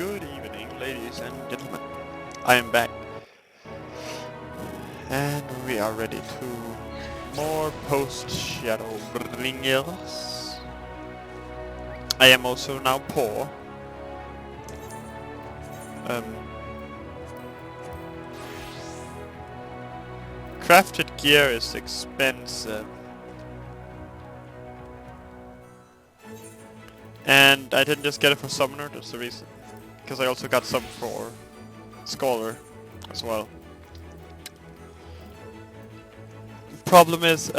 Good evening, ladies and gentlemen. I am back. And we are ready to more post-Shadowbringers. I am also now poor. Crafted gear is expensive. And I didn't just get it for Summoner, that's the reason. Because I also got some for Scholar as well. Problem is,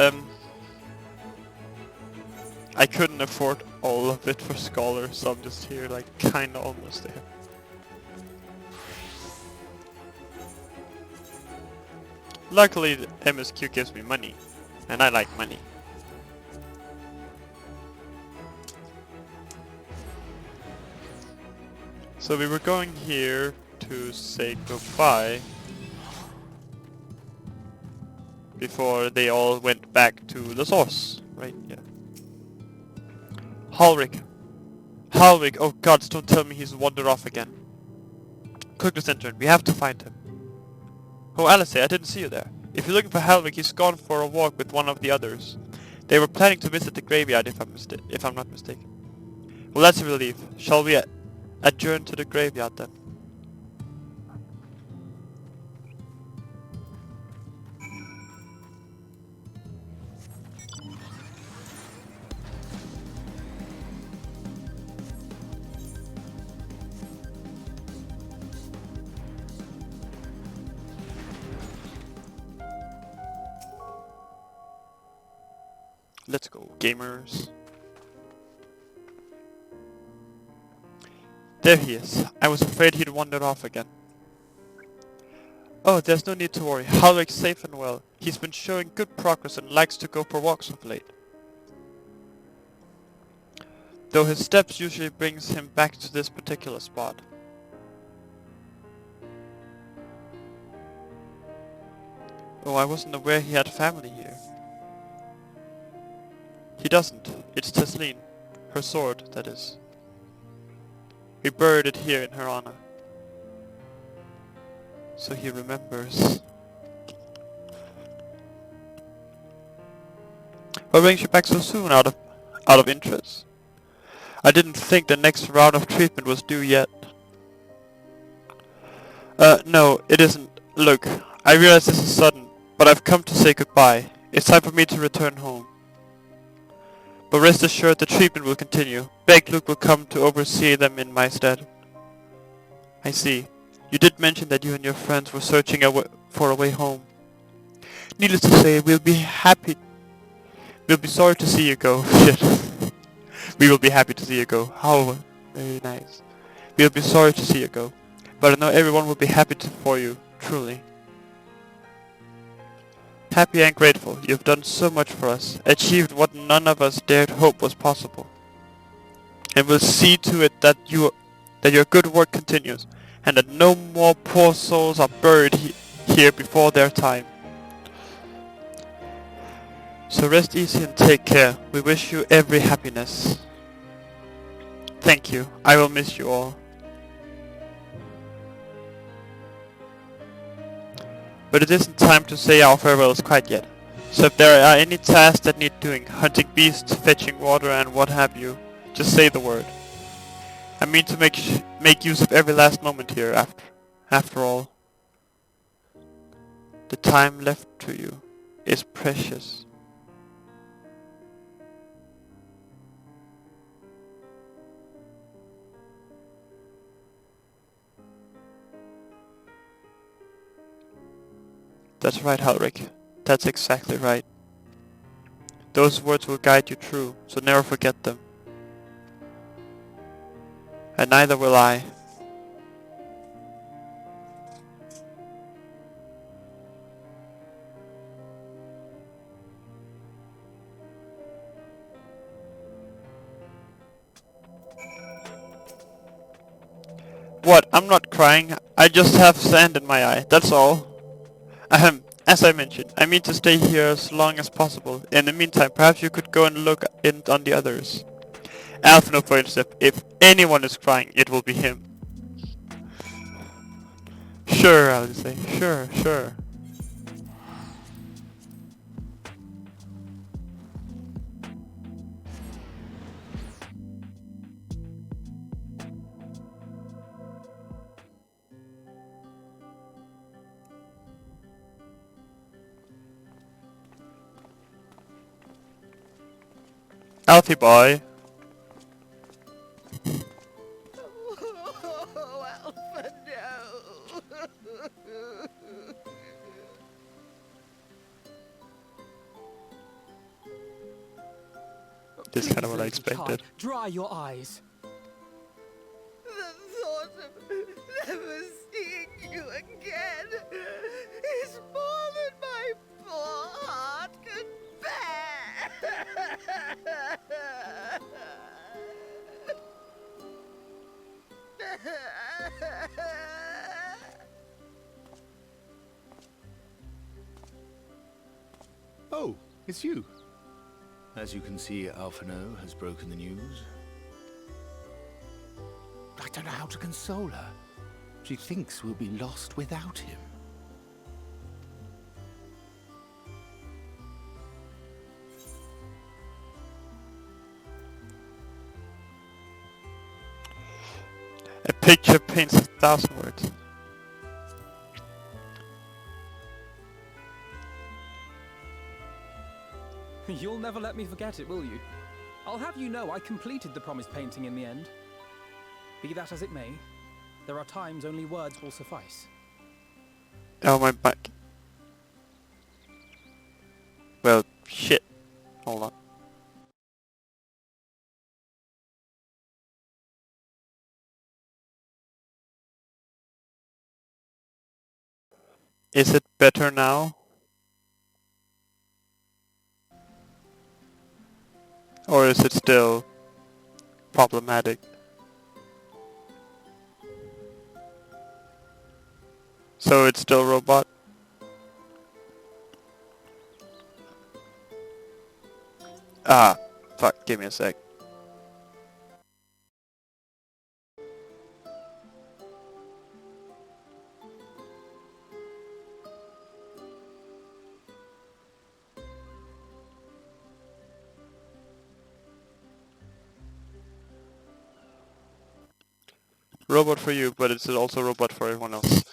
I couldn't afford all of it for Scholar, so I'm just here like kinda almost there. Luckily the MSQ gives me money, and I like money. So we were going here to say goodbye before they all went back to the source, right? Yeah. Halric. Halric, oh gods, don't tell me he's wandered off again. Quickly, intern, we have to find him. Oh, Alice, I didn't see you there. If you're looking for Halric, he's gone for a walk with one of the others. They were planning to visit the graveyard if I'm not mistaken. Well, that's a relief. Shall we adjourn to the graveyard then? Let's go, gamers. There he is. I was afraid he'd wandered off again. Oh, there's no need to worry. Halric's safe and well. He's been showing good progress and likes to go for walks of late. Though his steps usually brings him back to this particular spot. Oh, I wasn't aware he had family here. He doesn't. It's Tesleen. Her sword, that is. We buried it here in her honor. So he remembers. What brings you back so soon, out of interest? I didn't think the next round of treatment was due yet. No, it isn't. Look, I realize this is sudden, but I've come to say goodbye. It's time for me to return home. But rest assured the treatment will continue. Beg Luke will come to oversee them in my stead. I see. You did mention that you and your friends were searching for a way home. Needless to say, we'll be sorry to see you go. Shit. We will be happy to see you go. How very nice. We'll be sorry to see you go. But I know everyone will be happy for you, truly. Happy and grateful. You've done so much for us, achieved what none of us dared hope was possible. And we'll see to it that your good work continues, and that no more poor souls are buried here before their time. So rest easy and take care. We wish you every happiness. Thank you. I will miss you all. But it isn't time to say our farewells quite yet. So if there are any tasks that need doing, hunting beasts, fetching water and what have you, just say the word. I mean to make use of every last moment here after all. The time left to you is precious. That's right, Halric. That's exactly right. Those words will guide you through, so never forget them. And neither will I. What? I'm not crying. I just have sand in my eye, that's all. As I mentioned, I mean to stay here as long as possible. In the meantime, perhaps you could go and look in on the others. Alphino, for instance, if anyone is crying, it will be him. Sure, I'll say. Sure, sure. Alfie boy. Oh, Alpha, no! This is kind of what I Please, little expected. child, dry your eyes. The thought of never seeing you again is more than my poor heart can bear. Oh, it's you. As you can see, Alphino has broken the news. I don't know how to console her. She thinks we'll be lost without him. A picture paints 1,000 words. You'll never let me forget it, will you? I'll have you know I completed the promised painting in the end. Be that as it may, there are times only words will suffice. Oh, my back. Well, shit. Hold on. Is it better now? Or is it still problematic? So it's still robot? Ah, fuck, give me a sec. Robot for you, but it's also robot for everyone else.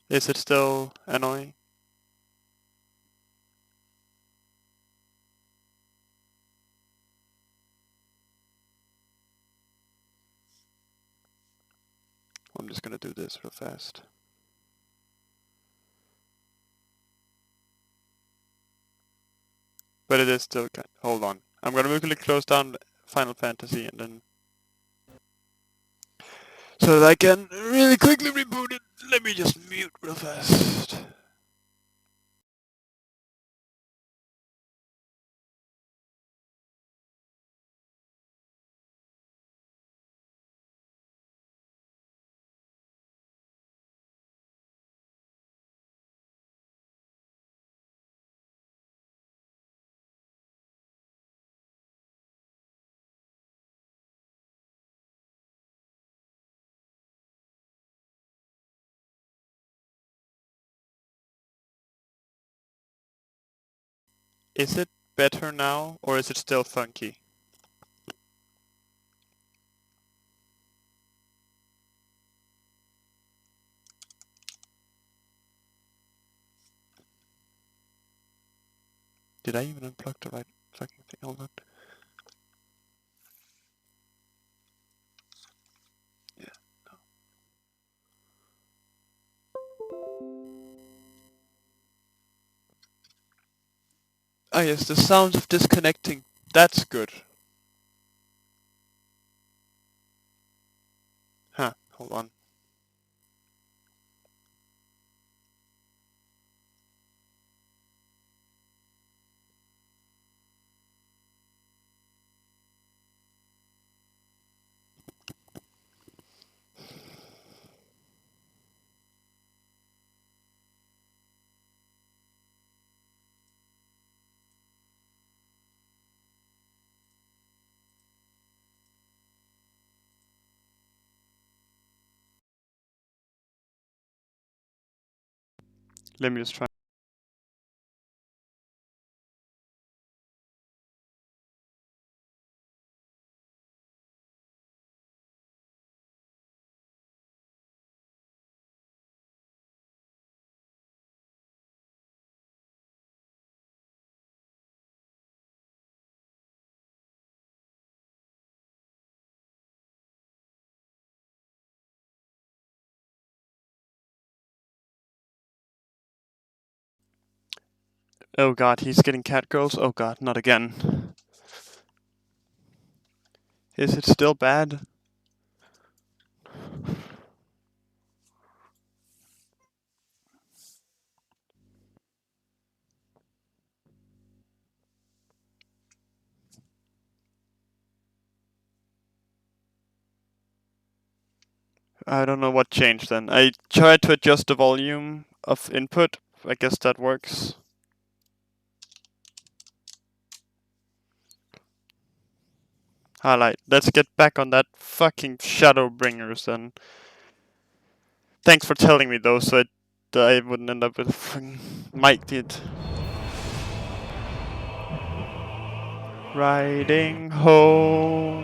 Is it still annoying? I'm just gonna do this real fast. But it is still kind. Hold on. I'm gonna quickly close down Final Fantasy and then, so that I can really quickly reboot it. Let me just mute real fast. Is it better now, or is it still funky? Did I even unplug the right fucking thing? Hold on. Yeah. Ah yes, the sounds of disconnecting. That's good. Huh, hold on. Let me just try. Oh god, he's getting catgirls. Oh god, not again. Is it still bad? I don't know what changed then. I tried to adjust the volume of input. I guess that works. Highlight. Let's get back on that fucking Shadowbringers then. Thanks for telling me though, so I wouldn't end up with a fucking Mike did. Riding home.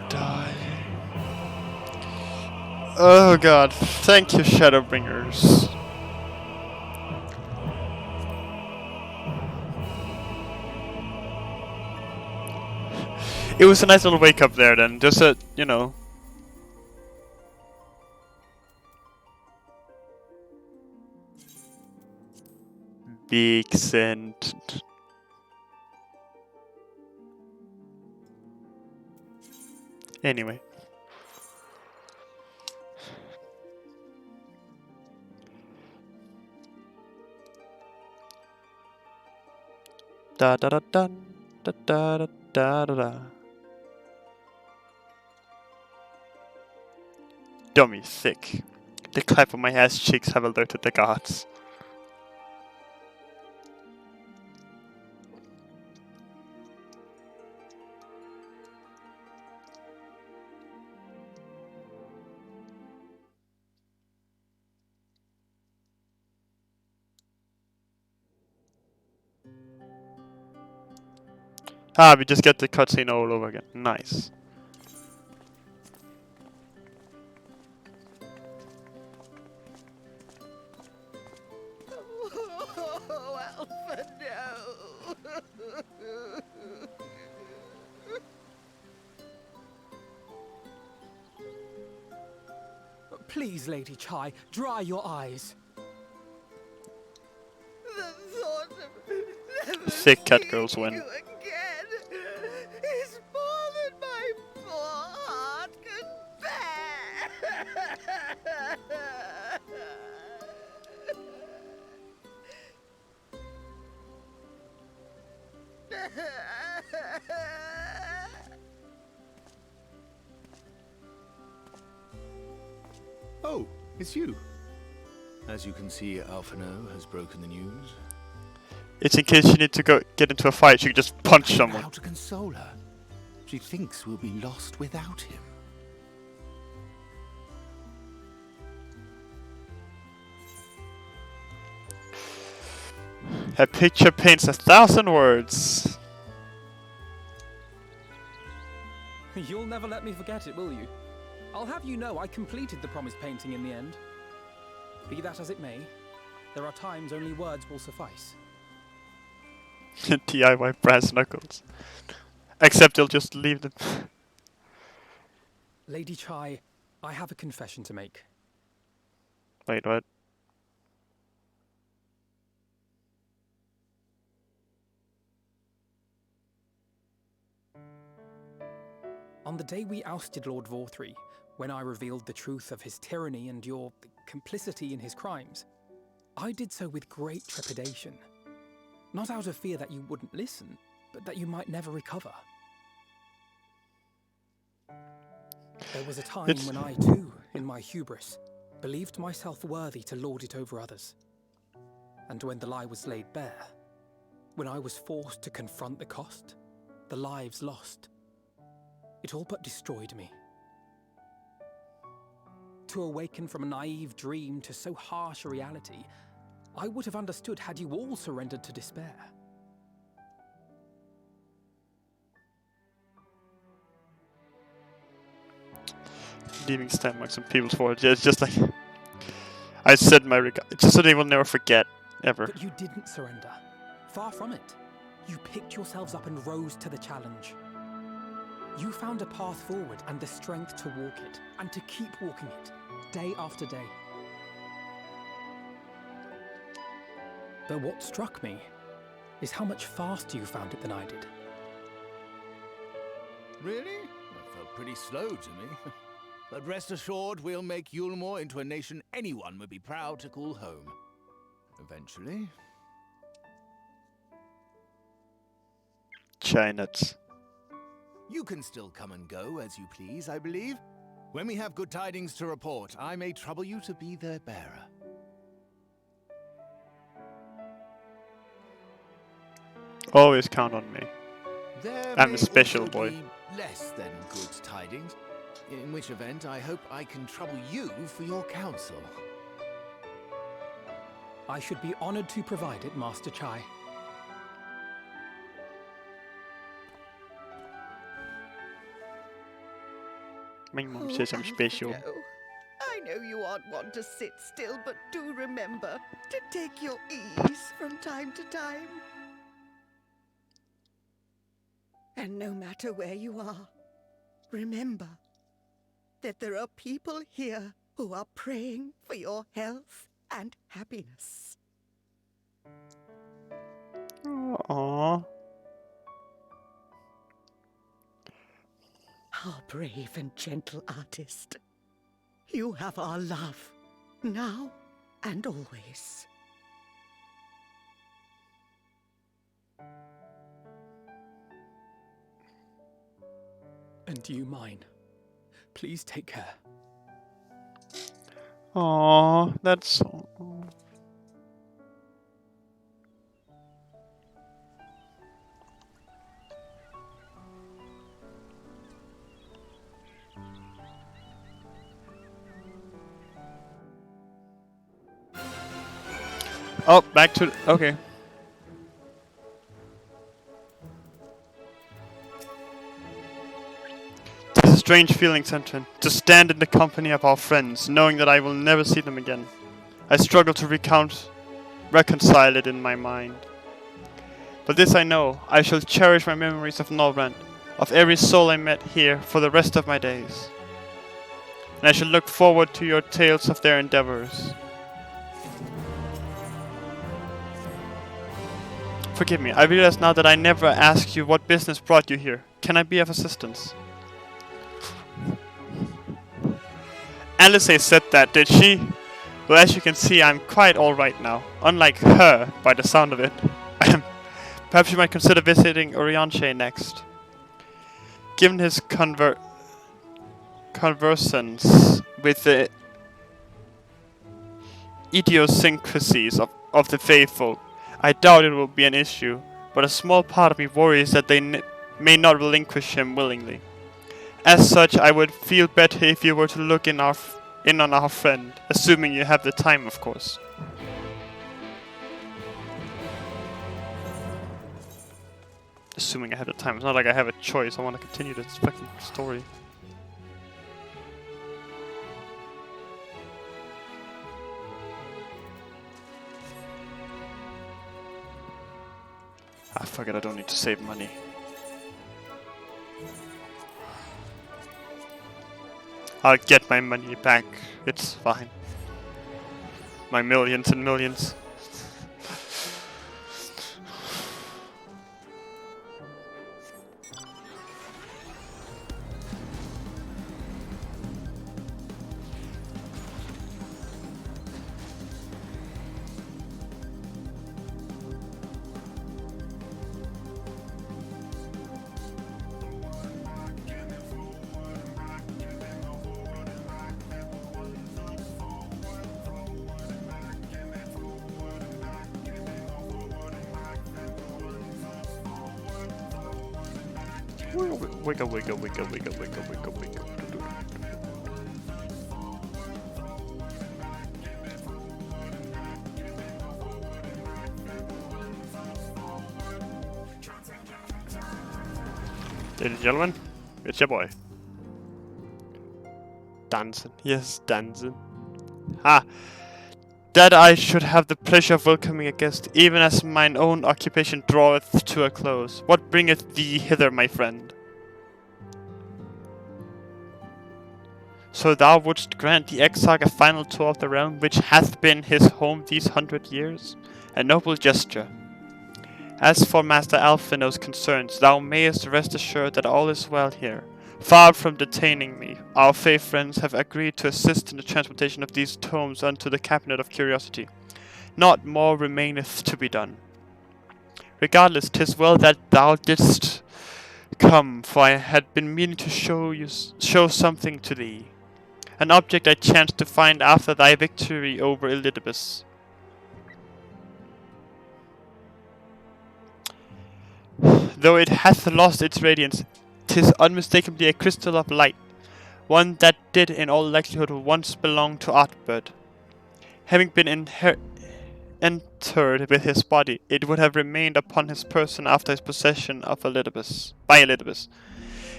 Dying. Oh god, thank you Shadowbringers. It was a nice little wake up there then, just a, you know. Big scent. Anyway. Da da da da da da da da da da. Dummy thick. The clap of my ass cheeks have alerted the gods. Ah, we just get the cutscene all over again. Nice. Oh, Alpha, no. Please, Lady Chai, dry your eyes. The thought of never Thick cat seeing girls win. you again is more than my poor heart can bear. Oh, it's you. As you can see, Alphino has broken the news. It's in case you need to get into a fight, you can just punch I don't know someone. how to console her. She thinks we'll be lost without him. A picture paints 1,000 words. You'll never let me forget it, will you? I'll have you know I completed the promised painting in the end. Be that as it may, there are times only words will suffice. DIY brass knuckles. Except they'll just leave them. Lady Chai, I have a confession to make. Wait, what? On the day we ousted Lord Vorthree, when I revealed the truth of his tyranny and your complicity in his crimes, I did so with great trepidation. Not out of fear that you wouldn't listen, but that you might never recover. There was a time when I too, in my hubris, believed myself worthy to lord it over others. And when the lie was laid bare, when I was forced to confront the cost, the lives lost, it all but destroyed me. to awaken from a naive dream to so harsh a reality, I would have understood had you all surrendered to despair. Leaving stamp marks on people's foreheads. Yeah, it's just like I said my regard. It's just something we'll never forget, ever. But you didn't surrender. Far from it. You picked yourselves up and rose to the challenge. You found a path forward and the strength to walk it, and to keep walking it, day after day. But what struck me is how much faster you found it than I did. Really? That felt pretty slow to me. But rest assured, we'll make Yulmore into a nation anyone would be proud to call home. Eventually. Chinuts. You can still come and go as you please, I believe. When we have good tidings to report, I may trouble you to be their bearer. Always count on me. There I'm may a special also boy. be less than good tidings, in which event I hope I can trouble you for your counsel. I should be honored to provide it, Master Chai. My mom says I'm special. Alphino, I know you aren't one to sit still, but do remember to take your ease from time to time. And no matter where you are, remember that there are people here who are praying for your health and happiness. Aww. Our brave and gentle artist. You have our love, now and always. And you mine. Please take care. Aww, that's so... Oh, back to... Okay. It's a strange feeling, Sentrin, to stand in the company of our friends, knowing that I will never see them again. I struggle to reconcile it in my mind. But this I know, I shall cherish my memories of Norbrand, of every soul I met here for the rest of my days. And I shall look forward to your tales of their endeavors. Forgive me, I realize now that I never asked you what business brought you here. Can I be of assistance? Alice said that, did she? Well, as you can see, I'm quite alright now. Unlike her, by the sound of it. Perhaps you might consider visiting Orianche next. Given his conversance with the idiosyncrasies of the faithful, I doubt it will be an issue, but a small part of me worries that they may not relinquish him willingly. As such, I would feel better if you were to look in on our friend, assuming you have the time, of course. Assuming I have the time. It's not like I have a choice. I want to continue this fucking story. Ah, fuck it, I don't need to save money. I'll get my money back. It's fine. My millions and millions. Wiggle, wiggle, wiggle, wiggle, wiggle, wiggle, wiggle. Ladies and gentlemen, it's your boy. Dancing. Yes, dancing. Ha! That I should have the pleasure of welcoming a guest, even as mine own occupation draweth to a close. What bringeth thee hither, my friend? So thou wouldst grant the exarch a final tour of the realm, which hath been his home these 100 years? A noble gesture. As for Master Alphino's concerns, thou mayest rest assured that all is well here. Far from detaining me, our fair friends have agreed to assist in the transportation of these tomes unto the Cabinet of Curiosity. Not more remaineth to be done. Regardless, 'tis well that thou didst come, for I had been meaning to show something to thee. An object I chanced to find after thy victory over Elidibus. Though it hath lost its radiance, 'tis unmistakably a crystal of light, one that did in all likelihood once belong to Artbird. Having been entered with his body, it would have remained upon his person after his possession of by Elidibus,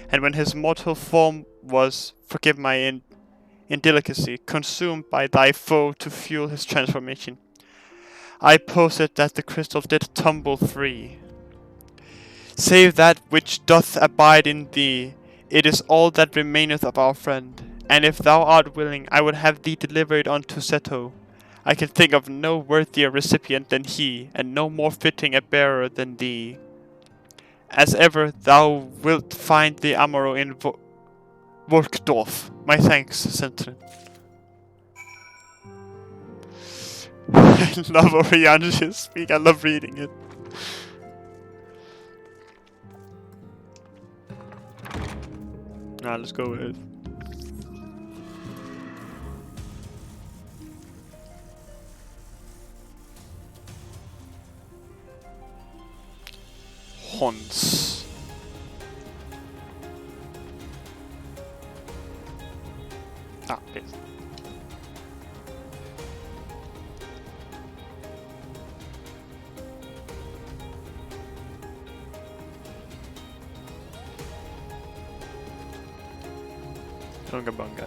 and when his mortal form was, forgive my indelicacy, consumed by thy foe to fuel his transformation, I posit that the crystal did tumble free. Save that which doth abide in thee, it is all that remaineth of our friend, and if thou art willing, I would have thee delivered unto Seto. I can think of no worthier recipient than he, and no more fitting a bearer than thee. As ever thou wilt find the Amaro in Workdorf. My thanks, Sentrin. I love Orianji's speak, I love reading it. Now let's go with Hons. Ah, yes. Bunga bunga.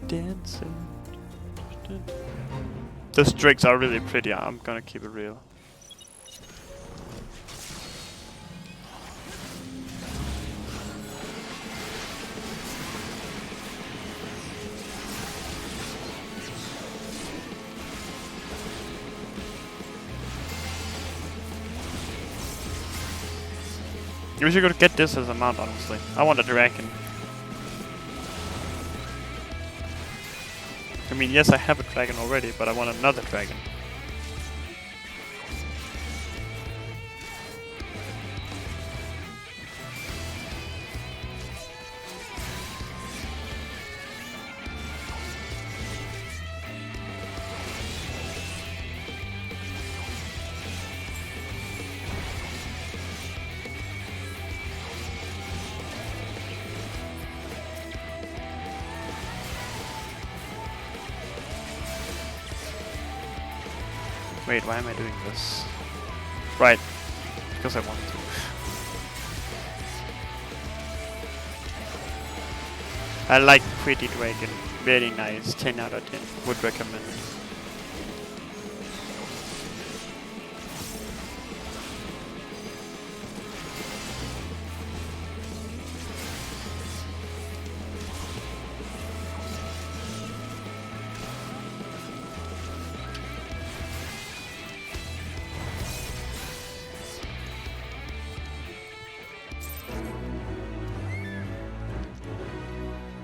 Dancing. Those drakes are really pretty, I'm gonna keep it real. We should go get this as a mount, honestly. I want a dragon. I mean, yes, I have a dragon already, but I want another dragon. Wait, why am I doing this? Right, because I want to. I like Pretty Dragon, very nice, 10 out of 10, would recommend.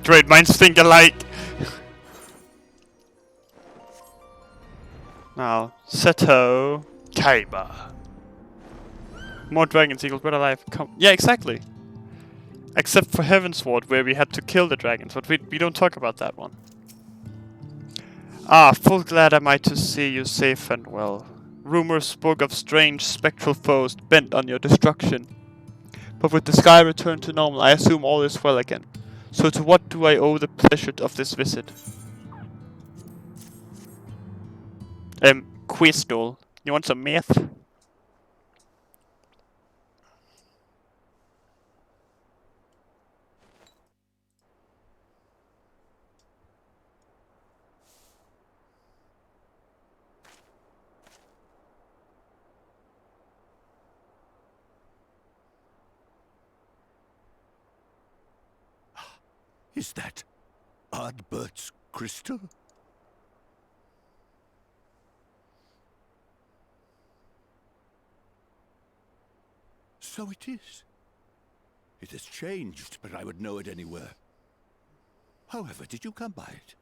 Great minds think alike! Now, Seto Kaiba. More dragons equals better life. Yeah, exactly! Except for Heavensward, where we had to kill the dragons, but we don't talk about that one. Ah, full glad am I to see you safe and well. Rumors spoke of strange spectral foes bent on your destruction. But with the sky returned to normal, I assume all is well again. So to what do I owe the pleasure of this visit? Quizduel. You want some math? Is that Ardbert's crystal? So it is. It has changed, but I would know it anywhere. However, did you come by it?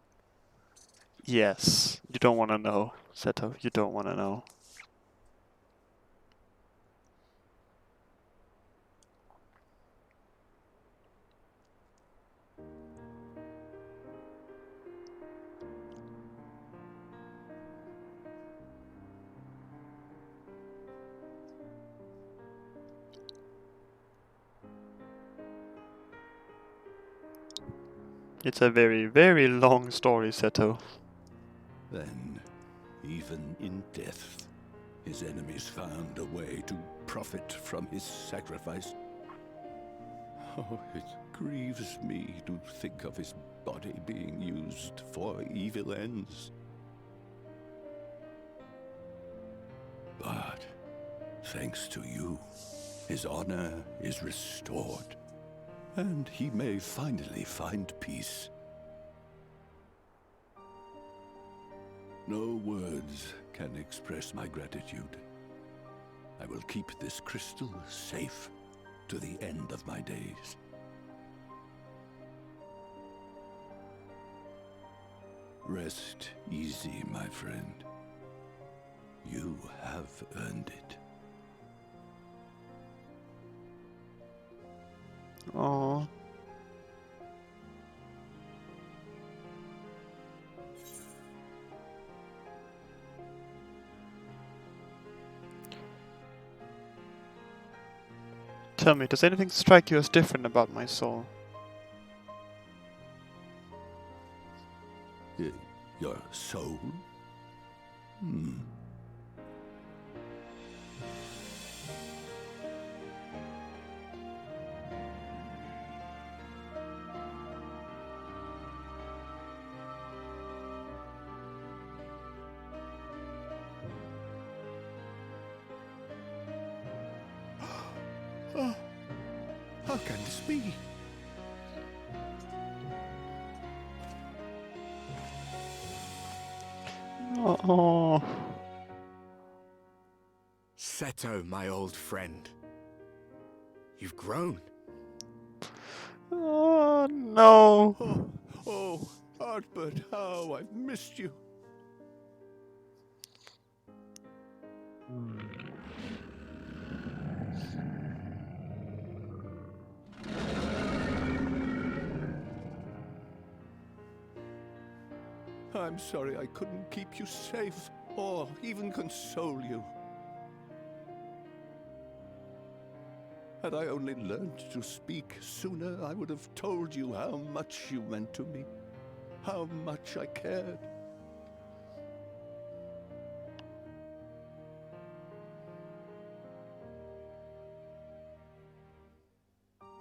Yes. You don't want to know, Seto. You don't want to know. It's a very, very long story, Seto. Then, even in death, his enemies found a way to profit from his sacrifice. Oh, it grieves me to think of his body being used for evil ends. But, thanks to you, his honor is restored, and he may finally find peace. No words can express my gratitude. I will keep this crystal safe to the end of my days. Rest easy, my friend. You have earned it. Aww. Tell me, does anything strike you as different about my soul? Your soul? Oh, how can this be? Oh. Seto, my old friend. You've grown. Oh no. Oh, Ardbert, how I've missed you. I'm sorry I couldn't keep you safe or even console you. Had I only learned to speak sooner, I would have told you how much you meant to me, how much I cared.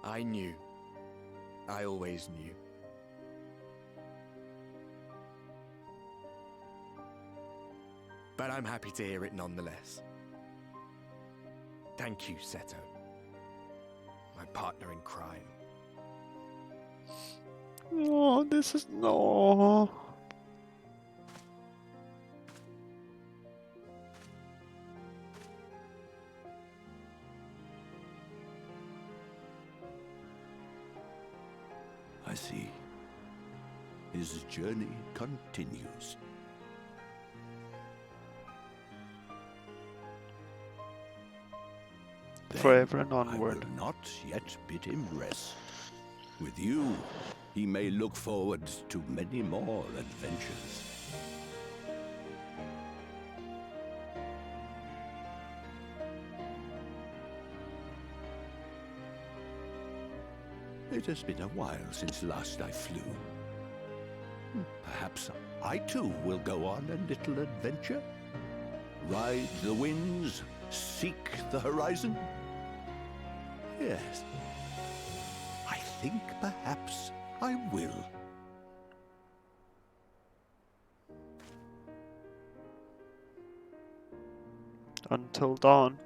I knew. I always knew. But I'm happy to hear it nonetheless. Thank you, Seto. My partner in crime. Oh, this is no. I see. His journey continues. Forever and I onward. will not yet bid him rest. With you, he may look forward to many more adventures. It has been a while since last I flew. Perhaps I too will go on a little adventure? Ride the winds, seek the horizon? Yes, I think perhaps I will. Until dawn.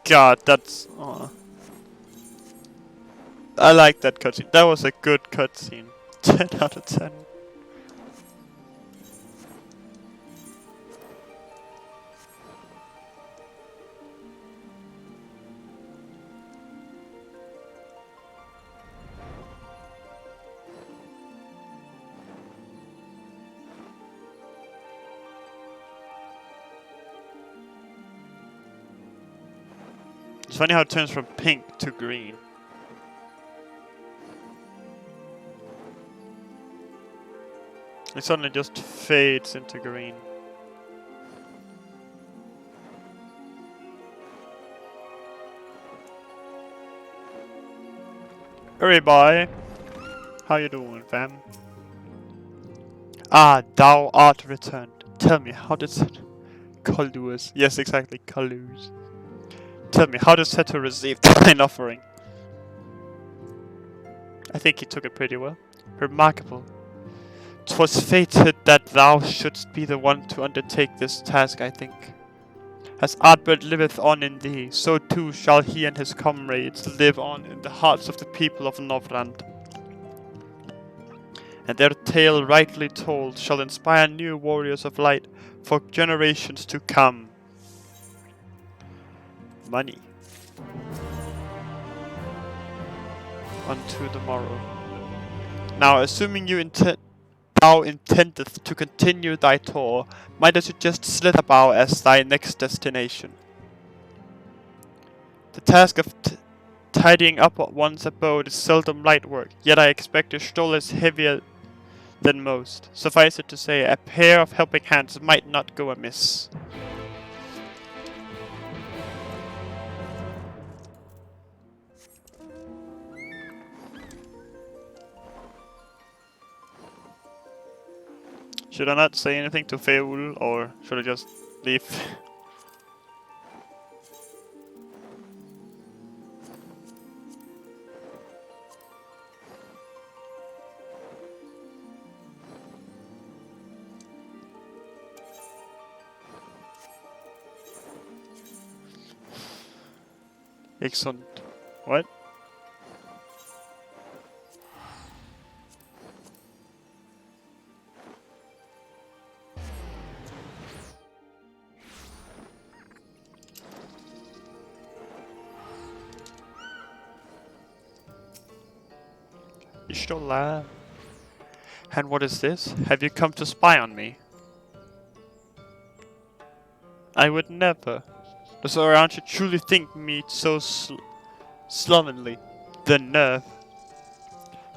God, that's... I like that cutscene. That was a good cutscene. 10 out of 10. It's funny how it turns from pink to green. It suddenly just fades into green. Hurry, boy. How you doing, fam? Ah, thou art returned. Tell me, how did Colus? Yes, exactly, Colus. Tell me, how did Seto receive thine offering? I think he took it pretty well. Remarkable. 'Twas fated that thou shouldst be the one to undertake this task, I think. As Ardbert liveth on in thee, so too shall he and his comrades live on in the hearts of the people of Novrand. And their tale rightly told shall inspire new warriors of light for generations to come. Money. Unto the morrow. Now, assuming thou intendeth to continue thy tour, might as you just Slitherbow as thy next destination. The task of tidying up one's abode is seldom light work, yet I expect your stole is heavier than most. Suffice it to say, a pair of helping hands might not go amiss. Should I not say anything to Feul, or should I just leave? Excellent. What? Ishtola. And what is this? Have you come to spy on me? I would never. Does Orion should truly think me so slovenly? The nerve.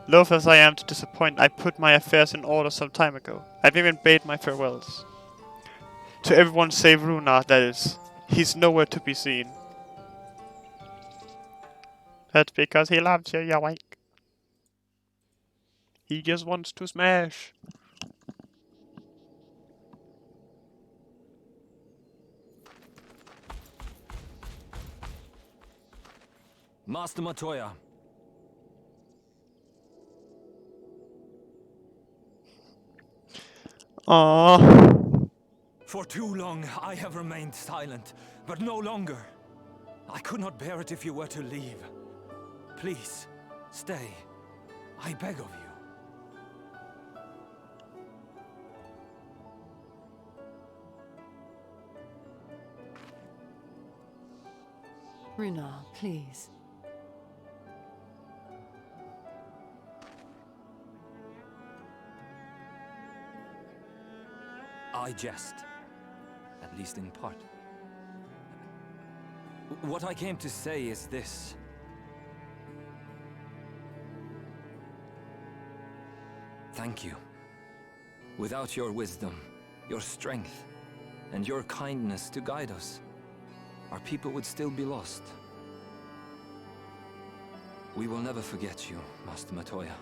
Loath as I am to disappoint, I put my affairs in order some time ago. I've even bade my farewells. To everyone save Runar, that is. He's nowhere to be seen. That's because he loves you, yoink. He just wants to smash. Master Matoya. Aww. For too long I have remained silent, but no longer. I could not bear it if you were to leave. Please, stay. I beg of you. Runar, please. I jest, at least in part. What I came to say is this. Thank you. Without your wisdom, your strength, and your kindness to guide us, our people would still be lost. We will never forget you, Master Matoya.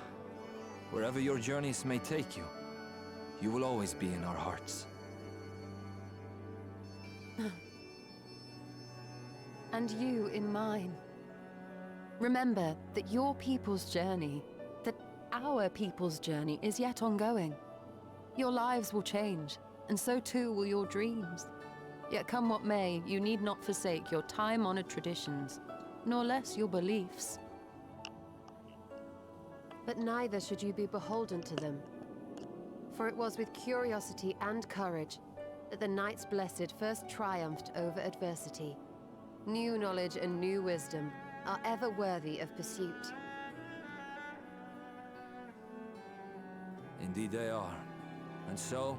Wherever your journeys may take you, you will always be in our hearts. And you in mine. Remember that your people's journey, that our people's journey is yet ongoing. Your lives will change, and so too will your dreams. Yet come what may, you need not forsake your time-honored traditions, nor less your beliefs. But neither should you be beholden to them. For it was with curiosity and courage that the Knights Blessed first triumphed over adversity. New knowledge and new wisdom are ever worthy of pursuit. Indeed they are. And so,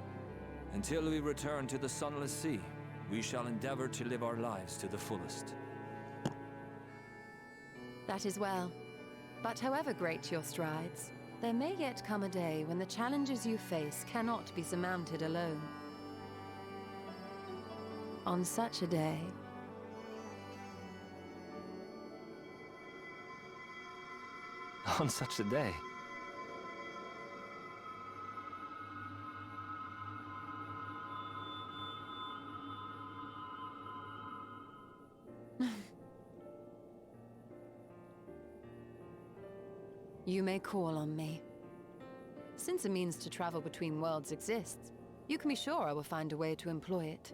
until we return to the Sunless Sea, we shall endeavor to live our lives to the fullest. That is well. But however great your strides, there may yet come a day when the challenges you face cannot be surmounted alone. On such a day... On such a day. You may call on me. Since a means to travel between worlds exists, you can be sure I will find a way to employ it.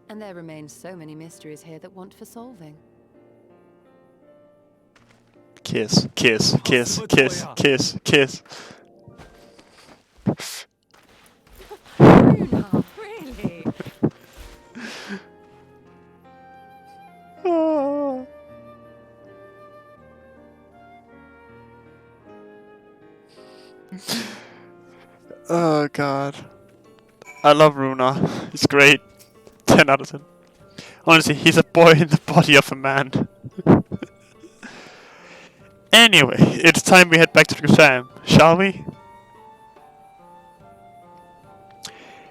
And there remain so many mysteries here that want for solving. Kiss, kiss, kiss, kiss, kiss, kiss. Runa, really? Oh. Oh god. I love Runa. He's great. 10 out of 10. Honestly, he's a boy in the body of a man. Anyway, it's time we head back to the Sam, shall we?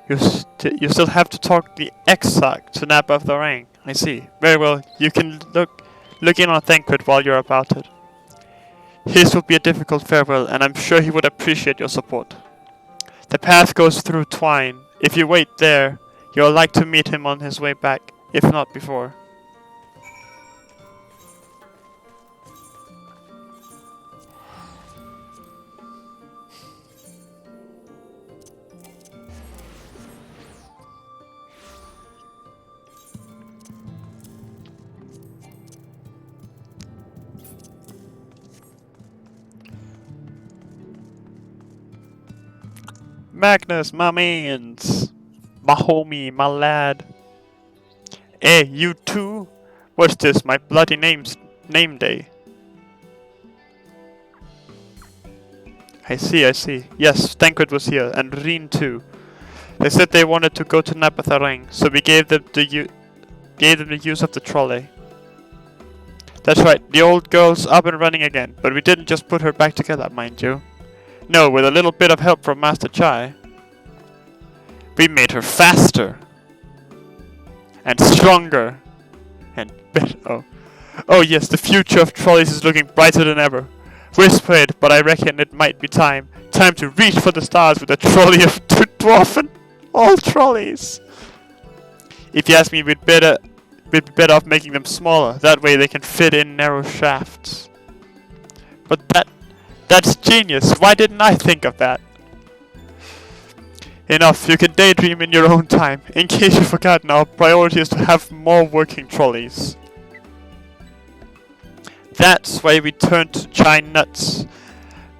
You still have to talk the exarch to nab off the ring. I see. Very well. You can look in on Thancred while you're about it. His will be a difficult farewell, and I'm sure he would appreciate your support. The path goes through Twine. If you wait there, you'll like to meet him on his way back, if not before. Magnus, my mans. My homie, my lad. Hey, you too? What's this, my bloody name day? I see. Yes, Thancred was here, and Reen too. They said they wanted to go to Napatharang, so we gave them the use of the trolley. That's right, the old girl's up and running again, but we didn't just put her back together, mind you. No, with a little bit of help from Master Chai. We made her faster. And stronger. And better. Oh yes, the future of trolleys is looking brighter than ever. Whisper it, but I reckon it might be time. Time to reach for the stars with a trolley of dwarfen. All trolleys. If you ask me, we'd be better off making them smaller. That way they can fit in narrow shafts. But that's genius. Why didn't I think of that? Enough. You can daydream in your own time. In case you've forgotten, our priority is to have more working trolleys. That's why we turned to Chai Nuts.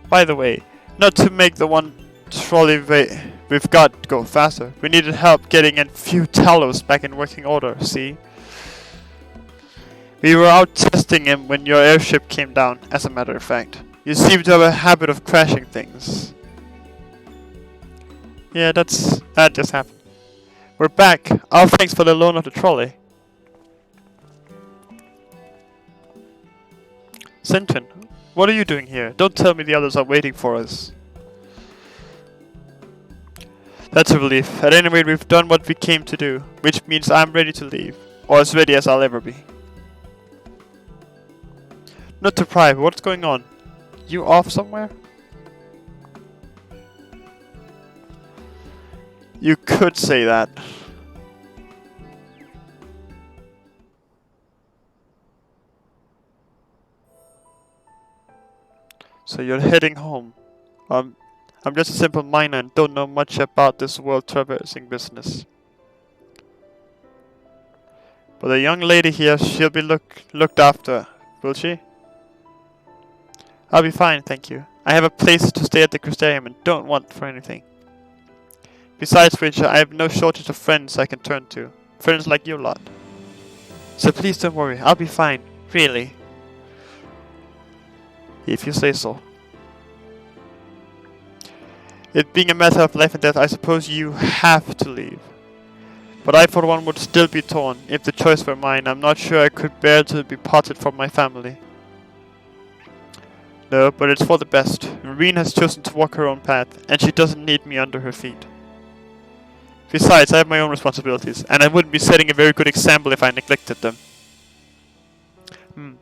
By the way, not to make the one trolley we've got go faster. We needed help getting a few Talos back in working order, see? We were out testing him when your airship came down, as a matter of fact. You seem to have a habit of crashing things. Yeah, that just happened. We're back. All thanks for the loan of the trolley. Sinton, what are you doing here? Don't tell me the others are waiting for us. That's a relief. At any rate, we've done what we came to do, which means I'm ready to leave. Or as ready as I'll ever be. Not to pry, but what's going on? You off somewhere? You could say that. So you're heading home. I'm just a simple miner and don't know much about this world traversing business. But the young lady here, she'll be looked after, will she? I'll be fine, thank you. I have a place to stay at the Crystarium and don't want for anything. Besides which, I have no shortage of friends I can turn to. Friends like you lot. So please don't worry, I'll be fine. Really. If you say so. It being a matter of life and death, I suppose you have to leave. But I for one would still be torn. If the choice were mine, I'm not sure I could bear to be parted from my family. No, but it's for the best. Marine has chosen to walk her own path, and she doesn't need me under her feet. Besides, I have my own responsibilities, and I wouldn't be setting a very good example if I neglected them.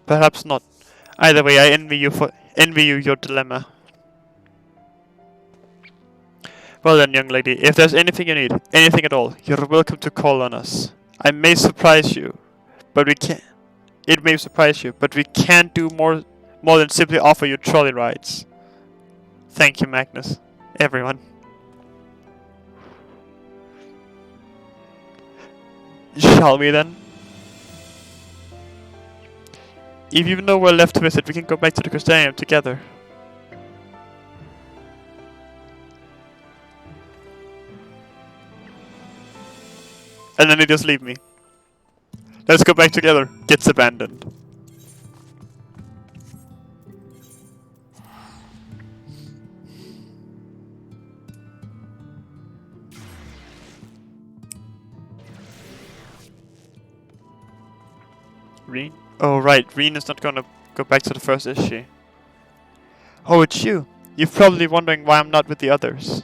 Perhaps not. Either way, I envy you your dilemma. Well then, young lady, if there's anything you need, anything at all, you're welcome to call on us. I may surprise you, but we can't. It may surprise you, but we can't do more than simply offer you trolley rides. Thank you, Magnus. Everyone. Shall we then? If you've nowhere left to visit, we can go back to the Crystarium together. And then they just leave me. Let's go back together. Gets abandoned. Reen? Oh right, Reen is not gonna go back to the first, is she? Oh, it's you. You're probably wondering why I'm not with the others.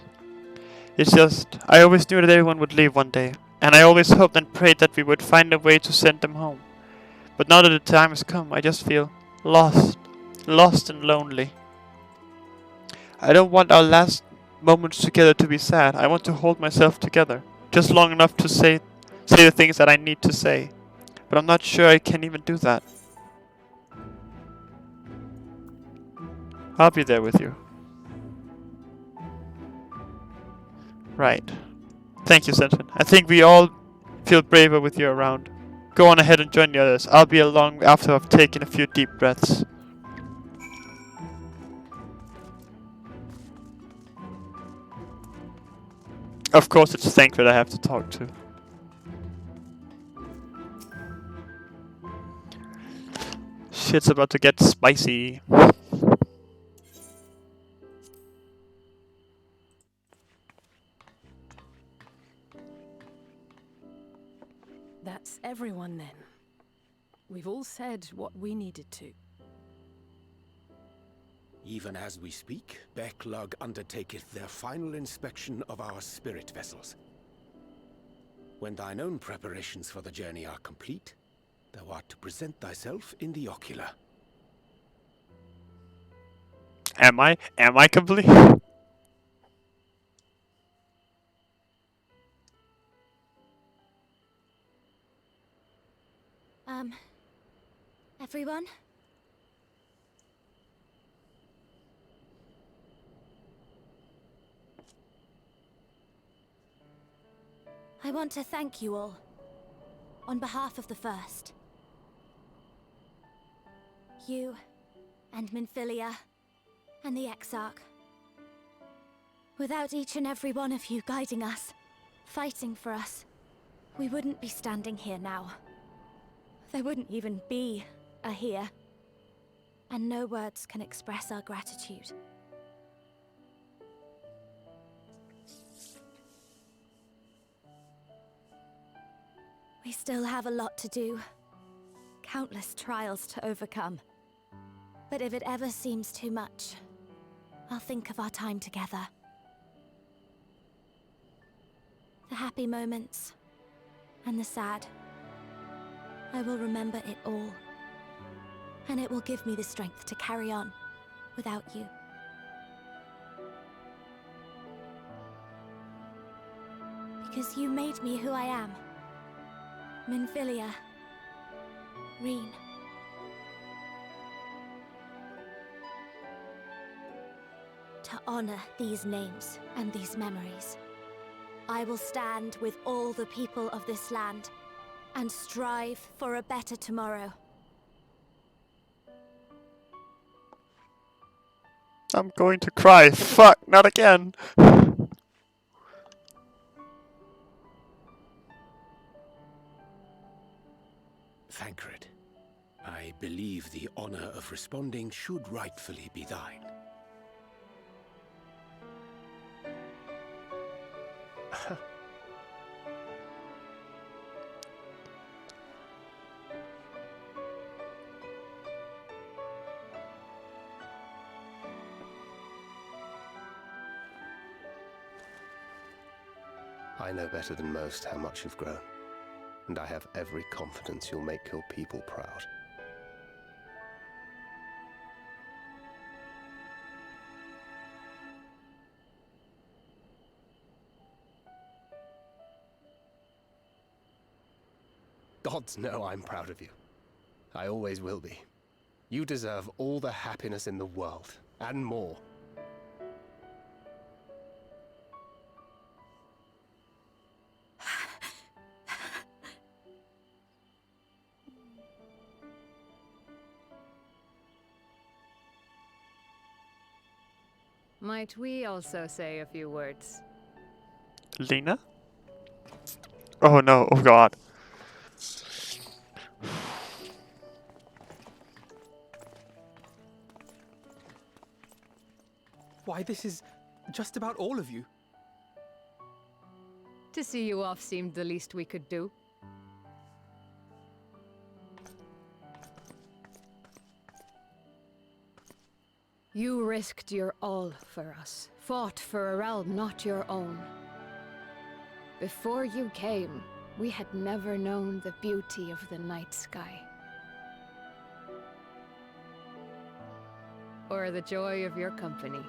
It's just, I always knew that everyone would leave one day. And I always hoped and prayed that we would find a way to send them home. But now that the time has come, I just feel lost. Lost and lonely. I don't want our last moments together to be sad. I want to hold myself together. Just long enough to say the things that I need to say. But I'm not sure I can even do that. I'll be there with you. Right. Thank you, Senton. I think we all feel braver with you around. Go on ahead and join the others. I'll be along after I've taken a few deep breaths. Of course it's Thancred I have to talk to. Shit's about to get spicy. That's everyone then. We've all said what we needed to. Even as we speak, Backlog undertaketh their final inspection of our spirit vessels. When thine own preparations for the journey are complete, thou art to present thyself in the ocular. Am I complete? Everyone? I want to thank you all, on behalf of the First. You, and Minfilia, and the Exarch. Without each and every one of you guiding us, fighting for us, we wouldn't be standing here now. There wouldn't even be a here. And no words can express our gratitude. We still have a lot to do. Countless trials to overcome. But if it ever seems too much, I'll think of our time together. The happy moments, and the sad. I will remember it all. And it will give me the strength to carry on without you. Because you made me who I am. Minfilia. Reen. To honor these names and these memories, I will stand with all the people of this land and strive for a better tomorrow. I'm going to cry. Fuck, not again. Thancred, I believe the honor of responding should rightfully be thine. I know better than most how much you've grown, and I have every confidence you'll make your people proud. Gods know I'm proud of you. I always will be. You deserve all the happiness in the world, and more. Might we also say a few words? Lena? Oh no, oh god. Why, this is just about all of you. To see you off seemed the least we could do. You risked your all for us, fought for a realm not your own. Before you came, we had never known the beauty of the night sky. Or the joy of your company.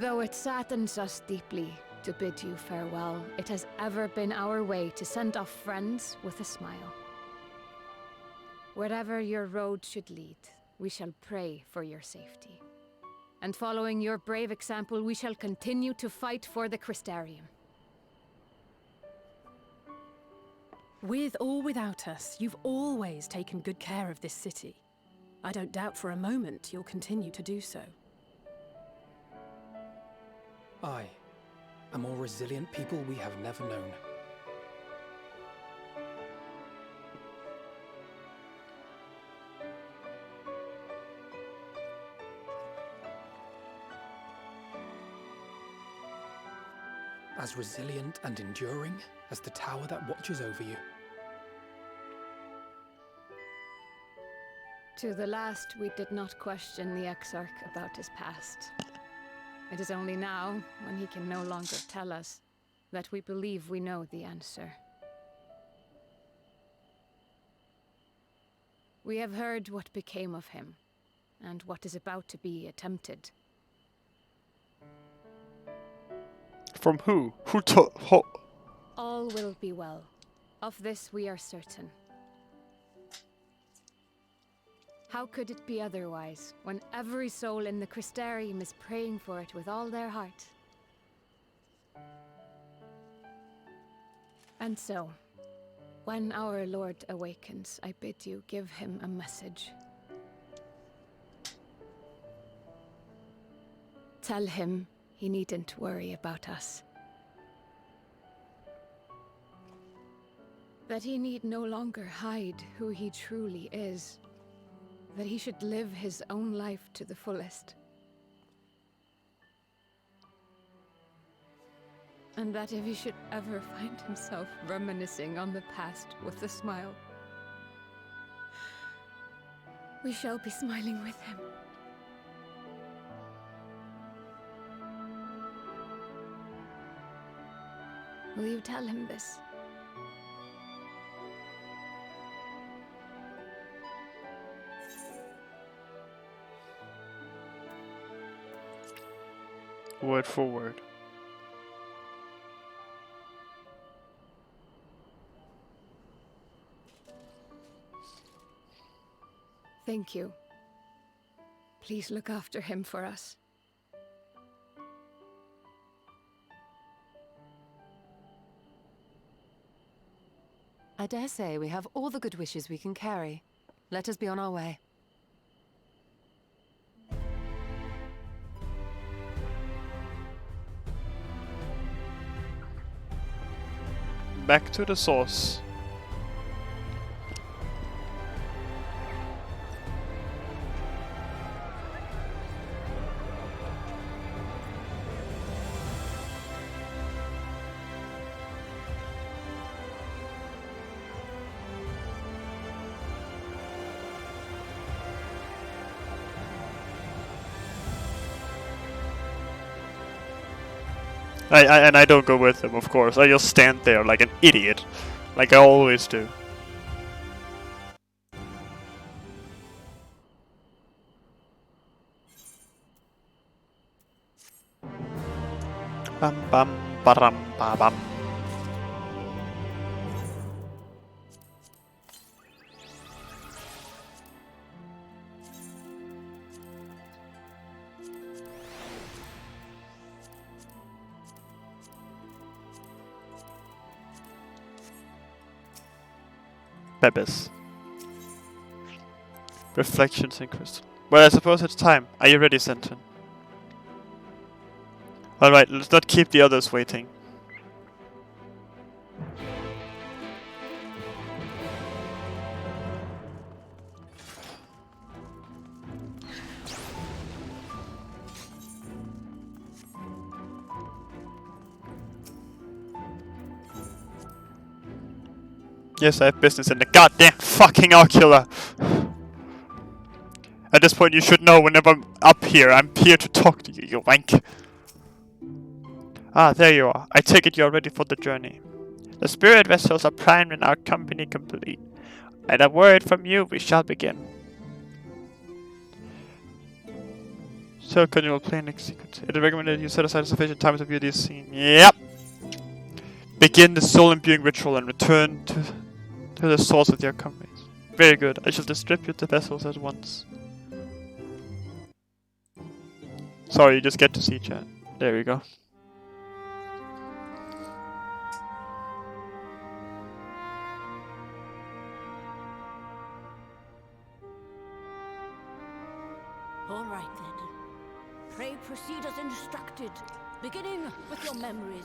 Though it saddens us deeply to bid you farewell, it has ever been our way to send off friends with a smile. Wherever your road should lead, we shall pray for your safety. And following your brave example, we shall continue to fight for the Crystarium. With or without us, you've always taken good care of this city. I don't doubt for a moment you'll continue to do so. I, a more resilient people we have never known. As resilient and enduring as the tower that watches over you. To the last, we did not question the Exarch about his past. It is only now, when he can no longer tell us, that we believe we know the answer. We have heard what became of him, and what is about to be attempted. From who? Who told? All will be well. Of this we are certain. How could it be otherwise, when every soul in the Crystarium is praying for it with all their heart? And so, when our Lord awakens, I bid you give him a message. Tell him he needn't worry about us. That he need no longer hide who he truly is. That he should live his own life to the fullest, And that if he should ever find himself reminiscing on the past with a smile, we shall be smiling with him. Will you tell him this? Word for word. Thank you. Please look after him for us. I dare say we have all the good wishes we can carry. Let us be on our way. Back to the source. And I don't go with him, of course. I just stand there like an idiot, like I always do. Bam bam baram ba bam. Bebes. Reflections in crystal. Well, I suppose it's time. Are you ready, Senton? Alright, let's not keep the others waiting. Yes, I have business in the goddamn fucking ocular. At this point, you should know whenever I'm up here, I'm here to talk to you, you wank. Ah, there you are. I take it you're ready for the journey. The spirit vessels are primed and our company complete. At a word from you, we shall begin. So, continual playing sequence. It is recommended you set aside sufficient time to view this scene. Yep! Begin the soul-imbuing ritual and return to the source with your companies. Very good. I shall distribute the vessels at once. Sorry, you just get to see chat. There we go. All right then. Pray proceed as instructed, beginning with your memories.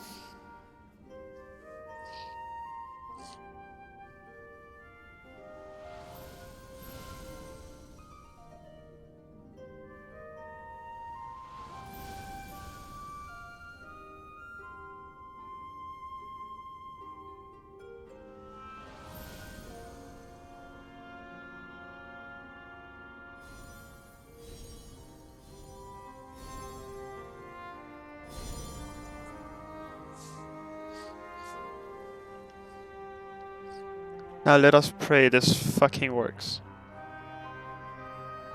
Now let us pray this fucking works.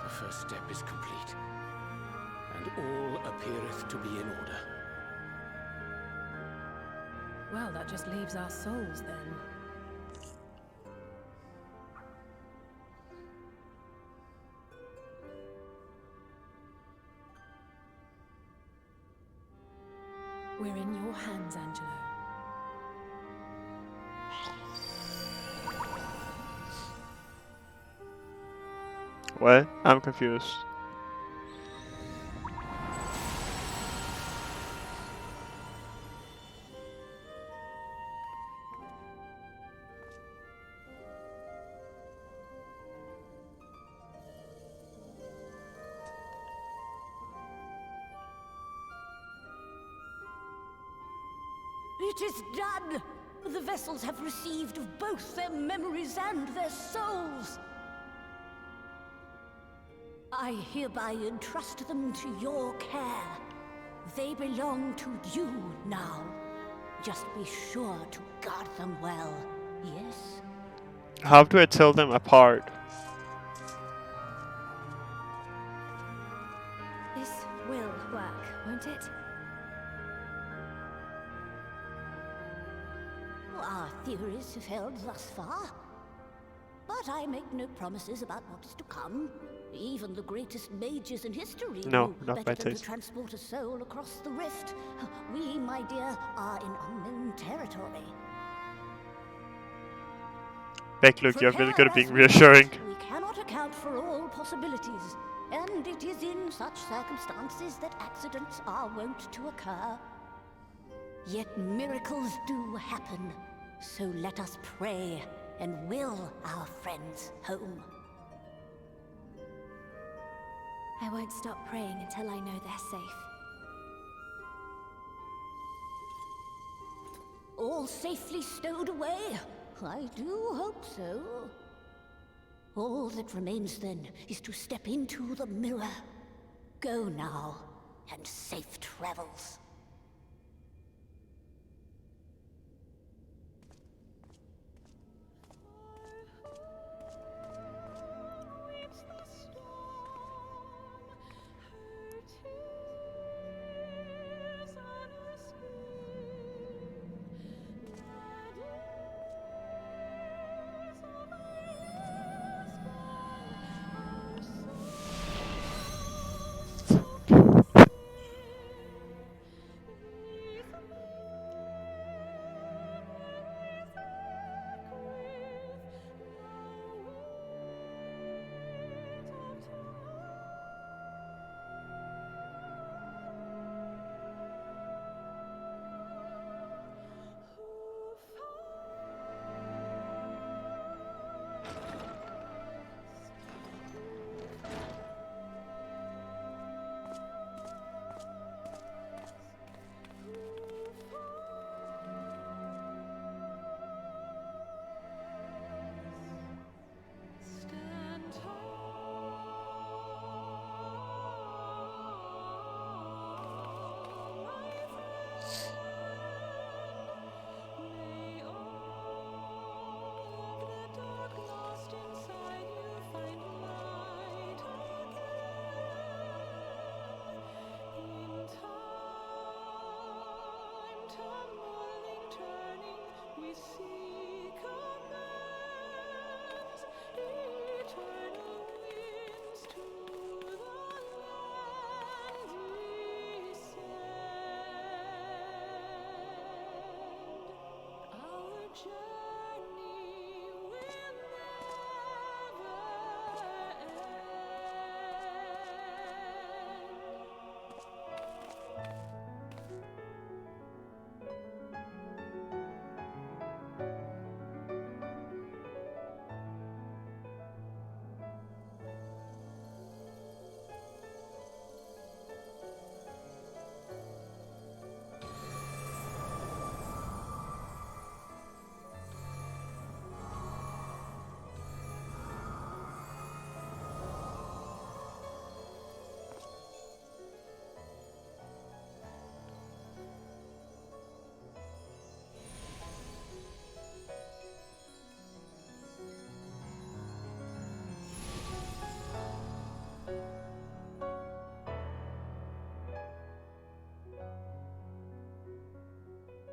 The first step is complete, and all appeareth to be in order. Well, that just leaves our souls then. We're in your hands, Angelo. What? I'm confused. It is done! The vessels have received both their memories and their souls. I hereby entrust them to your care. They belong to you now. Just be sure to guard them well, yes? How do I tell them apart? This will work, won't it? Our theories have held thus far. But I make no promises about what is to come. Even the greatest mages in history No, knew not my better than to taste. transport a soul across the rift. We, my dear, are in unknown territory. Beck, look, you're really good at being Prepare as we reassuring. must, we cannot account for all possibilities. And it is in such circumstances that accidents are wont to occur. Yet miracles do happen. So let us pray and will our friends home. I won't stop praying until I know they're safe. All safely stowed away? I do hope so. All that remains then is to step into the mirror. Go now, and safe travels.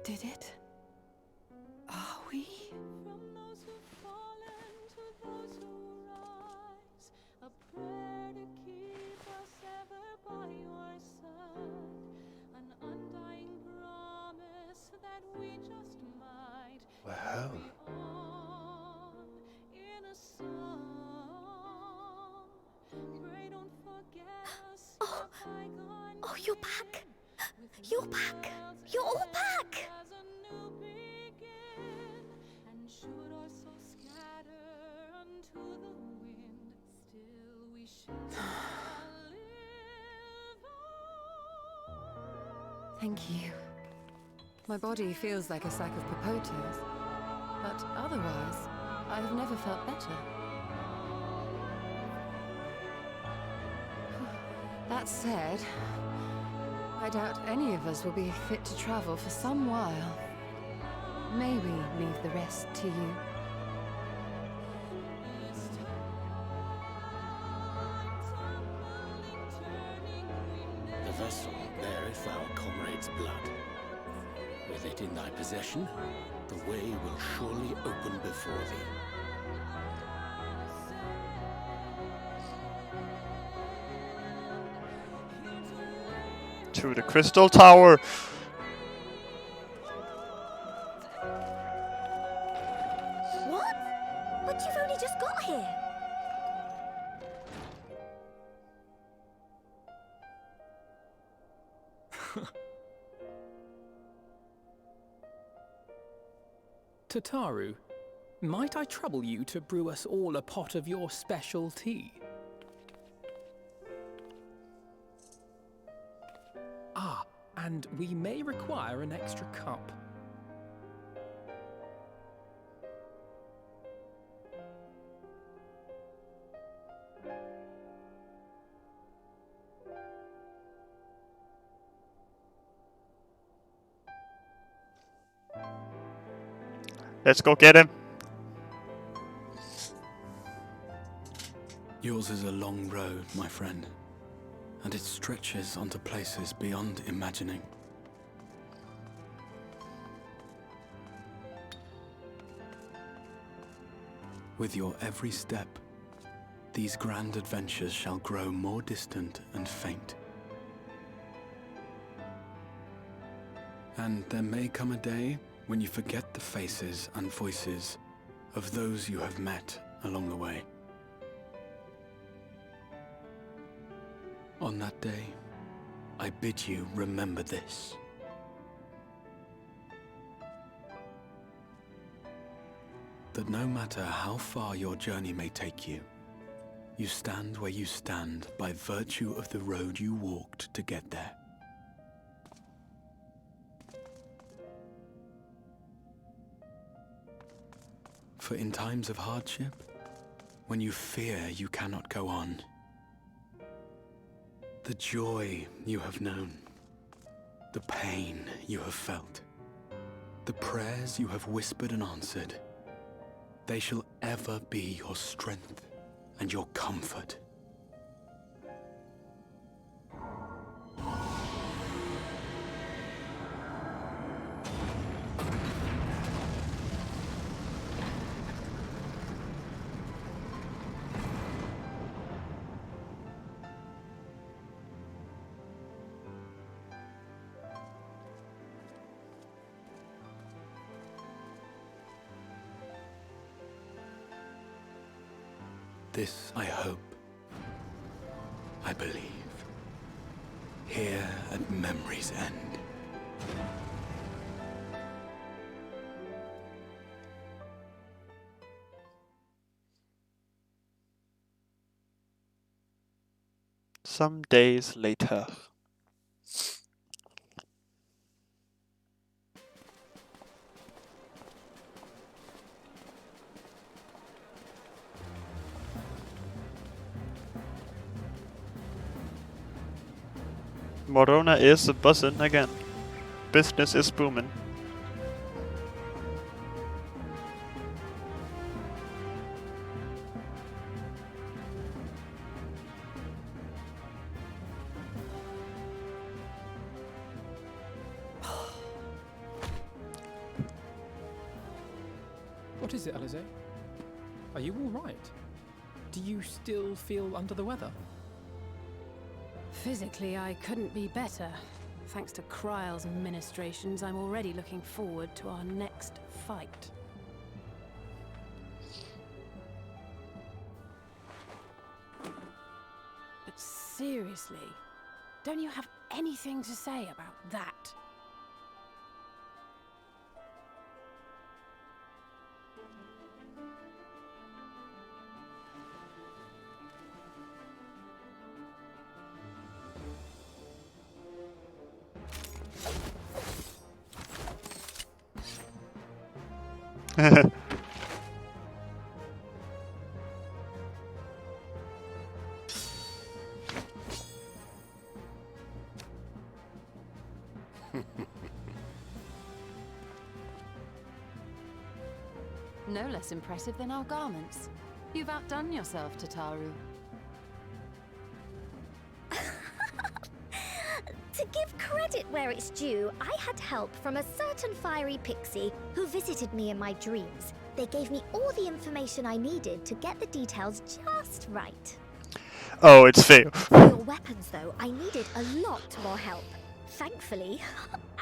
Did it? Are we? From those who've fallen to those who rise, a prayer to keep us ever by your side, an undying promise that we just might carry on in a song. Pray don't forget us, your bygone Oh, you're back! You're back! You're all back! as a new begin, and should our souls scatter unto the wind, still we shall live on. Thank you. My body feels like a sack of potatoes, but otherwise, I have never felt better. That said, I doubt any of us will be fit to travel for some while. Maybe leave the rest to you. The vessel beareth our comrade's blood. With it in thy possession, the way will surely open before thee. To the Crystal Tower! What? But you've only just got here. Tataru, might I trouble you to brew us all a pot of your special tea? Ah, and we may require an extra cup. Let's go get him. Yours is a long road, my friend, and it stretches onto places beyond imagining. With your every step, these grand adventures shall grow more distant and faint. And there may come a day when you forget the faces and voices of those you have met along the way. On that day, I bid you remember this. That no matter how far your journey may take you, you stand where you stand by virtue of the road you walked to get there. For in times of hardship, when you fear you cannot go on, the joy you have known, the pain you have felt, the prayers you have whispered and answered, they shall ever be your strength and your comfort. This I hope, I believe, here at memory's end. Some days later. Morona is buzzing again. Business is booming. What is it, Alize? Are you all right? Do you still feel under the weather? Physically, I couldn't be better. Thanks to Kryle's ministrations, I'm already looking forward to our next fight. But seriously, don't you have anything to say about that? No less impressive than our garments. You've outdone yourself, Tataru. To give credit where it's due, I had help from a certain fiery pixie who visited me in my dreams. They gave me all the information I needed to get the details just right. Oh, it's fail. For your weapons, though, I needed a lot more help. Thankfully,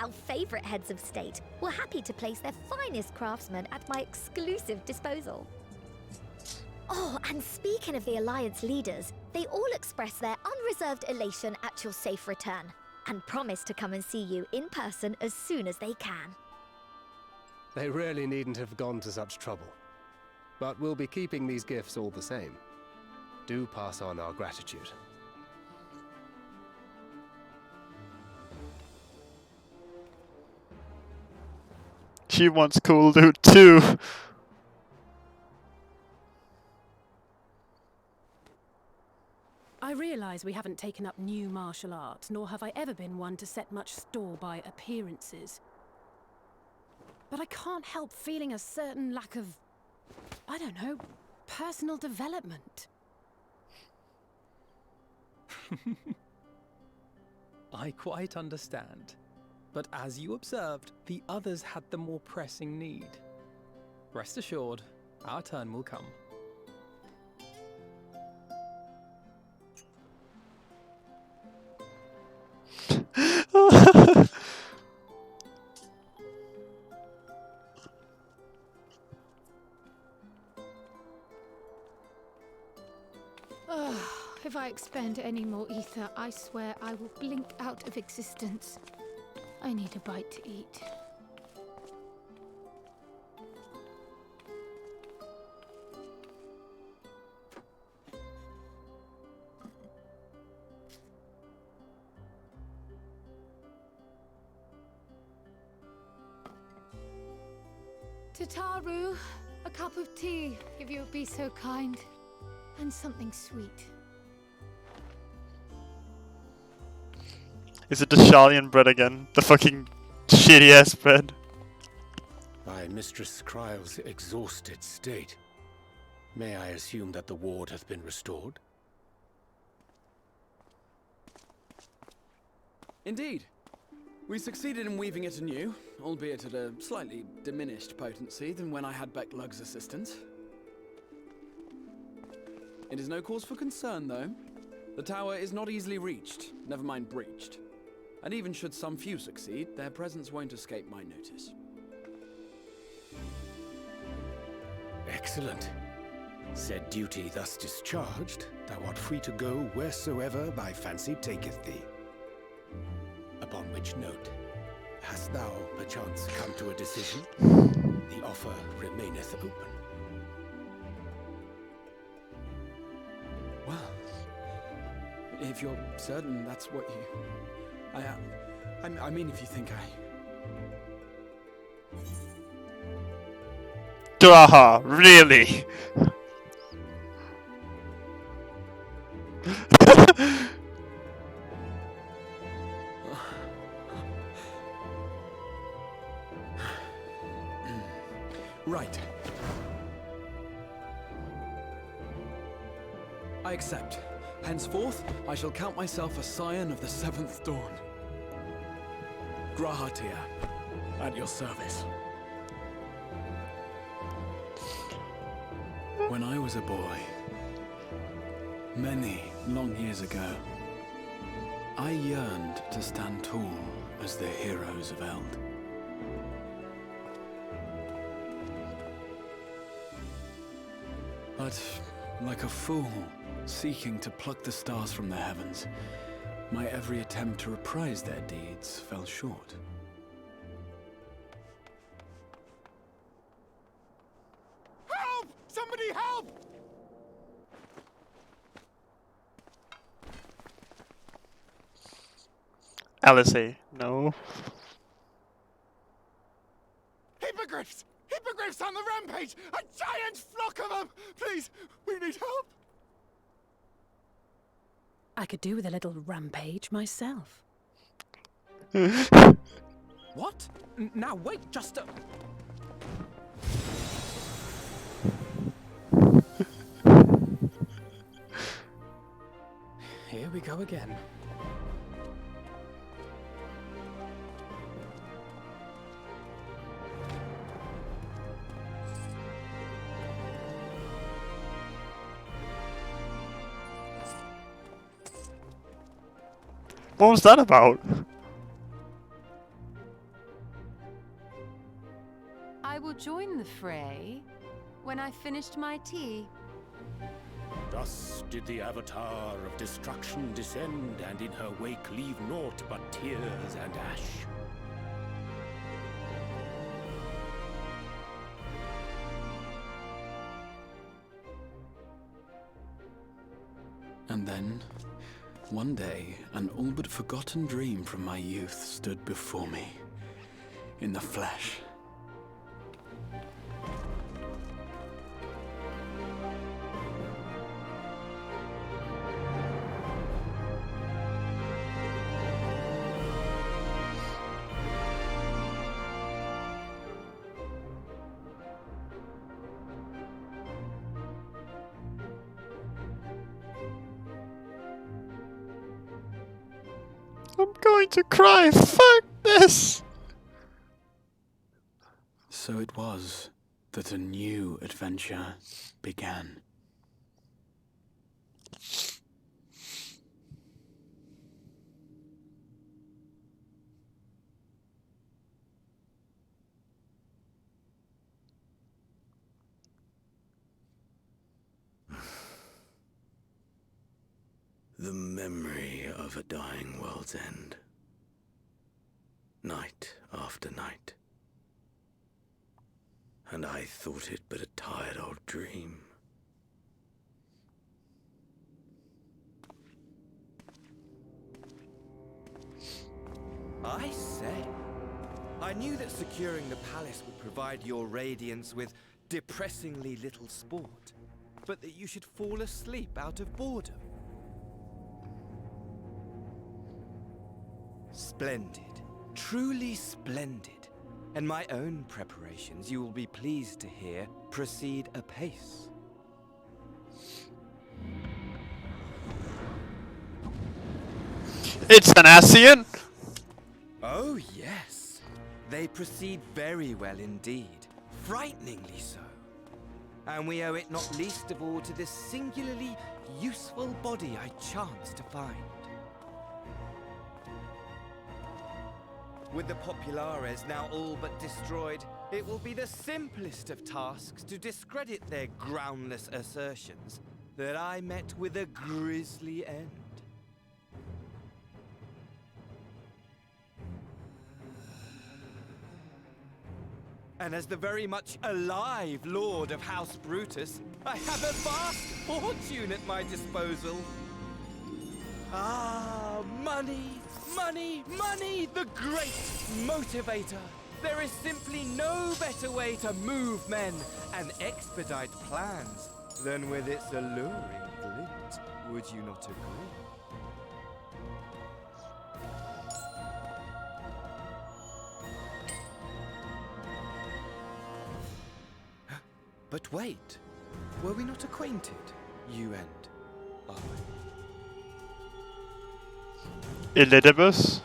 our favourite heads of state were happy to place their finest craftsmen at my exclusive disposal. Oh, and speaking of the Alliance leaders, they all expressed their unreserved elation at your safe return, and promise to come and see you in person as soon as they can. They really needn't have gone to such trouble. But we'll be keeping these gifts all the same. Do pass on our gratitude. She wants cool loot too. I realise we haven't taken up new martial arts, nor have I ever been one to set much store by appearances. But I can't help feeling a certain lack of, I don't know, personal development. I quite understand. But as you observed, the others had the more pressing need. Rest assured, our turn will come. If I expend any more ether, I swear I will blink out of existence. I need a bite to eat. Tataru, a cup of tea, if you would be so kind. And something sweet. Is it the Shalian bread again? The fucking shitty ass bread. By Mistress Kryle's exhausted state, may I assume that the ward hath been restored? Indeed. We succeeded in weaving it anew, albeit at a slightly diminished potency than when I had Becklug's assistance. It is no cause for concern, though. The tower is not easily reached, never mind breached. And even should some few succeed, their presence won't escape my notice. Excellent. Said duty thus discharged, thou art free to go wheresoever thy fancy taketh thee. Upon which note, hast thou perchance come to a decision? The offer remaineth open. Well, if you're certain that's what you... I mean, if you think Dwaha, really? Right. I accept. Henceforth, I shall count myself a scion of the seventh dawn. Grahatia, at your service. When I was a boy, many long years ago, I yearned to stand tall as the heroes of Eld. But, like a fool, seeking to pluck the stars from the heavens, my every attempt to reprise their deeds fell short. Help! Somebody help! Alice, no. Hippogriffs! Hippogriffs on the Please, we need help! I could do with a little rampage myself. What? Now wait just a... Here we go again. What was that about? I will join the fray when I've finished my tea. Thus did the Avatar of Destruction descend, and in her wake leave naught but tears and ash. And then, one day, an all but forgotten dream from my youth stood before me, in the flesh. I'm going to cry. Fuck this. So it was that a new adventure began. The memory of a dying world's end. Night after night. And I thought it but a tired old dream. I say, I knew that securing the palace would provide your radiance with depressingly little sport, but that you should fall asleep out of boredom. Splendid. Truly splendid. And my own preparations, you will be pleased to hear, proceed apace. It's an Asian. Oh, yes. They proceed very well indeed. Frighteningly so. And we owe it not least of all to this singularly useful body I chanced to find. With the populares now all but destroyed, it will be the simplest of tasks to discredit their groundless assertions that I met with a grisly end. And as the very much alive Lord of House Brutus, I have a vast fortune at my disposal. Ah, money, money, money, the great motivator. There is simply no better way to move men and expedite plans than with its alluring glint. Would you not agree? But wait, were we not acquainted, you and I? Elidibus?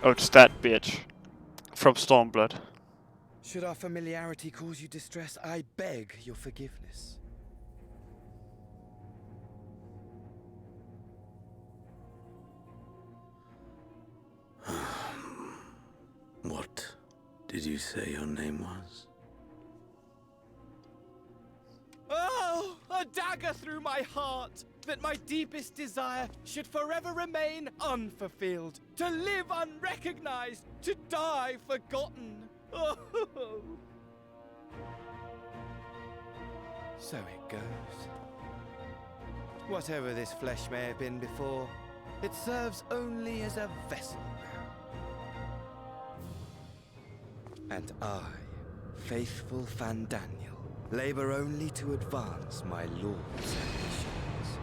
Oh, it's that bitch. From Stormblood. Should our familiarity cause you distress, I beg your forgiveness. What did you say your name was? Oh, a dagger through my heart, that my deepest desire should forever remain unfulfilled, to live unrecognized, to die forgotten. Oh. So it goes. Whatever this flesh may have been before, it serves only as a vessel now. And I, faithful Fandaniel, labor only to advance my lord's ambitions.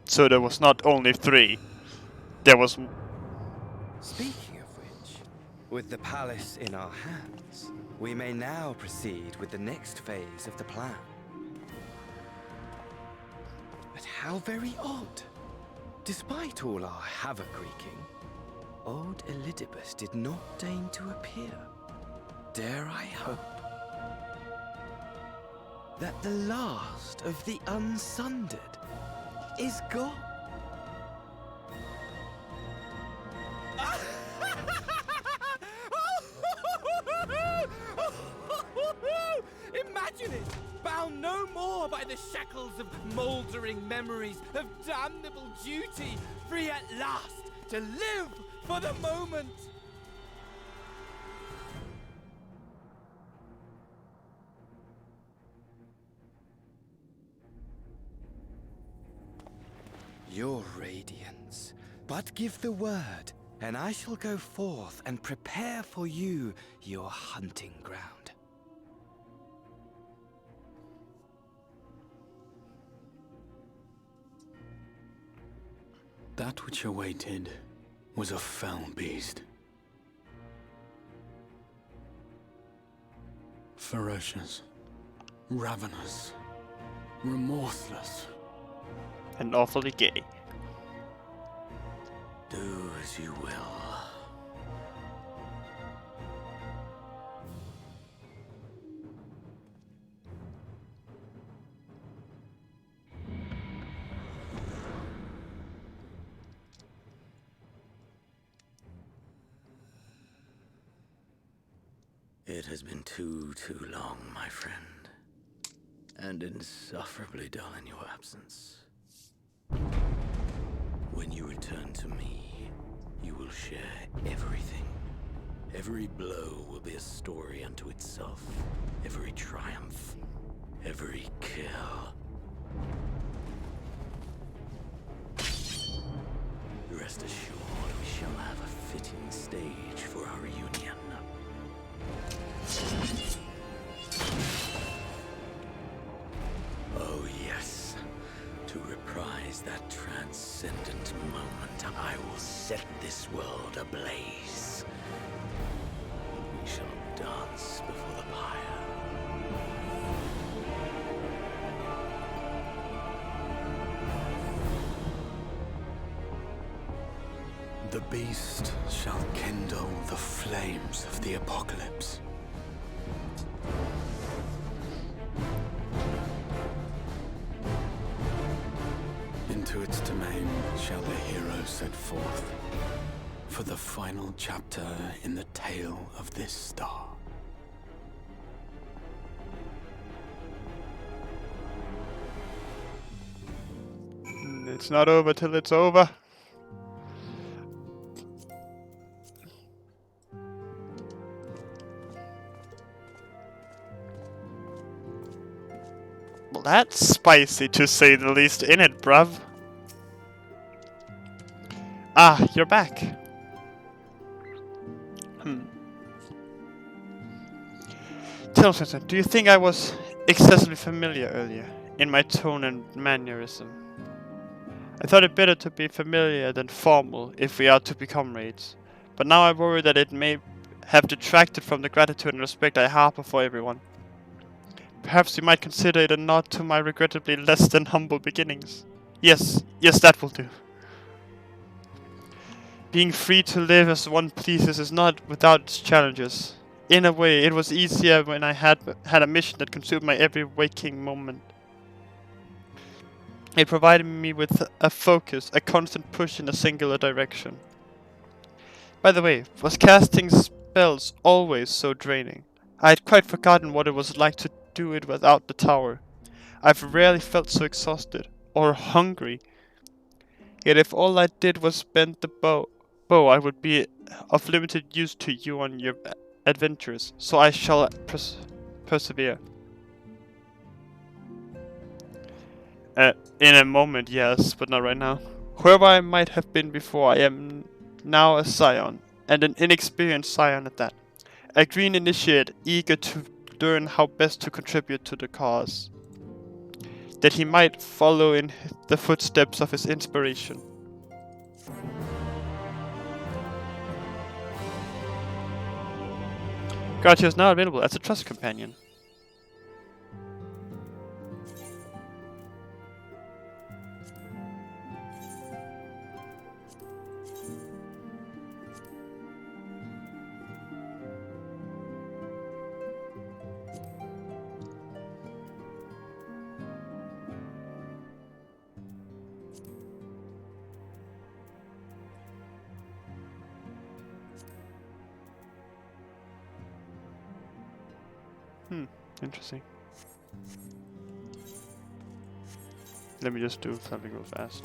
So there was not only 3. There was... Speaking of which, with the palace in our hands, we may now proceed with the next phase of the plan. But how very odd. Despite all our havoc-wreaking, old Elidibus did not deign to appear. Dare I hope that the last of the unsundered is gone? Imagine it! Bound no more by the shackles of mouldering memories of damnable duty, free at last to live for the moment! Your radiance, but give the word, and I shall go forth and prepare for you your hunting ground. That which awaited was a fell beast. Ferocious, ravenous, remorseless. And awfully gay. Do as you will. It has been too long, my friend. And insufferably dull in your absence. When you return to me, you will share everything. Every blow will be a story unto itself. Every triumph, every kill. Rest assured, we shall have a fitting stage for our reunion. Oh yes, to reprise that transcendent moment, I will set this world ablaze. We shall dance before the pyre. The beast shall kindle the flames of the apocalypse. Into its domain shall the hero set forth for the final chapter in the tale of this star. It's not over till it's over. Well, that's spicy to say the least in it, bruv. Ah, you're back. Tell me something, do you think I was excessively familiar earlier, in my tone and mannerism? I thought it better to be familiar than formal if we are to be comrades, but now I worry that it may have detracted from the gratitude and respect I harbor for everyone. Perhaps you might consider it a nod to my regrettably less than humble beginnings. Yes, that will do. Being free to live as one pleases is not without its challenges. In a way, it was easier when I had a mission that consumed my every waking moment. It provided me with a focus, a constant push in a singular direction. By the way, was casting spells always so draining? I had quite forgotten what it was like to do it without the tower. I've rarely felt so exhausted, or hungry. Yet if all I did was bend the bow, I would be of limited use to you on your adventures, so I shall persevere. In a moment, yes, but not right now. Whoever I might have been before, I am now a scion, and an inexperienced scion at that. A green initiate eager to learn how best to contribute to the cause, that he might follow in the footsteps of his inspiration. Gratio is now available as a trust companion. Interesting. Let me just do something real fast.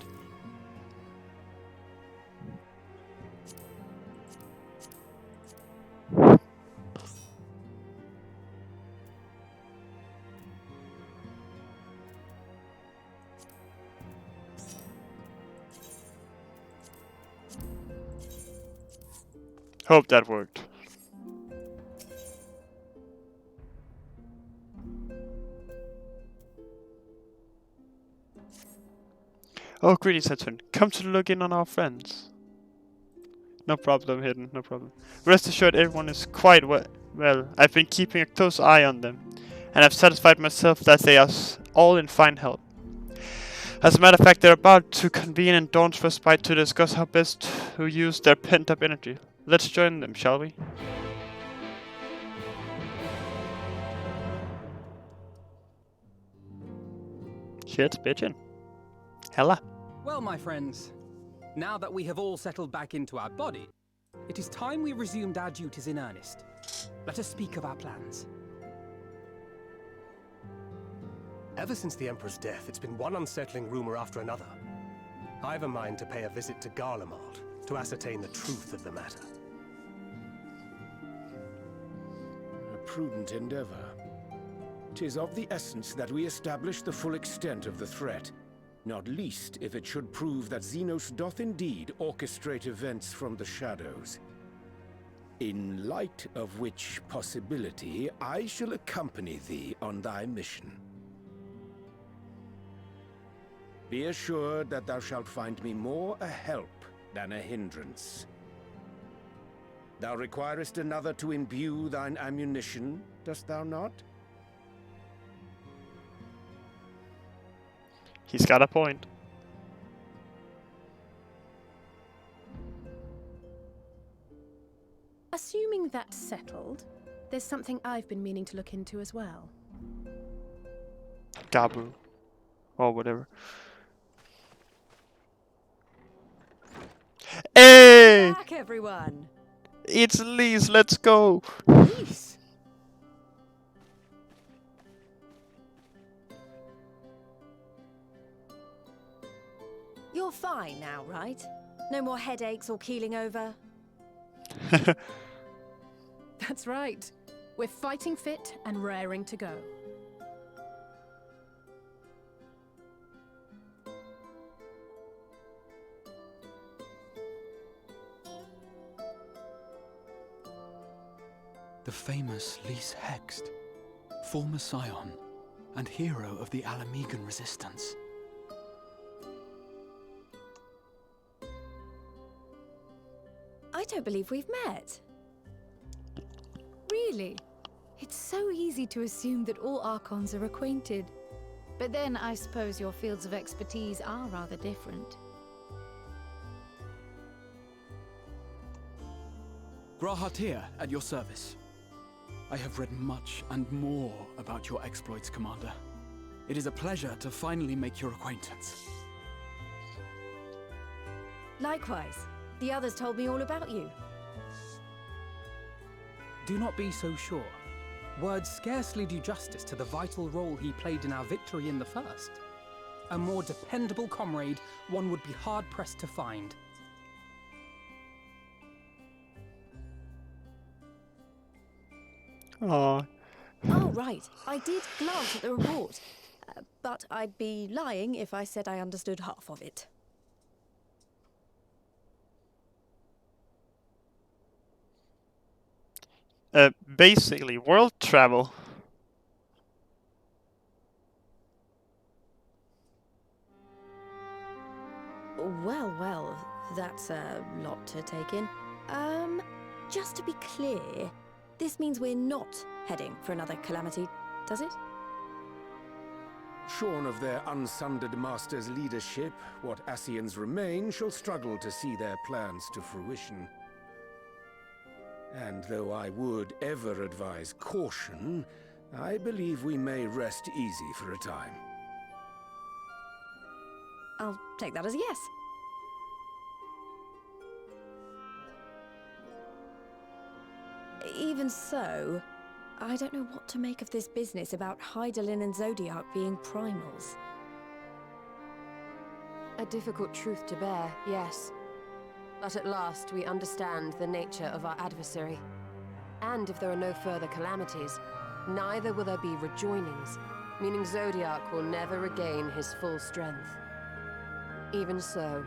Hope that worked. Oh, greetings, Hudson. Come to look in on our friends. No problem, Hidden, no problem. Rest assured everyone is quite well. I've been keeping a close eye on them, and I've satisfied myself that they are all in fine health. As a matter of fact, they're about to convene in Dawn's Respite to discuss how best to use their pent-up energy. Let's join them, shall we? Shit's bitchin'. Hella. Well, my friends, now that we have all settled back into our body, it is time we resumed our duties in earnest. Let us speak of our plans. Ever since the Emperor's death, it's been one unsettling rumor after another. I've a mind to pay a visit to Garlemald to ascertain the truth of the matter. A prudent endeavor. 'Tis of the essence that we establish the full extent of the threat. Not least if it should prove that Xenos doth indeed orchestrate events from the shadows. In light of which possibility, I shall accompany thee on thy mission. Be assured that thou shalt find me more a help than a hindrance. Thou requirest another to imbue thine ammunition, dost thou not? He's got a point. Assuming that's settled, there's something I've been meaning to look into as well. Gabu. Or whatever. Hey! Back, everyone! It's Lise, let's go! Lise? You're fine now, right? No more headaches or keeling over? That's right. We're fighting fit and raring to go. The famous Lise Hext, former scion and hero of the Alamegan resistance. I don't believe we've met. Really? It's so easy to assume that all Archons are acquainted. But then I suppose your fields of expertise are rather different. Grahatir, at your service. I have read much and more about your exploits, Commander. It is a pleasure to finally make your acquaintance. Likewise. The others told me all about you. Do not be so sure. Words scarcely do justice to the vital role he played in our victory in the first. A more dependable comrade one would be hard-pressed to find. Aww. Oh, right. I did glance at the report. But I'd be lying if I said I understood half of it. Basically, world travel. Well, well, that's a lot to take in. Just to be clear, this means we're not heading for another calamity, does it? Shorn of their unsundered master's leadership, what Ascians remain shall struggle to see their plans to fruition. And though I would ever advise caution, I believe we may rest easy for a time. I'll take that as a yes. Even so, I don't know what to make of this business about Hydaelyn and Zodiac being primals. A difficult truth to bear, yes. But at last we understand the nature of our adversary. And if there are no further calamities, neither will there be rejoinings, meaning Zodiac will never regain his full strength. Even so,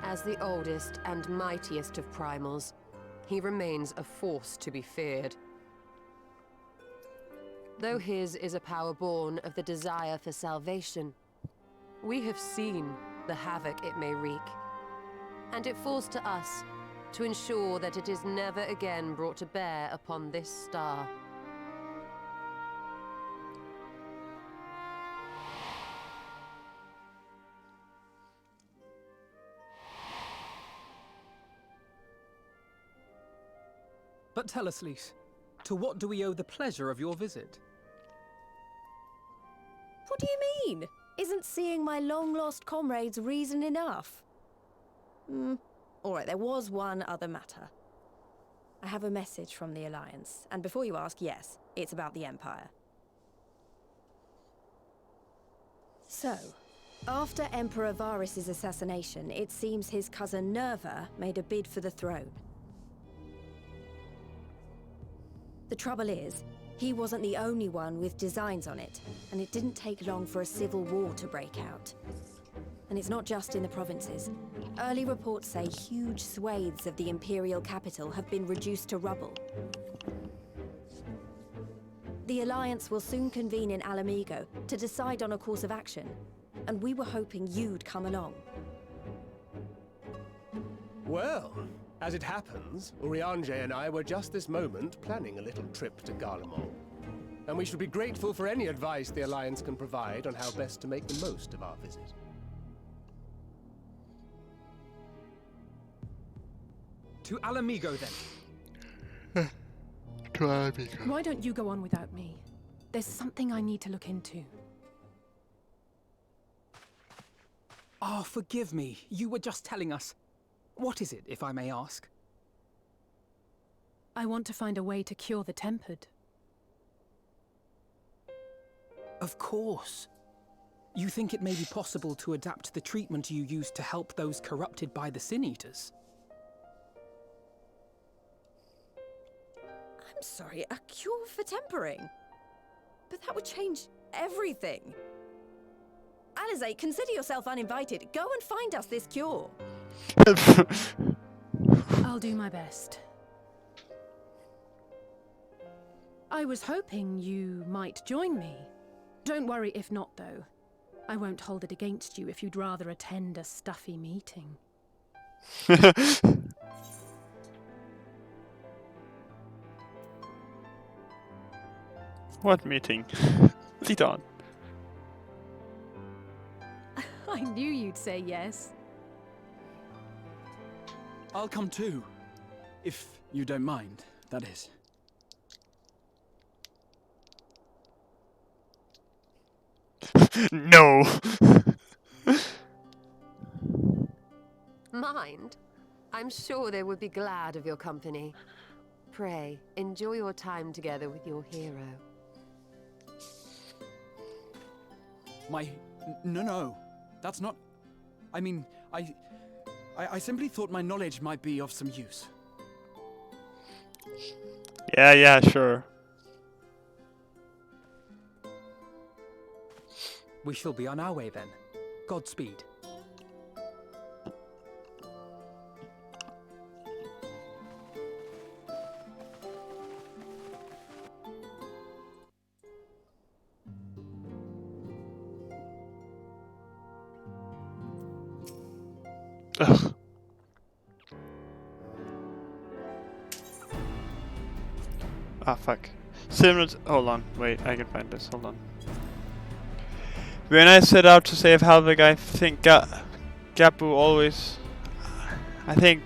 as the oldest and mightiest of primals, he remains a force to be feared. Though his is a power born of the desire for salvation, we have seen the havoc it may wreak. And it falls to us to ensure that it is never again brought to bear upon this star. But tell us, Lys, to what do we owe the pleasure of your visit? What do you mean? Isn't seeing my long-lost comrades reason enough? Alright, there was one other matter. I have a message from the Alliance, and before you ask, yes, it's about the Empire. So, after Emperor Varys' assassination, it seems his cousin Nerva made a bid for the throne. The trouble is, he wasn't the only one with designs on it, and it didn't take long for a civil war to break out. And it's not just in the provinces. Early reports say huge swathes of the Imperial capital have been reduced to rubble. The Alliance will soon convene in Alamigo to decide on a course of action, and we were hoping you'd come along. Well, as it happens, Urianger and I were just this moment planning a little trip to Garlemald. And we should be grateful for any advice the Alliance can provide on how best to make the most of our visit. To Alamigo, then. To Alamigo. Why don't you go on without me? There's something I need to look into. Oh, forgive me. You were just telling us. What is it, if I may ask? I want to find a way to cure the Tempered. Of course. You think it may be possible to adapt the treatment you use to help those corrupted by the Sin Eaters? I'm sorry, a cure for tempering? But that would change everything. Alizé, consider yourself uninvited. Go and find us this cure. I'll do my best. I was hoping you might join me. Don't worry if not, though. I won't hold it against you if you'd rather attend a stuffy meeting. What meeting? Lead on. I knew you'd say yes. I'll come too. If you don't mind, that is. No! Mind? I'm sure they would be glad of your company. Pray, enjoy your time together with your hero. No. That's not... I mean, I simply thought my knowledge might be of some use. Yeah, sure. We shall be on our way then. Godspeed. Ugh. Ah, fuck. Similar to, hold on, wait, I can find this, hold on. When I set out to save Halvik, I think Gabu always... I think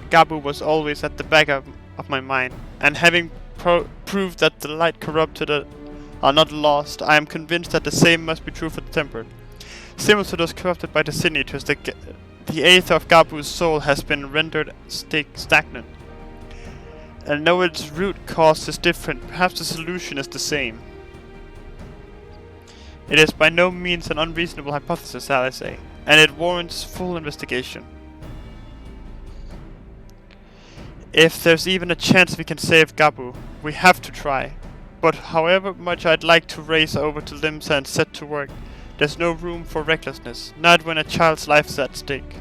Gabu was always at the back of my mind. And having proved that the light corrupted are not lost, I am convinced that the same must be true for the tempered. Similar to those corrupted by the Sin Eaters, the aether of Gabu's soul has been rendered stagnant. And though its root cause is different, perhaps the solution is the same. It is by no means an unreasonable hypothesis, shall I say, and it warrants full investigation. If there's even a chance we can save Gabu, we have to try. But however much I'd like to race over to Limsa and set to work, there's no room for recklessness, not when a child's life is at stake.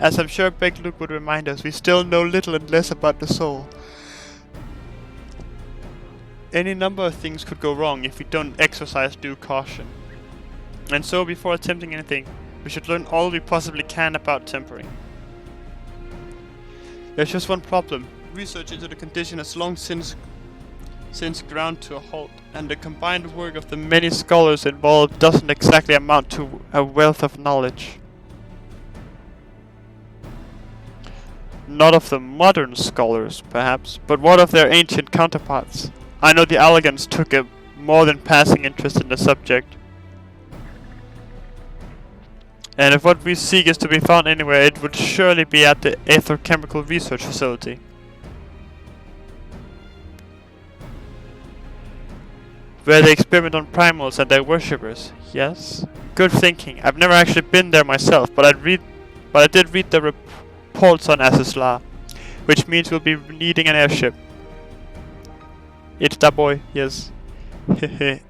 As I'm sure Begluk would remind us, we still know little and less about the soul. Any number of things could go wrong if we don't exercise due caution. And so before attempting anything, we should learn all we possibly can about tempering. There's just one problem. Research into the condition has long since ground to a halt, and the combined work of the many scholars involved doesn't exactly amount to a wealth of knowledge. Not of the modern scholars, perhaps, but what of their ancient counterparts? I know the Allegans took a more than passing interest in the subject. And if what we seek is to be found anywhere, it would surely be at the Aether-Chemical Research Facility. Where they experiment on primals and their worshippers. Yes? Good thinking. I've never actually been there myself, but I did read the reports on Asisla, which means we'll be needing an airship. It's that boy, yes.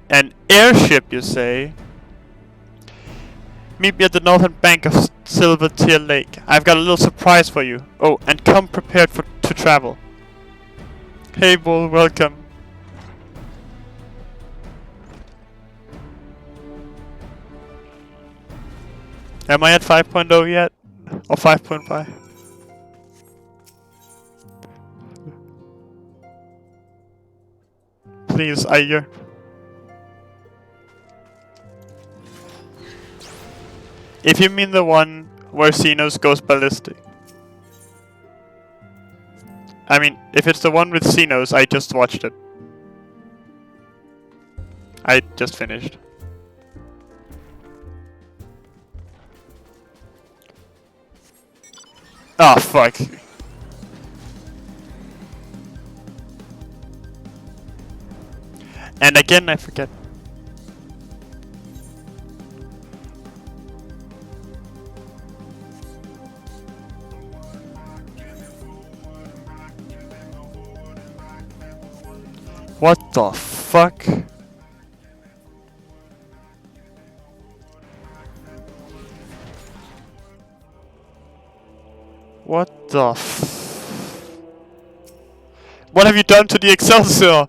An airship, you say? Meet me at the northern bank of Silvertear Lake. I've got a little surprise for you. Oh, and come prepared to travel. Hey, Bull, welcome. Am I at 5.0 yet? Or 5.5? Please, Iger. If you mean the one where Xenos goes ballistic. I mean, if it's the one with Xenos, I just watched it. I just finished. Oh, fuck. And again, I forget. What the fuck? What the What have you done to the Excelsior?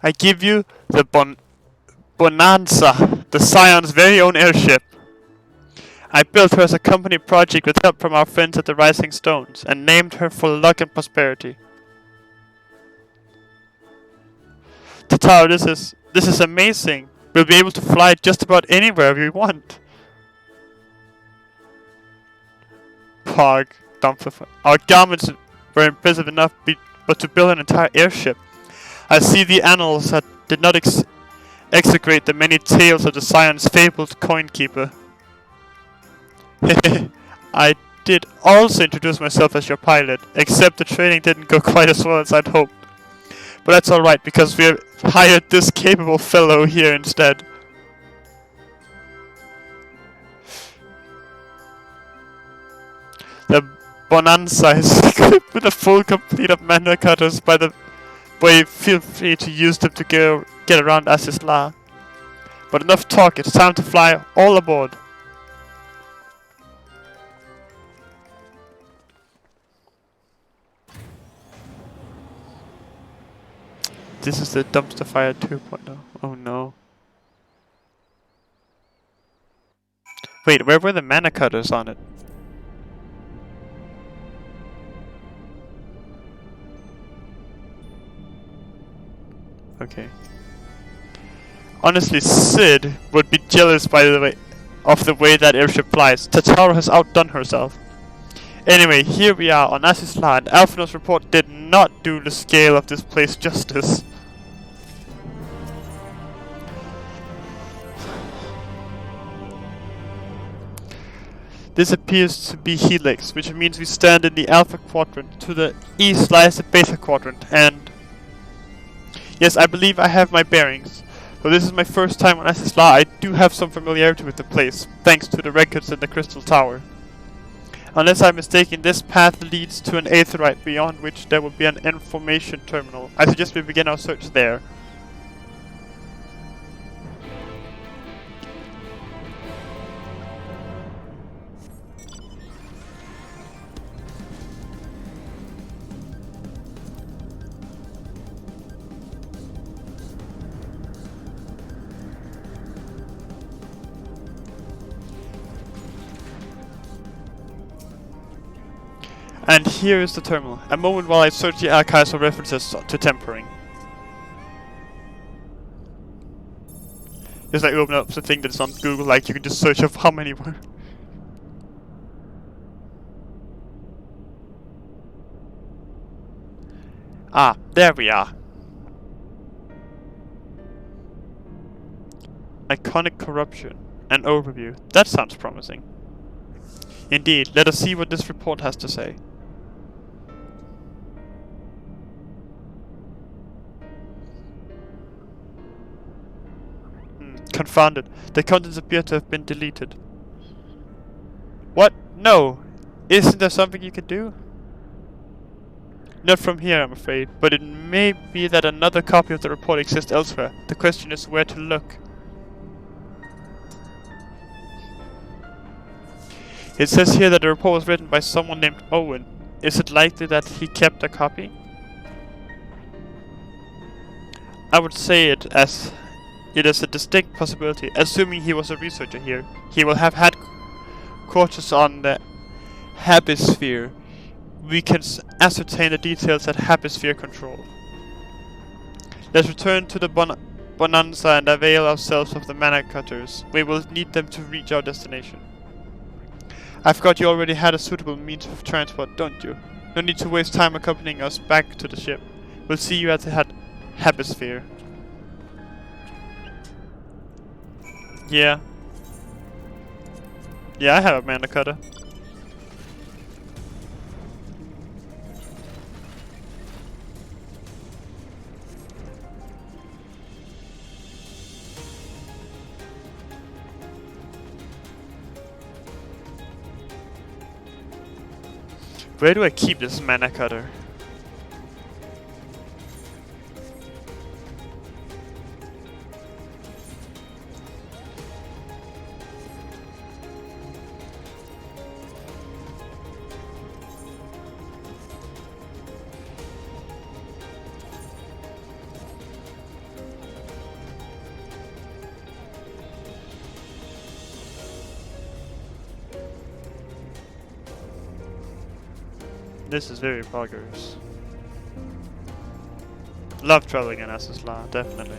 I give you the Bonanza, the Scion's very own airship. I built her as a company project with help from our friends at the Rising Stones, and named her for luck and prosperity. Tataro, this is amazing. We'll be able to fly just about anywhere we want. Pog, Dumpfer. Our garments were impressive enough, but to build an entire airship. I see the annals that did not execrate the many tales of the Scion's fabled coin keeper. I did also introduce myself as your pilot, except the training didn't go quite as well as I'd hoped. But that's alright, because we have hired this capable fellow here instead. The Bonanza is equipped with a full complete of mana cutters by the way. Feel free to use them to get around Asisla. But enough talk, it's time to fly all aboard. This is the dumpster fire 2.0. Oh no. Wait, where were the mana cutters on it? Okay. Honestly, Sid would be jealous by the way of the way that airship flies. Tatara has outdone herself. Anyway, here we are on Asisla, and Alphinaud's report did not do the scale of this place justice. This appears to be Helix, which means we stand in the Alpha Quadrant. To the east lies the Beta Quadrant, and... yes, I believe I have my bearings. Though this is my first time on Asisla, I do have some familiarity with the place, thanks to the records in the Crystal Tower. Unless I'm mistaken, this path leads to an aetheryte beyond which there will be an information terminal. I suggest we begin our search there. And here is the terminal. A moment while I search the archives for references to tempering. Just like open up the thing that's on Google, like you can just search up how many were. Ah, there we are. Iconic corruption. An overview. That sounds promising. Indeed, let us see what this report has to say. Confounded. The contents appear to have been deleted. What? No! Isn't there something you can do? Not from here, I'm afraid, but it may be that another copy of the report exists elsewhere. The question is where to look. It says here that the report was written by someone named Owen. Is it likely that he kept a copy? I would say it is a distinct possibility, assuming he was a researcher here. He will have had quarters on the Habisphere. We can ascertain the details that Habisphere control. Let's return to the Bonanza and avail ourselves of the mana cutters. We will need them to reach our destination. I forgot you already had a suitable means of transport, don't you? No need to waste time accompanying us back to the ship. We'll see you at the Habisphere. Yeah. Yeah, I have a mana cutter. Where do I keep this mana cutter? This is very boggers. Love traveling in Asisla, definitely.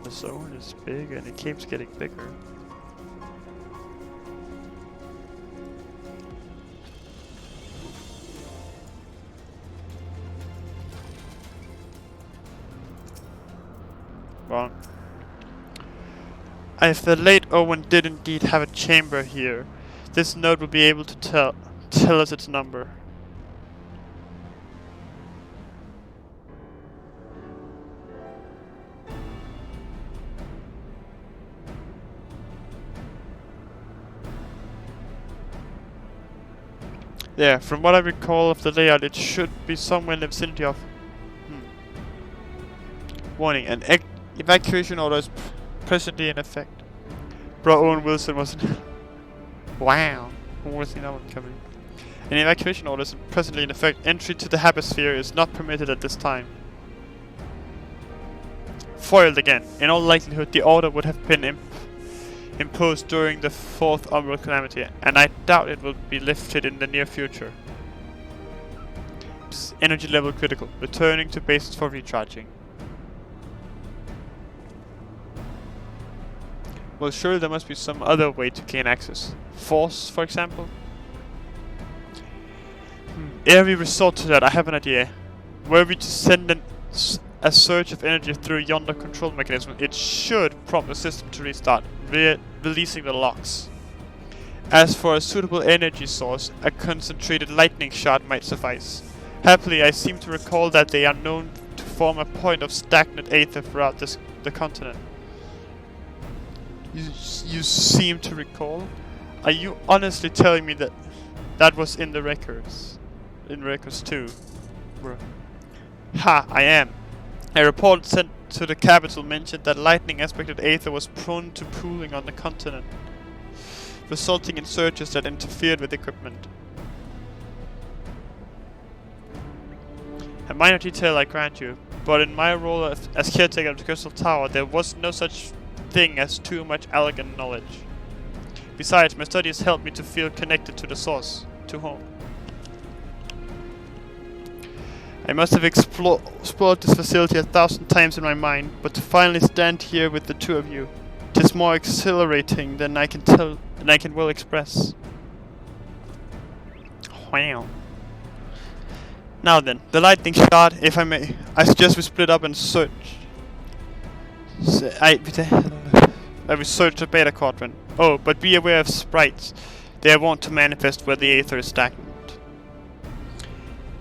The zone is big and it keeps getting bigger. Wrong. If the late Owen did indeed have a chamber here, this note will be able to tell us its number. Yeah, from what I recall of the layout, it should be somewhere in the vicinity of... Warning, an evacuation order is presently in effect. Bro, Owen Wilson wasn't... Wow. Who was seen that one coming? An evacuation order is presently in effect. Entry to the Habisphere is not permitted at this time. Foiled again. In all likelihood, the order would have been imposed during the 4th Umbral Calamity, and I doubt it will be lifted in the near future. Energy level critical. Returning to bases for recharging. Well, surely there must be some other way to gain access. Force, for example? Ere we resort to that, I have an idea. Were we to send a surge of energy through yonder control mechanism, it should prompt the system to restart, releasing the locks. As for a suitable energy source, a concentrated lightning shot might suffice. Happily, I seem to recall that they are known to form a point of stagnant aether throughout the continent. You seem to recall? Are you honestly telling me that that was in the records? In records too? Bro. Ha, I am. A report sent to the capital mentioned that lightning aspected aether was prone to pooling on the continent, resulting in surges that interfered with equipment. A minor detail, I grant you, but in my role as caretaker of the Crystal Tower, there was no such thing as too much elegant knowledge. Besides, my studies helped me to feel connected to the source, to home. I must have explored this facility 1,000 times in my mind, but to finally stand here with the two of you, 'tis more exhilarating than I can well express. Wow. Now then, the lightning shot, if I may. I suggest we split up and search. I researched the beta quadrant. Oh, but be aware of sprites. They are wont to manifest where the aether is stagnant.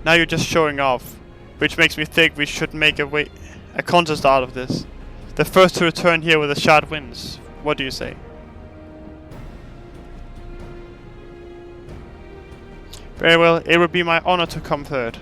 Now you're just showing off, which makes me think we should make a contest out of this. The first to return here with a shot wins. What do you say? Very well, it would be my honor to come third.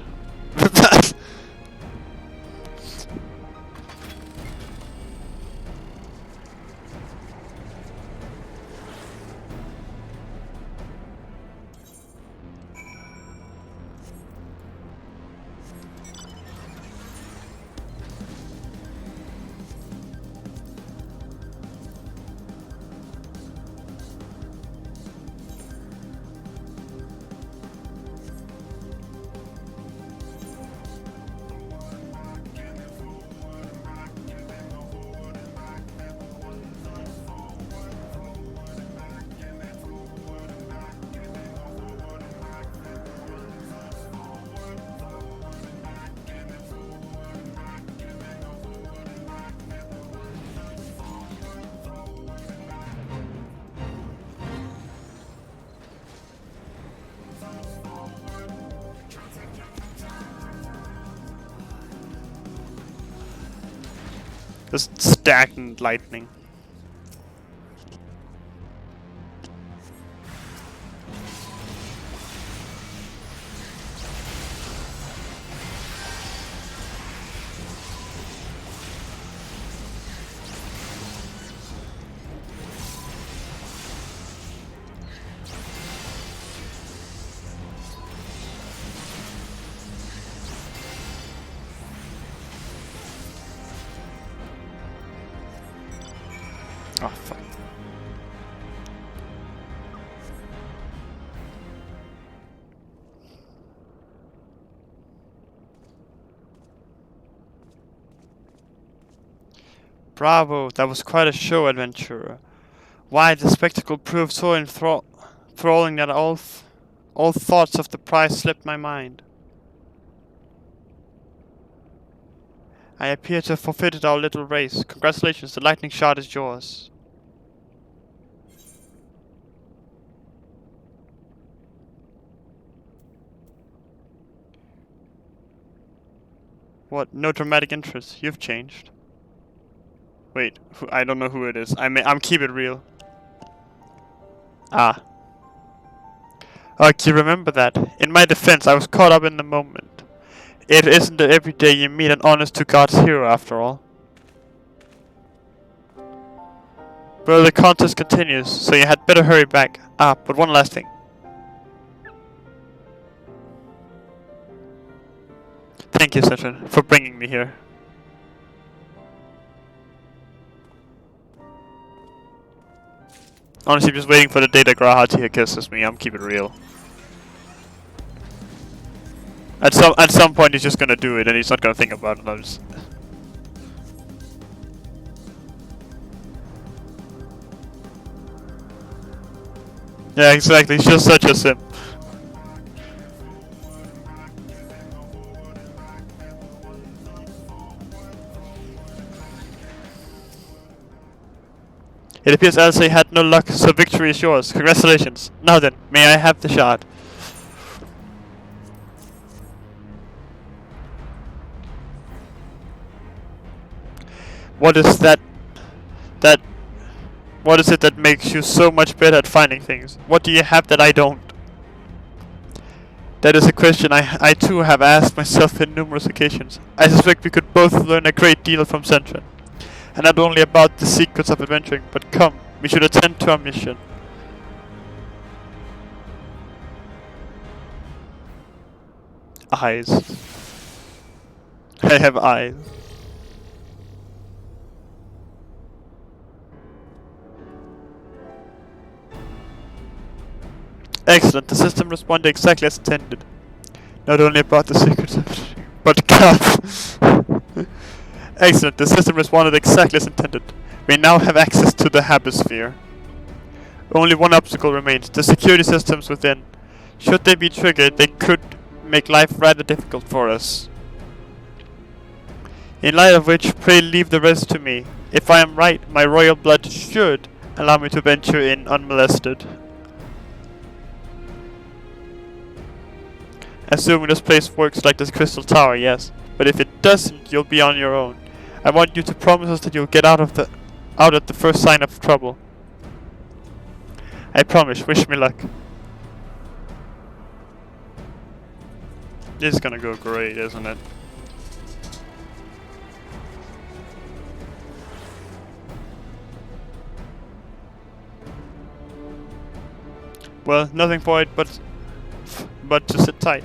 Just stagnant lightning. Oh, fuck. Bravo, that was quite a show, adventurer. Why, the spectacle proved so enthralling that all thoughts of the prize slipped my mind. I appear to have forfeited our little race. Congratulations, the lightning shot is yours. What? No dramatic interest. You've changed. Wait, I don't know who it is. I'm keep it real. Ah. Okay, remember that. In my defense, I was caught up in the moment. It isn't every day you meet an honest-to-God hero, after all. Well, the contest continues, so you had better hurry back. Ah, but one last thing. Thank you, Citron, for bringing me here. Honestly, just waiting for the day that Grahati kisses me. I'm keeping it real. At some point, he's just gonna do it, and he's not gonna think about it. I'm just... Yeah, exactly. He's just such a simp. It appears Elsie had no luck, so victory is yours. Congratulations. Now then, may I have the shard? What is that? What is it that makes you so much better at finding things? What do you have that I don't? That is a question I too have asked myself on numerous occasions. I suspect we could both learn a great deal from Centron. And not only about the secrets of adventuring, but come, we should attend to our mission. Eyes. I have eyes. Excellent, the system responded exactly as intended. Not only about the secrets of it, but God. Excellent, the system responded exactly as intended. We now have access to the Habisphere. Only one obstacle remains, the security systems within. Should they be triggered, they could make life rather difficult for us. In light of which, pray leave the rest to me. If I am right, my royal blood should allow me to venture in unmolested. Assuming this place works like this crystal tower, yes. But if it doesn't, you'll be on your own. I want you to promise us that you'll get out at the first sign of trouble. I promise, wish me luck. This is gonna go great, isn't it? Well, nothing for it but to sit tight.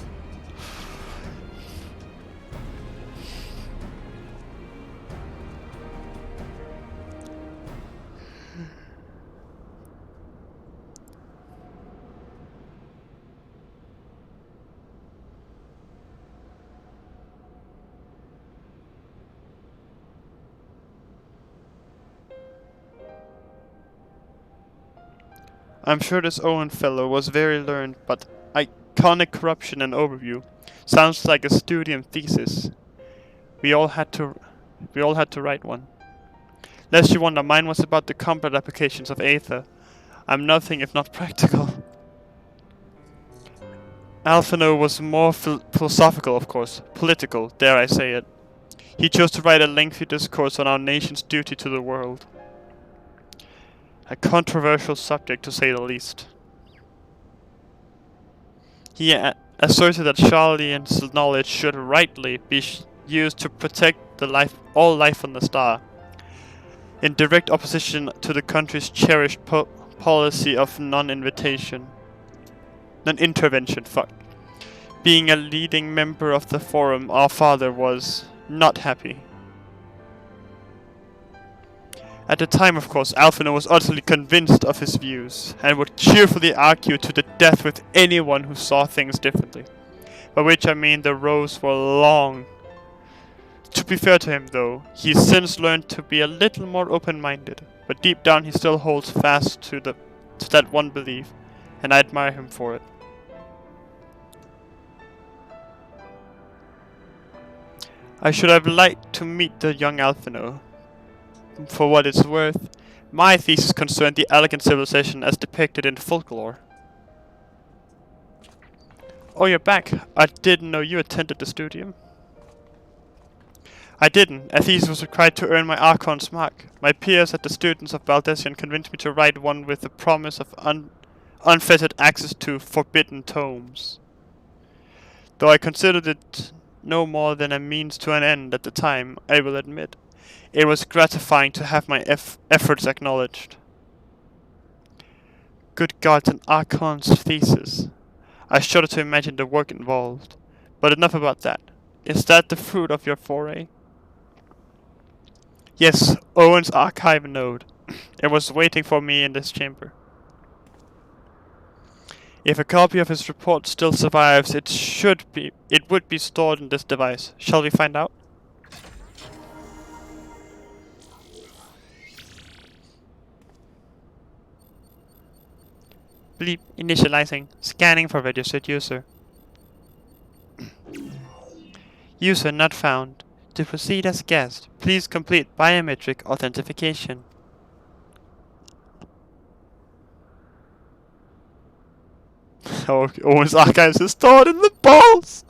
I'm sure this Owen fellow was very learned, but iconic corruption and overview sounds like a studium thesis. We all had to write one. Lest you wonder, mine was about the combat applications of Aether. I'm nothing if not practical. Alphino was more philosophical, of course, political, dare I say it. He chose to write a lengthy discourse on our nation's duty to the world. A controversial subject, to say the least. He asserted that Charlian's knowledge should rightly be used to protect all life on the star, in direct opposition to the country's cherished policy of non-intervention. Being a leading member of the Forum, our father was not happy. At the time, of course, Alphino was utterly convinced of his views, and would cheerfully argue to the death with anyone who saw things differently. By which I mean the rows were long. To be fair to him, though, he's since learned to be a little more open-minded, but deep down he still holds fast to that one belief, and I admire him for it. I should have liked to meet the young Alphino. For what it's worth, my thesis concerned the elegant civilization as depicted in folklore. Oh, you're back. I didn't know you attended the studium. I didn't. A thesis was required to earn my Archon's mark. My peers at the Students of Valdesian convinced me to write one with the promise of unfettered access to forbidden tomes. Though I considered it no more than a means to an end at the time, I will admit, it was gratifying to have my efforts acknowledged. Good gods, an Archon's thesis. I shudder to imagine the work involved. But enough about that. Is that the fruit of your foray? Yes, Owen's archive node. It was waiting for me in this chamber. If a copy of his report still survives, it would be stored in this device. Shall we find out? Bleep, initializing, scanning for registered user. User not found. To proceed as guest, please complete biometric authentication. Oh, Owen's archives is stored in the balls!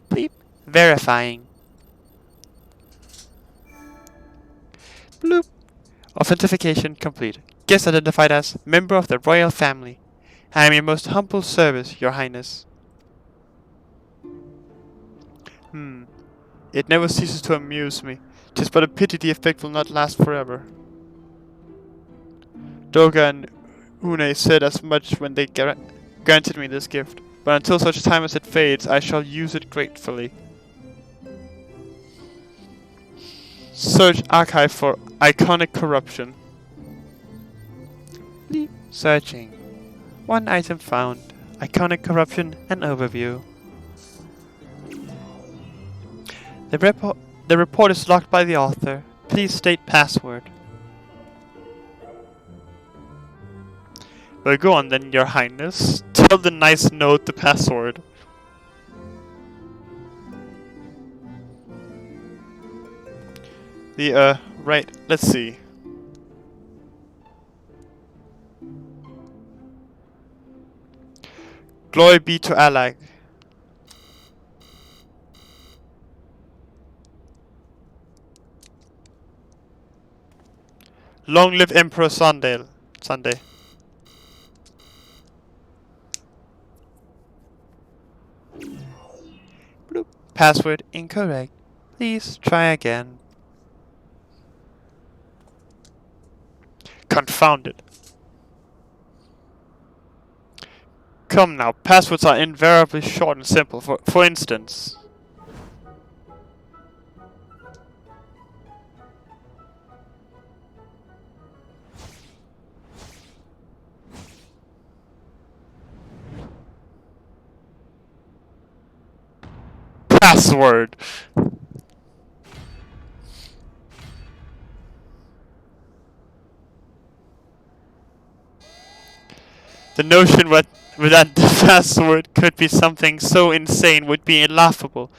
Bleep. Verifying. Bloop. Authentication complete. Guest identified as member of the royal family. I am your most humble service, your highness. It never ceases to amuse me. 'Tis but a pity the effect will not last forever. Doga and Une said as much when they granted me this gift, but until such time as it fades, I shall use it gratefully. Search archive for iconic corruption. Searching. One item found. Iconic corruption and overview. The report is locked by the author. Please state password. Well, go on then, your highness. Tell the nice node the password. Right, let's see. Glory be to Alag. Long live Emperor Sunday. Bloop. Password incorrect. Please try again. Confound it. Come now, passwords are invariably short and simple. For instance... Password! The notion that the password could be something so insane would be laughable,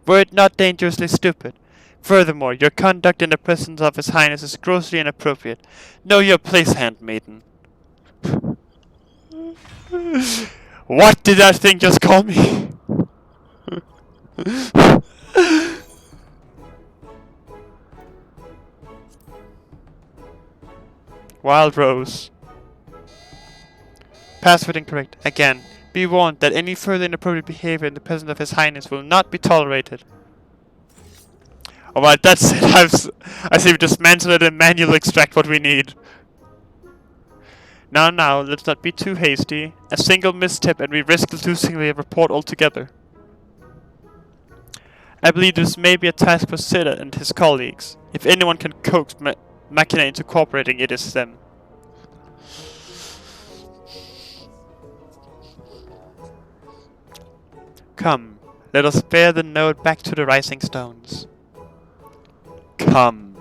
were it not dangerously stupid. Furthermore, your conduct in the presence of His Highness is grossly inappropriate. Know your place, handmaiden. What did that thing just call me? Wild Rose. Password incorrect. Again, be warned that any further inappropriate behavior in the presence of His Highness will not be tolerated. Alright, that's it. I see we dismantle it and manually extract what we need. Now, let's not be too hasty. A single misstep and we risk losing the report altogether. I believe this may be a task for Siddha and his colleagues. If anyone can coax Machina into cooperating, it is them. Come, let us bear the node back to the Rising Stones. Come.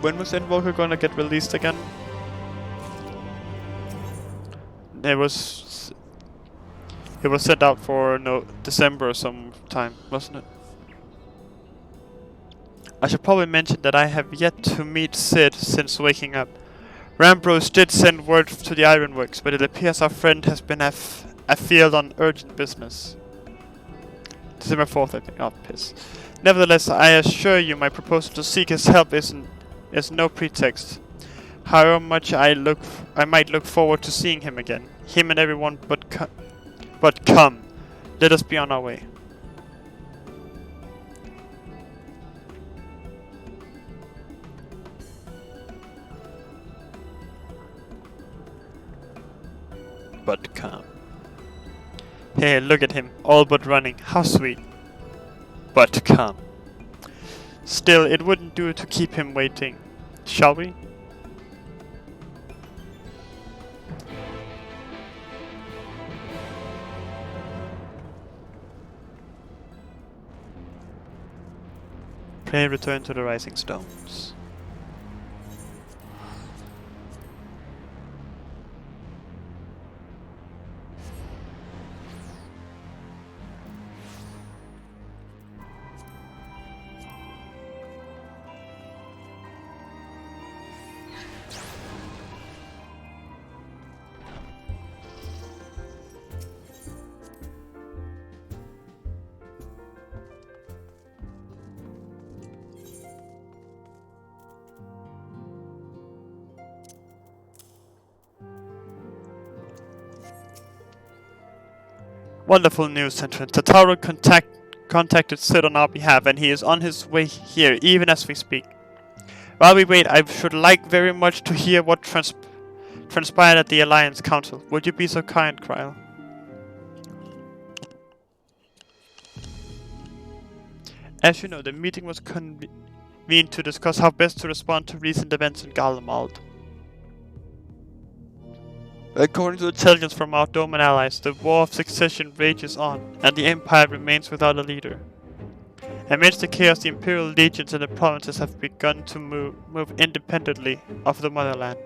When was Endwalker gonna get released again? It was sent out for December or some time, wasn't it? I should probably mention that I have yet to meet Sid since waking up. Rambros did send word to the Ironworks, but it appears our friend has been afield on urgent business. December 4th, I think. Oh, piss. Nevertheless, I assure you my proposal to seek his help is no pretext. However much I might look forward to seeing him again. Him and everyone but come. Let us be on our way. But come. Hey, look at him, all but running. How sweet. But come. Still, it wouldn't do to keep him waiting. Shall we? Pray return to the Rising Stones. Wonderful news, Sentient. Tataru contacted Sid on our behalf, and he is on his way here, even as we speak. While we wait, I should like very much to hear what transpired at the Alliance Council. Would you be so kind, Kryle? As you know, the meeting was convened to discuss how best to respond to recent events in Garlemald. According to intelligence from our Doman allies, the War of Succession rages on, and the Empire remains without a leader. Amidst the chaos, the Imperial legions in the provinces have begun to move independently of the motherland.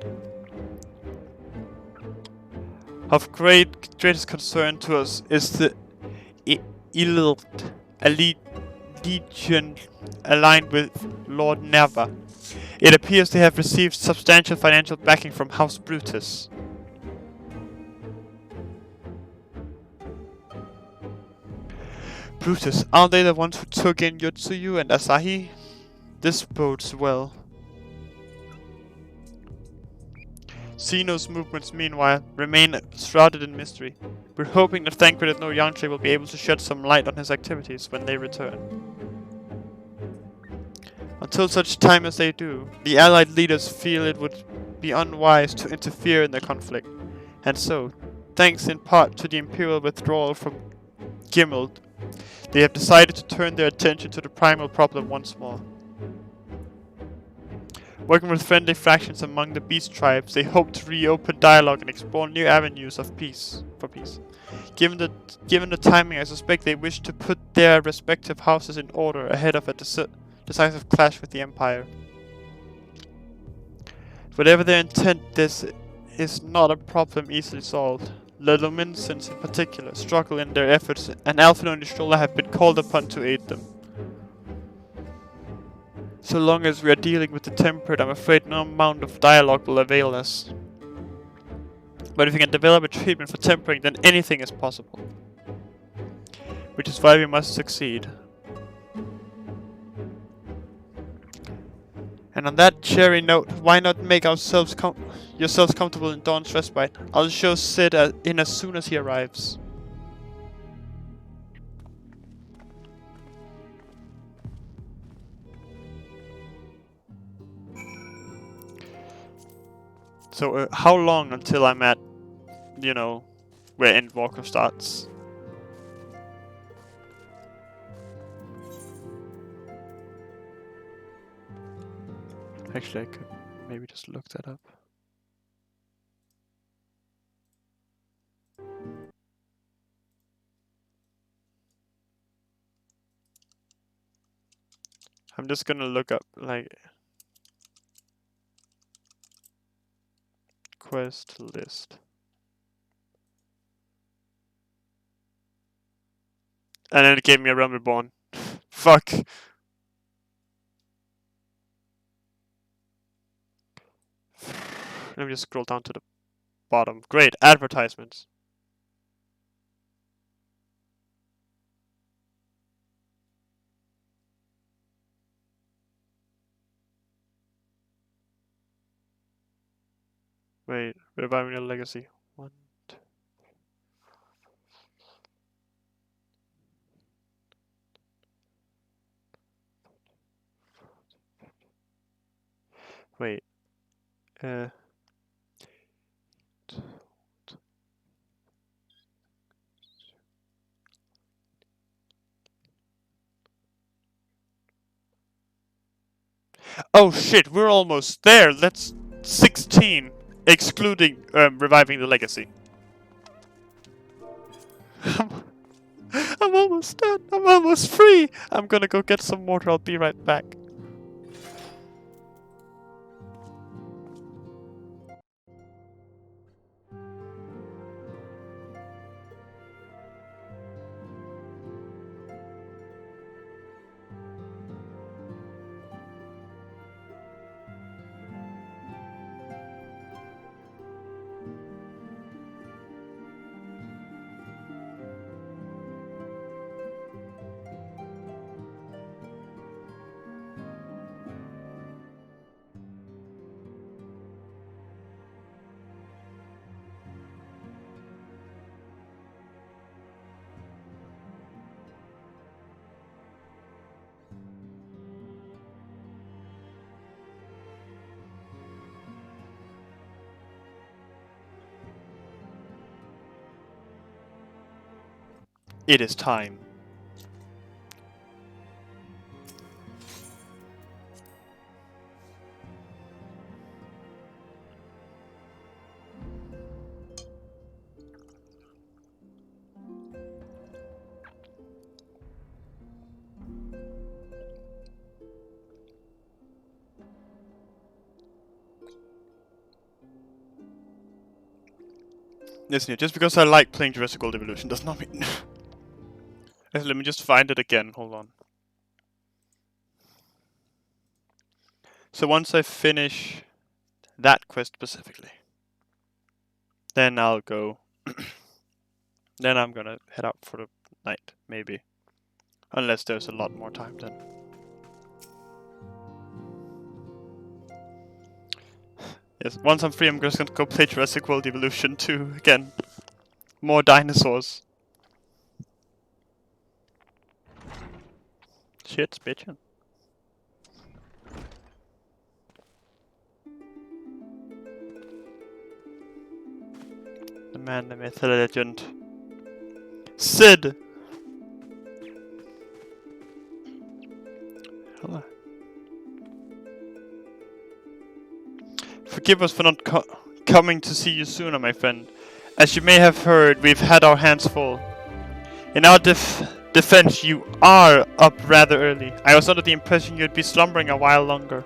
Of greatest concern to us is the Ild, a legion aligned with Lord Nerva. It appears they have received substantial financial backing from House Brutus. Brutus, aren't they the ones who took in Yotsuyu and Asahi? This bodes well. Xeno's movements, meanwhile, remain shrouded in mystery. We're hoping that Thancred no Yangtze will be able to shed some light on his activities when they return. Until such time as they do, the Allied leaders feel it would be unwise to interfere in the conflict, and so, thanks in part to the Imperial withdrawal from Gimald, they have decided to turn their attention to the primal problem once more. Working with friendly factions among the beast tribes, they hope to reopen dialogue and explore new avenues of peace. Given the timing, I suspect they wish to put their respective houses in order ahead of a decisive clash with the Empire. Whatever their intent, this is not a problem easily solved. The Luminescents in particular struggle in their efforts, and Alphino and Strolla have been called upon to aid them. So long as we are dealing with the Temperate, I'm afraid no amount of dialogue will avail us. But if we can develop a treatment for tempering, then anything is possible. Which is why we must succeed. And on that cheery note, why not make yourselves comfortable in Dawn's Respite? I'll show Sid in as soon as he arrives. So, how long until I'm at, you know, where Endwalker starts? Actually, I could maybe just look that up. I'm just gonna look up, like, quest list. And then it gave me a Realm Reborn. Fuck. Let me just scroll down to the bottom. Great, advertisements. Wait, reviving the legacy. One, two. Wait. Oh shit, we're almost there. That's 16, excluding reviving the legacy. I'm almost done. I'm almost free. I'm gonna go get some water. I'll be right back. It is time. Listen, just because I like playing Jurassic World Evolution does not mean... Let me just find it again, hold on. So once I finish that quest specifically, then I'll go... then I'm gonna head out for the night, maybe. Unless there's a lot more time then. Yes, once I'm free I'm just gonna go play Jurassic World Evolution 2 again. More dinosaurs. Shit's bitchin'. The man, the myth, the legend. Sid! Hello. Forgive us for not coming to see you sooner, my friend. As you may have heard, we've had our hands full. In our defense, you are up rather early. I was under the impression you'd be slumbering a while longer.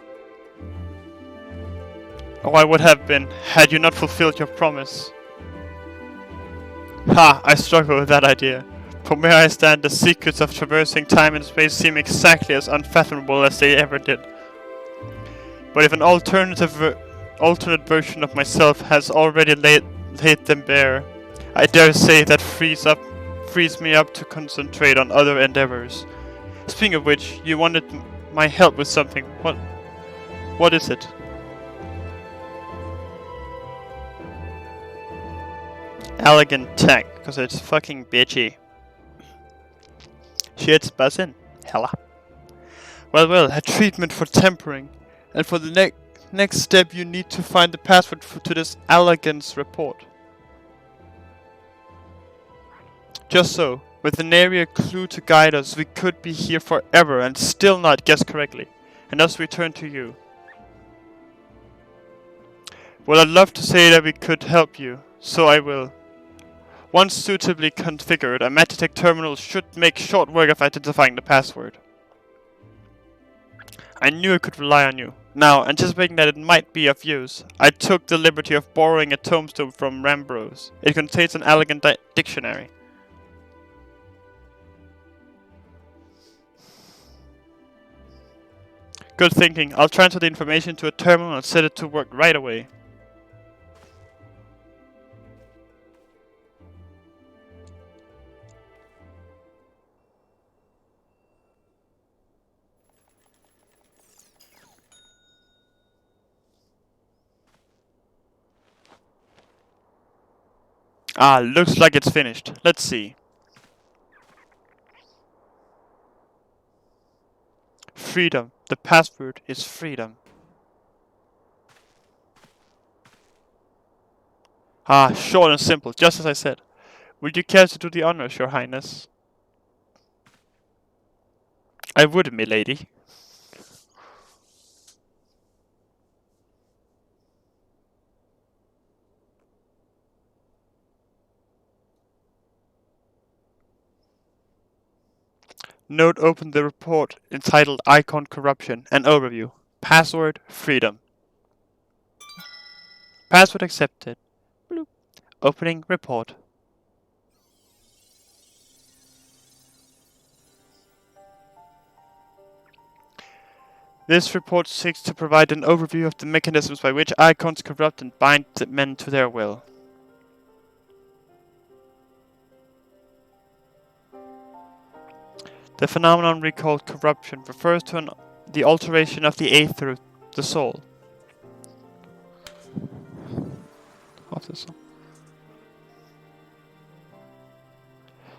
Oh, I would have been, had you not fulfilled your promise. Ha! I struggle with that idea. From where I stand, the secrets of traversing time and space seem exactly as unfathomable as they ever did. But if an alternate version of myself has already laid them bare, I dare say that frees me up to concentrate on other endeavors. Speaking of which, you wanted my help with something. What is it? Elegant tech, because it's fucking bitchy. Shit's buzzing. Hella. Well, a treatment for tempering. And for the next step you need to find the password to this elegance report. Just so, with an area clue to guide us, we could be here forever and still not guess correctly. And thus return to you. Well, I'd love to say that we could help you, so I will. Once suitably configured, a Magitech terminal should make short work of identifying the password. I knew I could rely on you. Now, anticipating that it might be of use, I took the liberty of borrowing a tombstone from Rambros. It contains an elegant dictionary. Good thinking. I'll transfer the information to a terminal and set it to work right away. Ah, looks like it's finished. Let's see. Freedom. The password is freedom. Ah, short and simple, just as I said. Would you care to do the honors, Your Highness? I would, milady. Note open the report entitled Icon Corruption, an overview. Password, freedom. Password accepted. Bloop. Opening report. This report seeks to provide an overview of the mechanisms by which icons corrupt and bind men to their will. The phenomenon we call corruption refers to the alteration of the aether, the soul. Of the soul.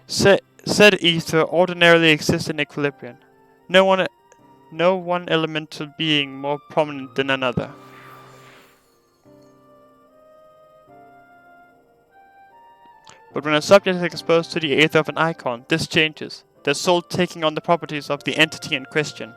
Said ether ordinarily exists in equilibrium. No one elemental being more prominent than another. But when a subject is exposed to the aether of an icon, this changes, the soul taking on the properties of the entity in question.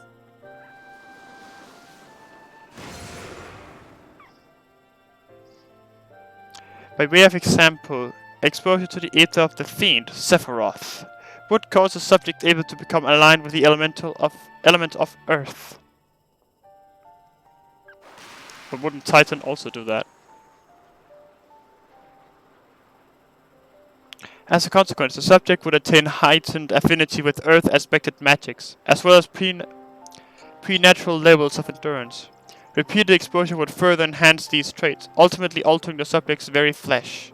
By way of example, exposure to the aether of the fiend, Sephiroth, would cause the subject able to become aligned with the element of earth. But wouldn't Titan also do that? As a consequence, the subject would attain heightened affinity with earth-aspected magics, as well as preternatural levels of endurance. Repeated exposure would further enhance these traits, ultimately altering the subject's very flesh.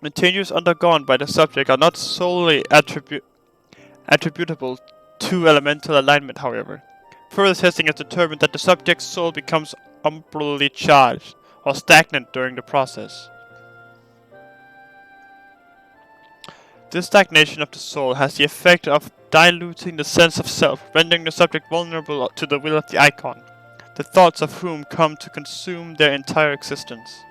The changes undergone by the subject are not solely attributable to elemental alignment, however. Further testing has determined that the subject's soul becomes umbrally charged, or stagnant during the process. This stagnation of the soul has the effect of diluting the sense of self, rendering the subject vulnerable to the will of the icon, the thoughts of whom come to consume their entire existence.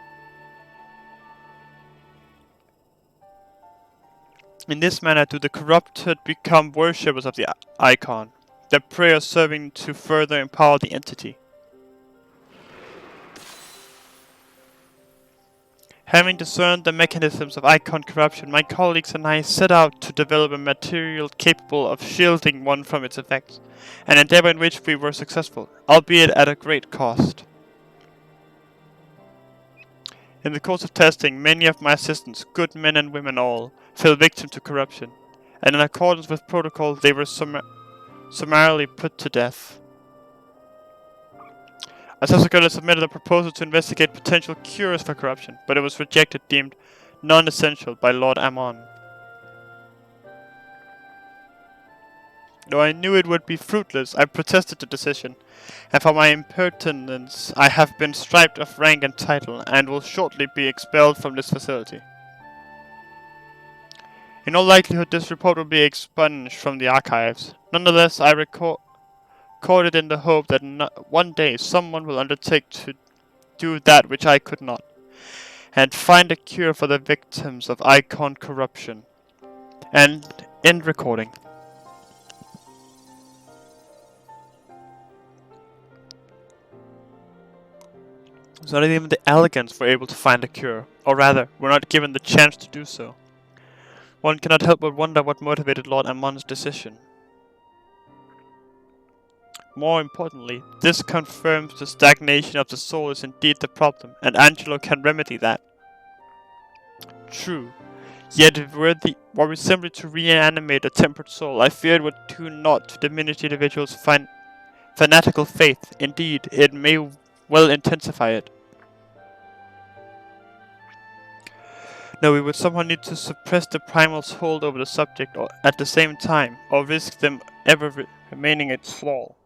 In this manner do the corrupted become worshippers of the icon, their prayers serving to further empower the entity. Having discerned the mechanisms of icon corruption, my colleagues and I set out to develop a material capable of shielding one from its effects, an endeavor in which we were successful, albeit at a great cost. In the course of testing, many of my assistants, good men and women all, fell victim to corruption, and in accordance with protocol they were summarily put to death. I subsequently submitted a proposal to investigate potential cures for corruption, but it was rejected, deemed non-essential by Lord Ammon. Though I knew it would be fruitless, I protested the decision, and for my impertinence I have been stripped of rank and title, and will shortly be expelled from this facility. In all likelihood this report will be expunged from the archives. Nonetheless, I recorded in the hope that one day someone will undertake to do that which I could not, and find a cure for the victims of icon corruption. And end recording. So not even the elegants were able to find a cure, or rather, were not given the chance to do so. One cannot help but wonder what motivated Lord Ammon's decision. More importantly, this confirms the stagnation of the soul is indeed the problem, and Angelo can remedy that. True. Yet were we simply to reanimate a tempered soul, I fear it would do naught to diminish the individual's fanatical faith. Indeed, it may well intensify it. No, we would somehow need to suppress the primal's hold over the subject or at the same time, or risk them ever remaining its thrall.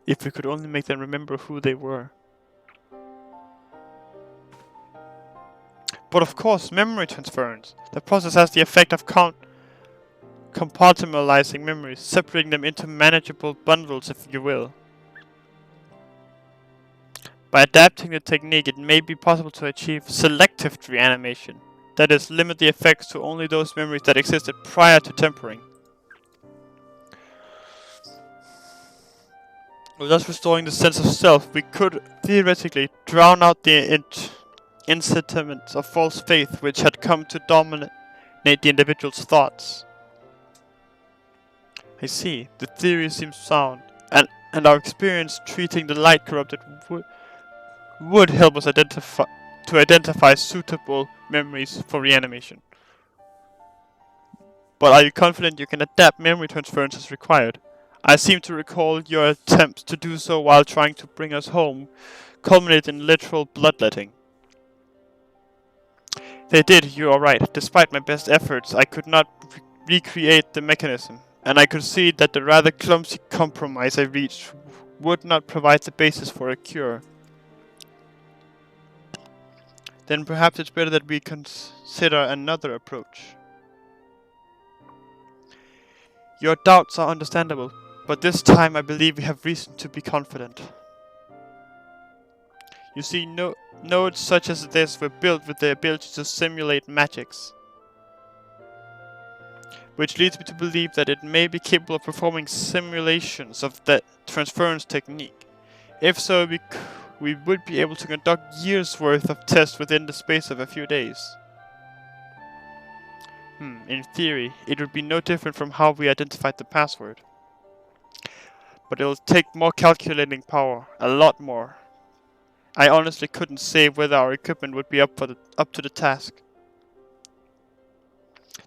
If we could only make them remember who they were. But of course, memory transference. The process has the effect of compartmentalizing memories, separating them into manageable bundles, if you will. By adapting the technique, it may be possible to achieve selective reanimation. That is, limit the effects to only those memories that existed prior to tempering. Thus restoring the sense of self, we could theoretically drown out the incitements of false faith which had come to dominate the individual's thoughts. I see. The theory seems sound, and our experience treating the light corrupted would help us identify suitable memories for reanimation. But are you confident you can adapt memory transference as required? I seem to recall your attempts to do so while trying to bring us home culminated in literal bloodletting. They did, you are right. Despite my best efforts, I could not recreate the mechanism, and I could see that the rather clumsy compromise I reached would not provide the basis for a cure. Then perhaps it's better that we consider another approach. Your doubts are understandable, but this time I believe we have reason to be confident. You see, nodes such as this were built with the ability to simulate magics, which leads me to believe that it may be capable of performing simulations of the transference technique. If so, we would be able to conduct years' worth of tests within the space of a few days. In theory, it would be no different from how we identified the password. But it'll take more calculating power, a lot more. I honestly couldn't say whether our equipment would be up to the task.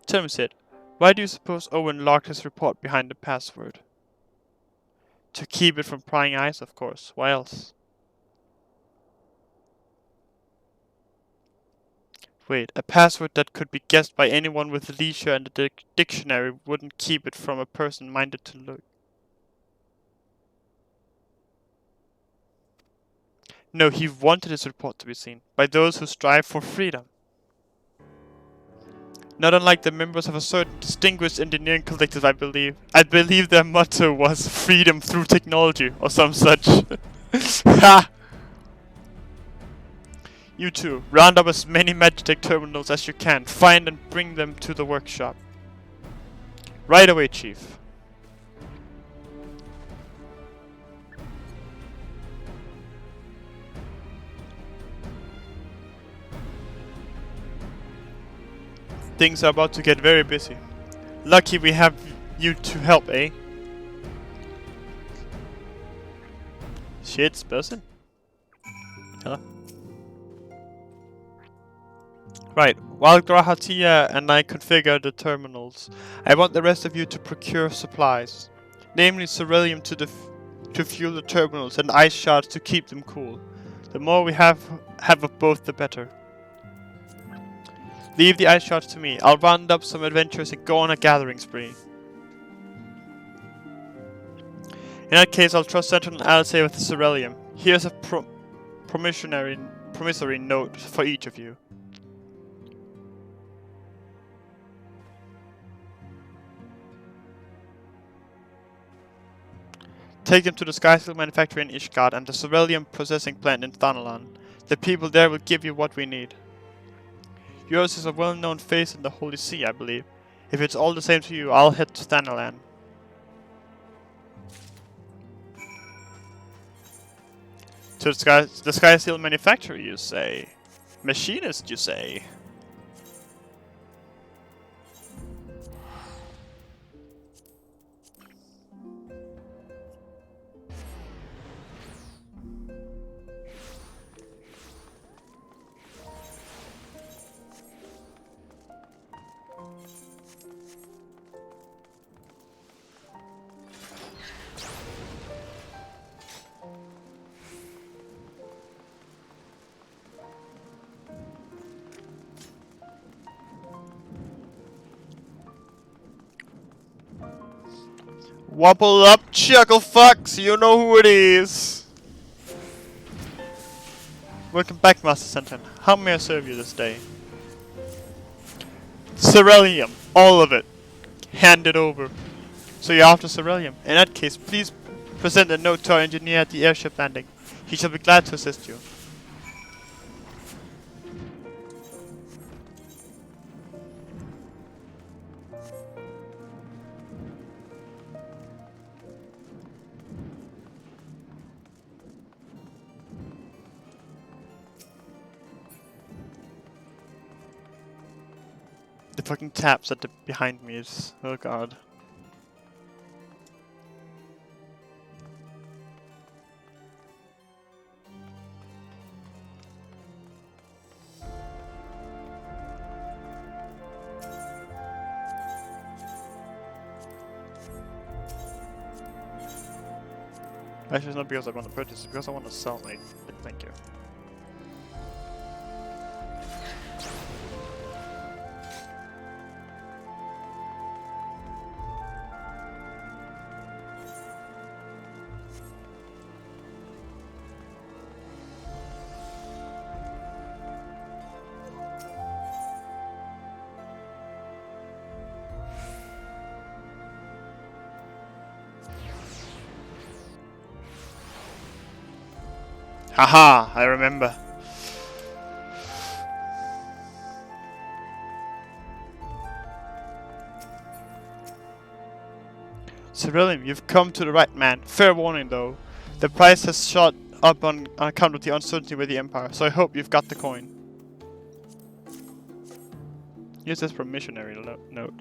Tell me, Sid, why do you suppose Owen locked his report behind the password? To keep it from prying eyes, of course. Why else? Wait, a password that could be guessed by anyone with leisure and a dictionary wouldn't keep it from a person minded to look. No, he wanted his report to be seen by those who strive for freedom. Not unlike the members of a certain distinguished engineering collective, I believe. I believe their motto was freedom through technology or some such. Ha! You two, round up as many Magitech terminals as you can. Find and bring them to the workshop. Right away, Chief. Things are about to get very busy. Lucky we have you to help, eh? Shit's buzzing. Hello. Right, while Grahatia and I configure the terminals, I want the rest of you to procure supplies. Namely ceruleum to fuel the terminals and ice shards to keep them cool. The more we have of both, the better. Leave the ice shards to me. I'll round up some adventurers and go on a gathering spree. In that case, I'll trust Central and Alcé with the ceruleum. Here's a promissory note for each of you. Take them to the Skysteel manufactory in Ishgard and the ceruleum processing plant in Thanalan. The people there will give you what we need. Yours is a well-known face in the Holy See, I believe. If it's all the same to you, I'll head to Thanalan. To the Skysteel manufacturer, you say? Machinist, you say? Wobble up, chuckle fucks, you know who it is. Welcome back, Master Sentin. How may I serve you this day? Ceruleum, all of it. Hand it over. So you're after Ceruleum. In that case, please present a note to our engineer at the airship landing. He shall be glad to assist you. The fucking taps at the behind me is... oh god. Actually, it's not because I want to purchase, it's because I want to sell it. Thank you. Haha, I remember. Ceruleum, you've come to the right man. Fair warning though. The price has shot up on account of the uncertainty with the Empire, so I hope you've got the coin. Use this for a missionary note.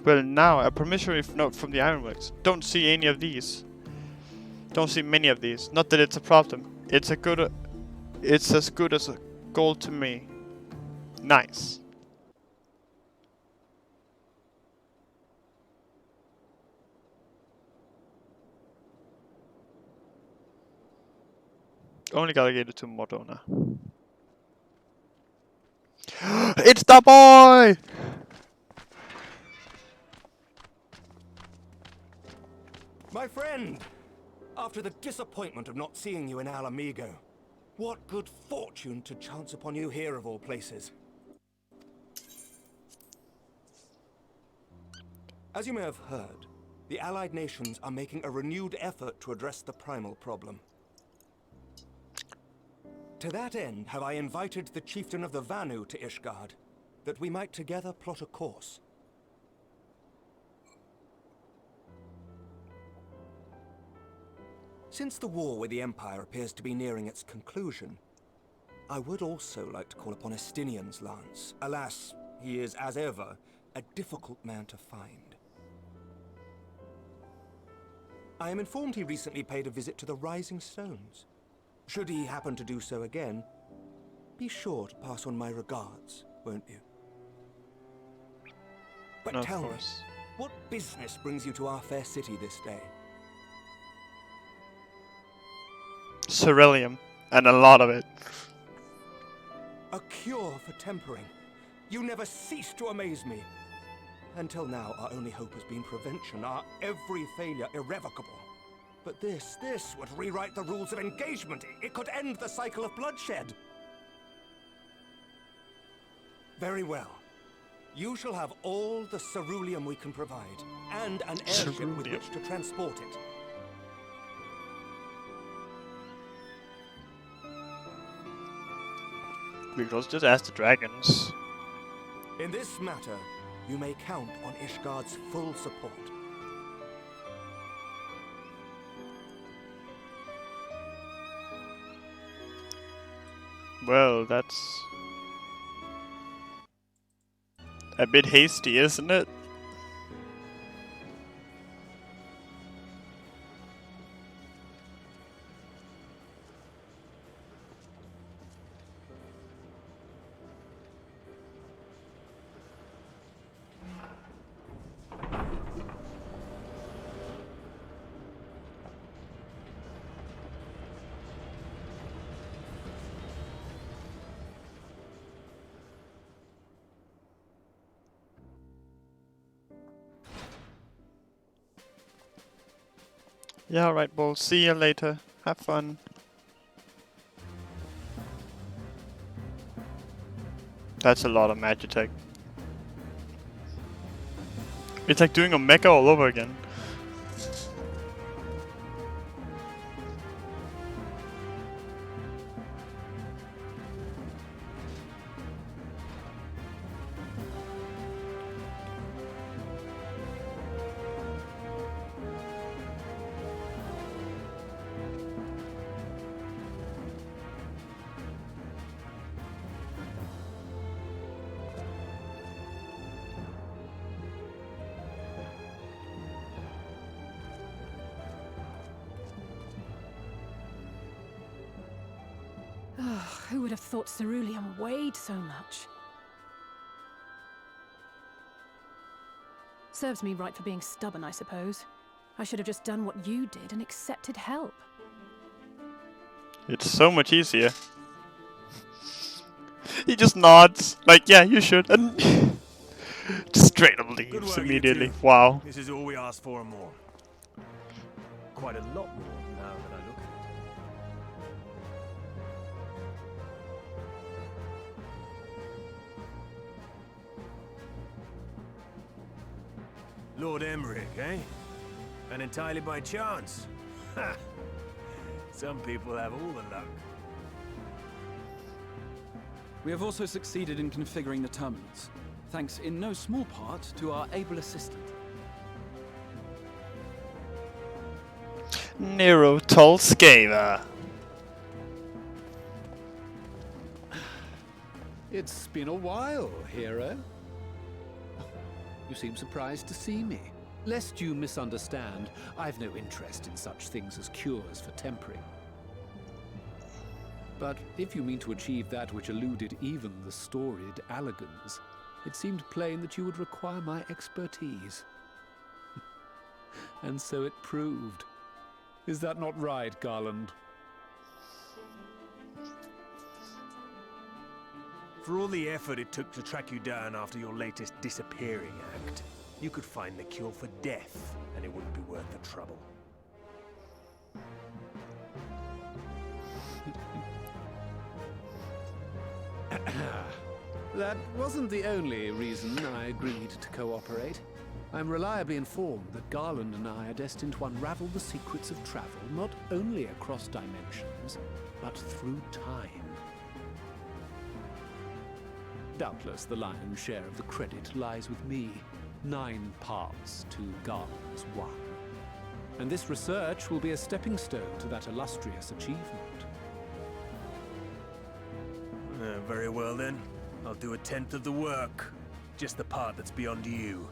Well now, a promissory note from the Ironworks. Don't see any of these. Don't see many of these. Not that it's a problem. It's as good as a gold to me. Nice. Only gotta get it to Modona. It's the boy! My friend! After the disappointment of not seeing you in Alamigo, what good fortune to chance upon you here of all places. As you may have heard, the Allied nations are making a renewed effort to address the primal problem. To that end, have I invited the chieftain of the Vanu to Ishgard, that we might together plot a course. Since the war with the Empire appears to be nearing its conclusion, I would also like to call upon Estinian's lance. Alas, he is, as ever, a difficult man to find. I am informed he recently paid a visit to the Rising Stones. Should he happen to do so again, be sure to pass on my regards, won't you? But No, tell me, of course. what business brings you to our fair city this day? Ceruleum, and a lot of it. A cure for tempering. You never cease to amaze me. Until now, our only hope has been prevention, our every failure irrevocable. But this would rewrite the rules of engagement. It could end the cycle of bloodshed. Very well. You shall have all the ceruleum we can provide, and an airship with which to transport it. We could also just ask the dragons. In this matter, you may count on Ishgard's full support. Well, that's a bit hasty, isn't it? Yeah, alright, well, see you later. Have fun. That's a lot of Magitech. It's like doing a mecha all over again. Who would have thought ceruleum weighed so much? Serves me right for being stubborn, I suppose. I should have just done what you did and accepted help. It's so much easier. He just nods, like, yeah, you should, and just straight up Good leaves work, immediately. you two. Wow. This is all we asked for and more. Quite a lot more now that I look at it. Lord Emmerich, eh? And entirely by chance. Ha! Some people have all the luck. We have also succeeded in configuring the terminals, thanks in no small part to our able assistant. Nero Tolskeva. It's been a while, hero. You seem surprised to see me. Lest you misunderstand, I've no interest in such things as cures for tempering. But if you mean to achieve that which eluded even the storied Allagans, it seemed plain that you would require my expertise. And so it proved. Is that not right, Garland? For all the effort it took to track you down after your latest disappearing act, you could find the cure for death, and it wouldn't be worth the trouble. That wasn't the only reason I agreed to cooperate. I'm reliably informed that Garland and I are destined to unravel the secrets of travel not only across dimensions, but through time. Doubtless the lion's share of the credit lies with me. 9 parts to Garland's 1. And this research will be a stepping stone to that illustrious achievement. Very well then. I'll do 1/10 of the work. Just the part that's beyond you.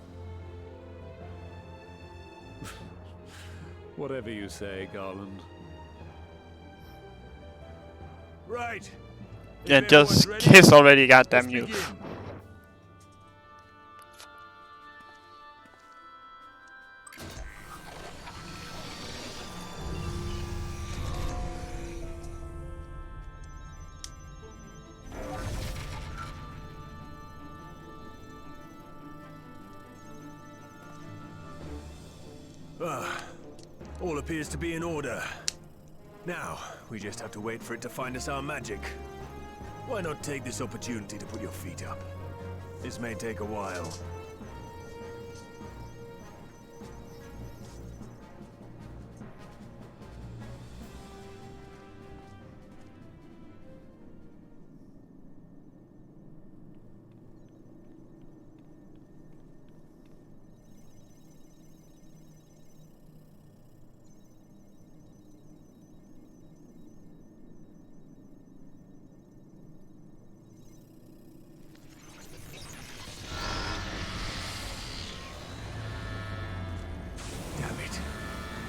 Whatever you say, Garland. Right. Yeah, just kiss already, goddamn you. All appears to be in order. Now, we just have to wait for it to find us our magic. Why not take this opportunity to put your feet up? This may take a while.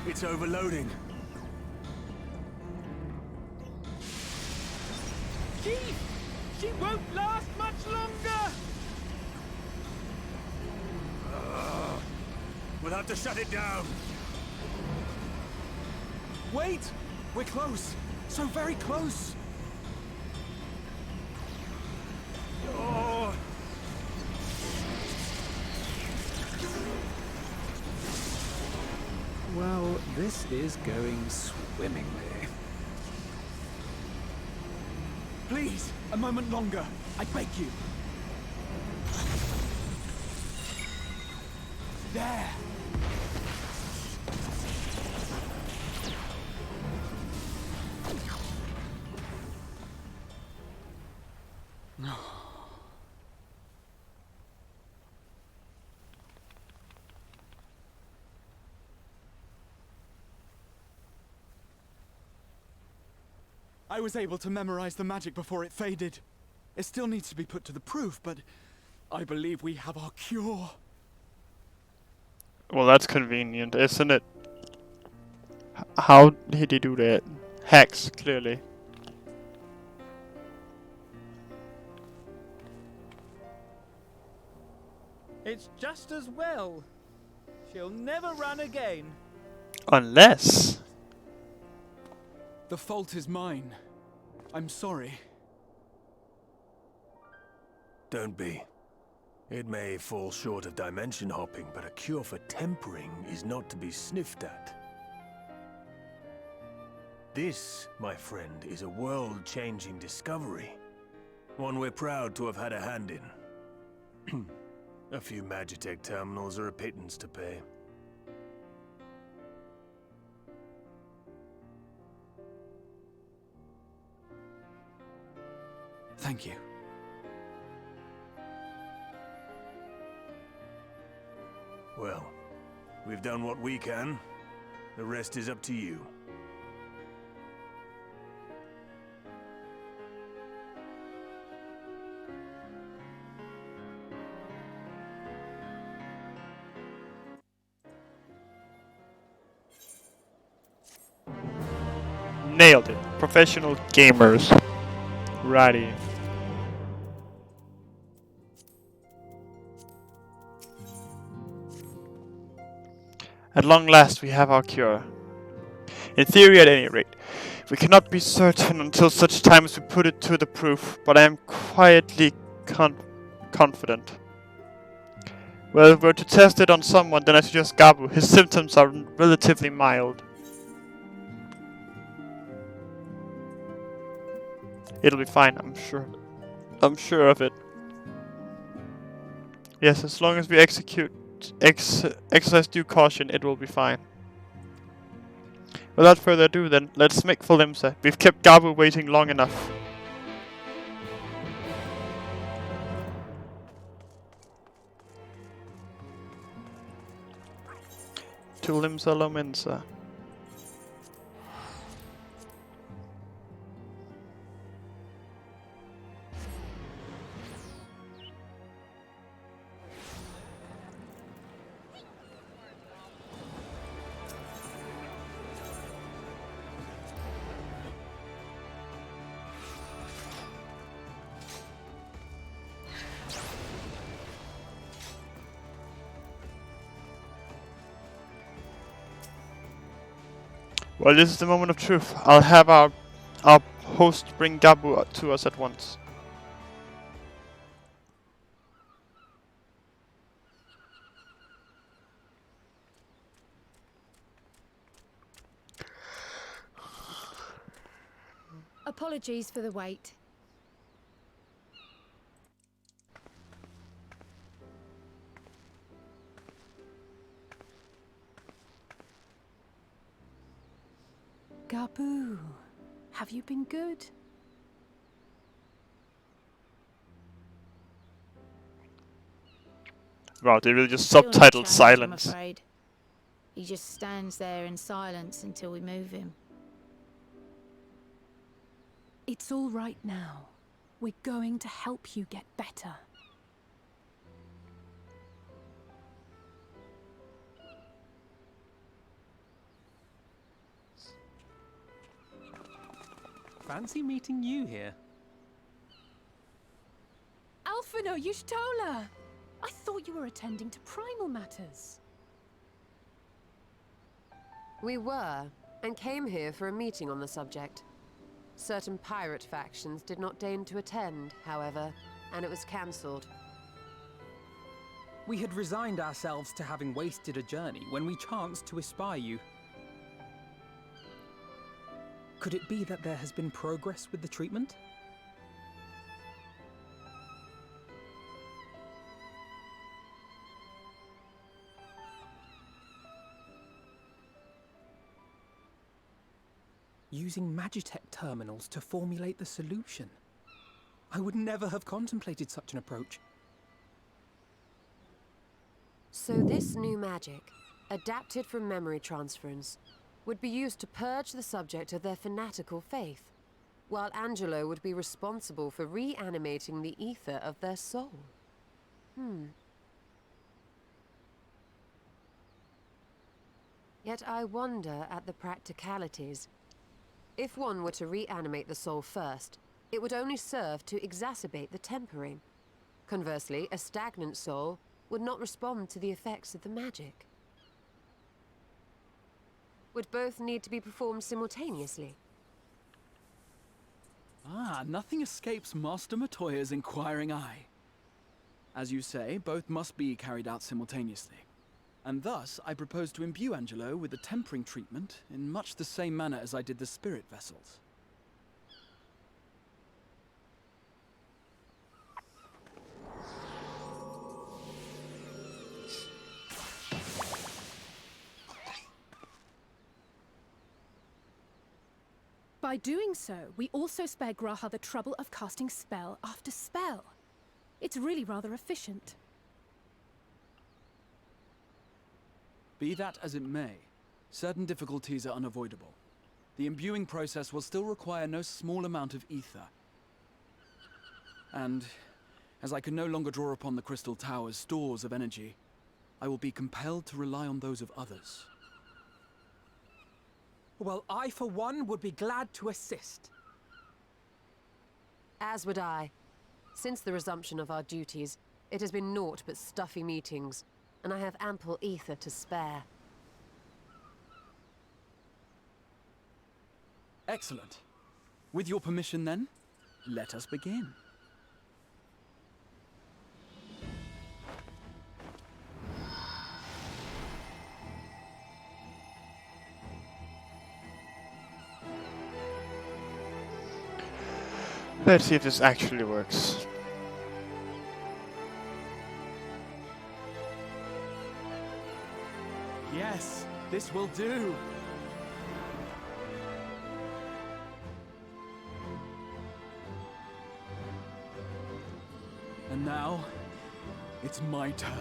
It's overloading. She won't last much longer! We'll have to shut it down. Wait! We're close. So very close. Oh. Well, this is going swimmingly. Please, a moment longer. I beg you. There. I was able to memorize the magic before it faded. It still needs to be put to the proof, but I believe we have our cure. Well, that's convenient, isn't it? How did he do that? Hacks, clearly. It's just as well. She'll never run again. Unless... The fault is mine. I'm sorry. Don't be. It may fall short of dimension hopping, but a cure for tempering is not to be sniffed at. This, my friend, is a world-changing discovery. One we're proud to have had a hand in. A few Magitech terminals are a pittance to pay. Thank you. Well, we've done what we can. The rest is up to you. Nailed it. Professional gamers. Righty. At long last we have our cure. In theory at any rate. We cannot be certain until such time as we put it to the proof, but I am quietly confident. Well, if we're to test it on someone, then I suggest Gabu. His symptoms are relatively mild. It'll be fine, I'm sure. I'm sure of it. Yes, as long as we exercise due caution, it will be fine. Without further ado then, let's make for Limsa. We've kept Gabu waiting long enough. To Limsa Lominsa. Well, this is the moment of truth. I'll have our host bring Gabu to us at once. Apologies for the wait. Gabu, have you been good? Wow, they really just Still not subtitled changed, silence. I'm afraid. He just stands there in silence until we move him. It's all right now. We're going to help you get better. Fancy meeting you here. Alphino Yushtola! I thought you were attending to primal matters. We were, and came here for a meeting on the subject. Certain pirate factions did not deign to attend, however, and it was cancelled. We had resigned ourselves to having wasted a journey when we chanced to espy you. Could it be that there has been progress with the treatment? Using Magitech terminals to formulate the solution. I would never have contemplated such an approach. So this new magic, adapted from memory transference, would be used to purge the subject of their fanatical faith, while Angelo would be responsible for reanimating the ether of their soul. Yet I wonder at the practicalities. If one were to reanimate the soul first, it would only serve to exacerbate the tempering. Conversely, a stagnant soul would not respond to the effects of the magic. Would both need to be performed simultaneously? Ah, nothing escapes Master Matoya's inquiring eye. As you say, both must be carried out simultaneously. And thus, I propose to imbue Angelo with the tempering treatment in much the same manner as I did the spirit vessels. By doing so, we also spare Graha the trouble of casting spell after spell. It's really rather efficient. Be that as it may, certain difficulties are unavoidable. The imbuing process will still require no small amount of ether. And, as I can no longer draw upon the Crystal Tower's stores of energy, I will be compelled to rely on those of others. Well, I, for one, would be glad to assist. As would I. Since the resumption of our duties, it has been naught but stuffy meetings, and I have ample ether to spare. Excellent. With your permission, then, let us begin. Let's see if this actually works. Yes, this will do. And now, it's my turn.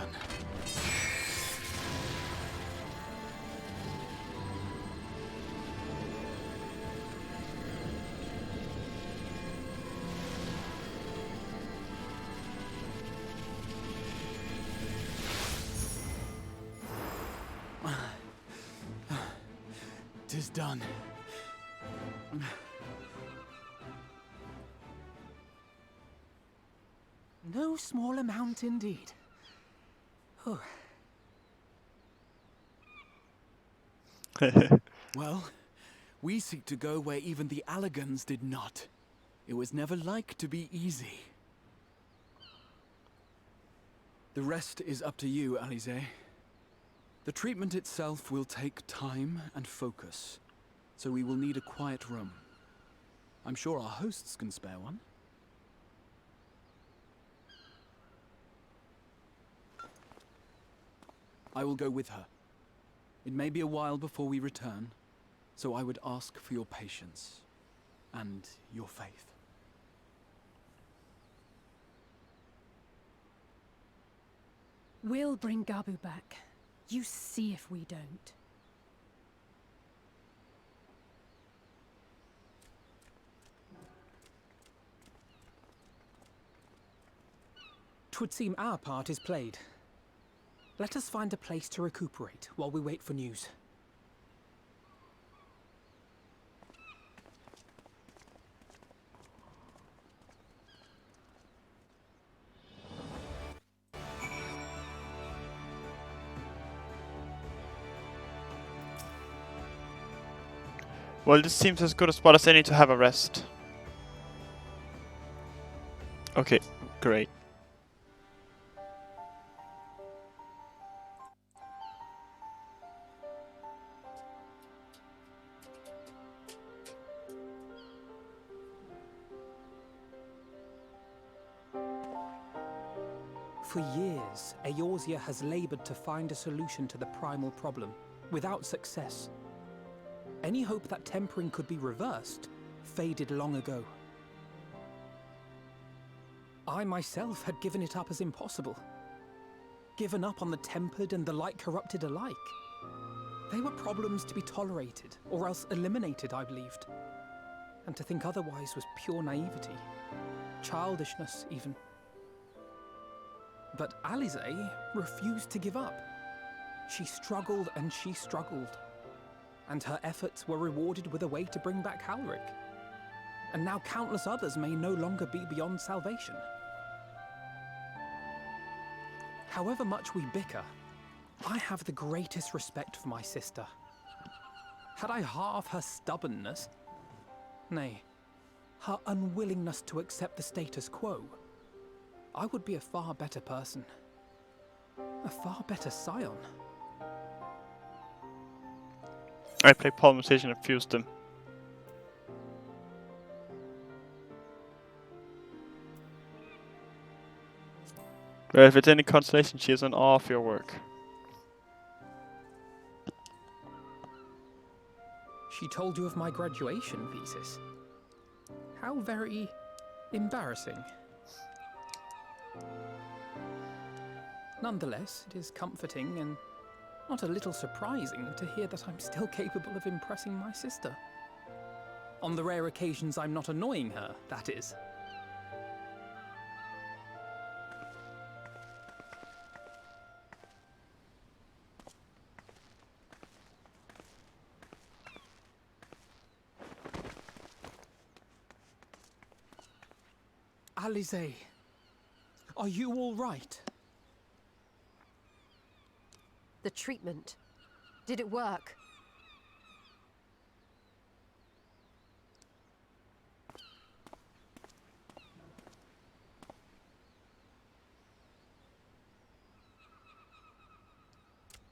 Tis done. No small amount indeed. Oh. Well, we seek to go where even the Allegans did not. It was never like to be easy. The rest is up to you, Alize. The treatment itself will take time and focus, so we will need a quiet room. I'm sure our hosts can spare one. I will go with her. It may be a while before we return, so I would ask for your patience and your faith. We'll bring Gabu back. You see if we don't. Twould seem our part is played. Let us find a place to recuperate while we wait for news. Well, this seems as good a spot as any to have a rest. Okay, great. For years, Eorzea has labored to find a solution to the primal problem, without success. Any hope that tempering could be reversed faded long ago. I myself had given it up as impossible. Given up on the tempered and the light-corrupted alike. They were problems to be tolerated, or else eliminated, I believed. And to think otherwise was pure naivety. Childishness, even. But Alisaie refused to give up. She struggled and she struggled. And her efforts were rewarded with a way to bring back Halric. And now countless others may no longer be beyond salvation. However much we bicker, I have the greatest respect for my sister. Had I half her stubbornness, nay, her unwillingness to accept the status quo, I would be a far better person. A far better scion. I play Polymerization and fuse them. But if it's any consolation, she is in awe of your work. She told you of my graduation thesis. How very embarrassing. Nonetheless, it is comforting and not a little surprising to hear that I'm still capable of impressing my sister. On the rare occasions I'm not annoying her, that is. Alisaie, are you all right? The treatment. Did it work?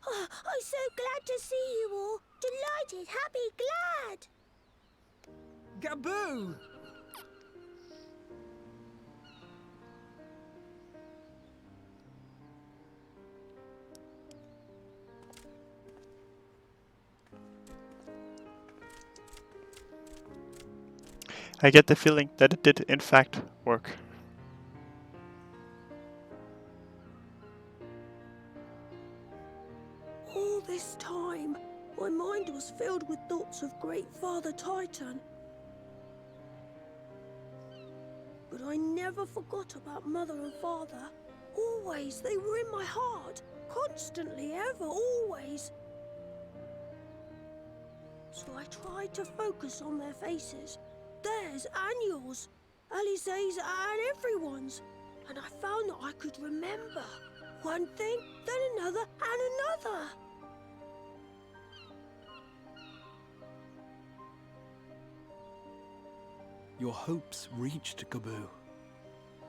Oh, I'm so glad to see you all. Delighted, happy, glad. Gaboo! I get the feeling that it did in fact work. All this time, my mind was filled with thoughts of Great Father Titan. But I never forgot about Mother and Father. Always, they were in my heart. Constantly, ever, always. So I tried to focus on their faces. Theirs and yours. Alisaie's and everyone's. And I found that I could remember. One thing, then another, and another. Your hopes reached Gaboo.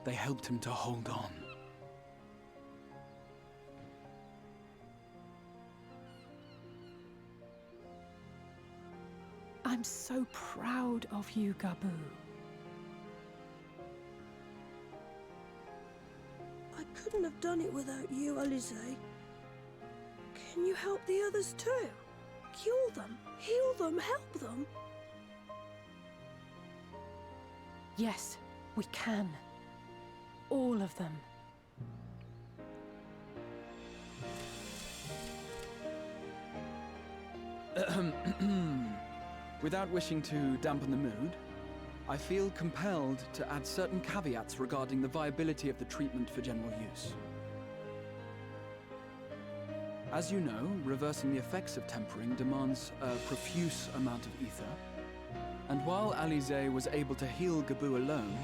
They helped him to hold on. I'm so proud of you, Gaboo. I couldn't have done it without you, Alisaie. Can you help the others too? Cure them, heal them, help them? Yes, we can. All of them. Without wishing to dampen the mood, I feel compelled to add certain caveats regarding the viability of the treatment for general use. As you know, reversing the effects of tempering demands a profuse amount of ether. And while Alisaie was able to heal Gaboo alone,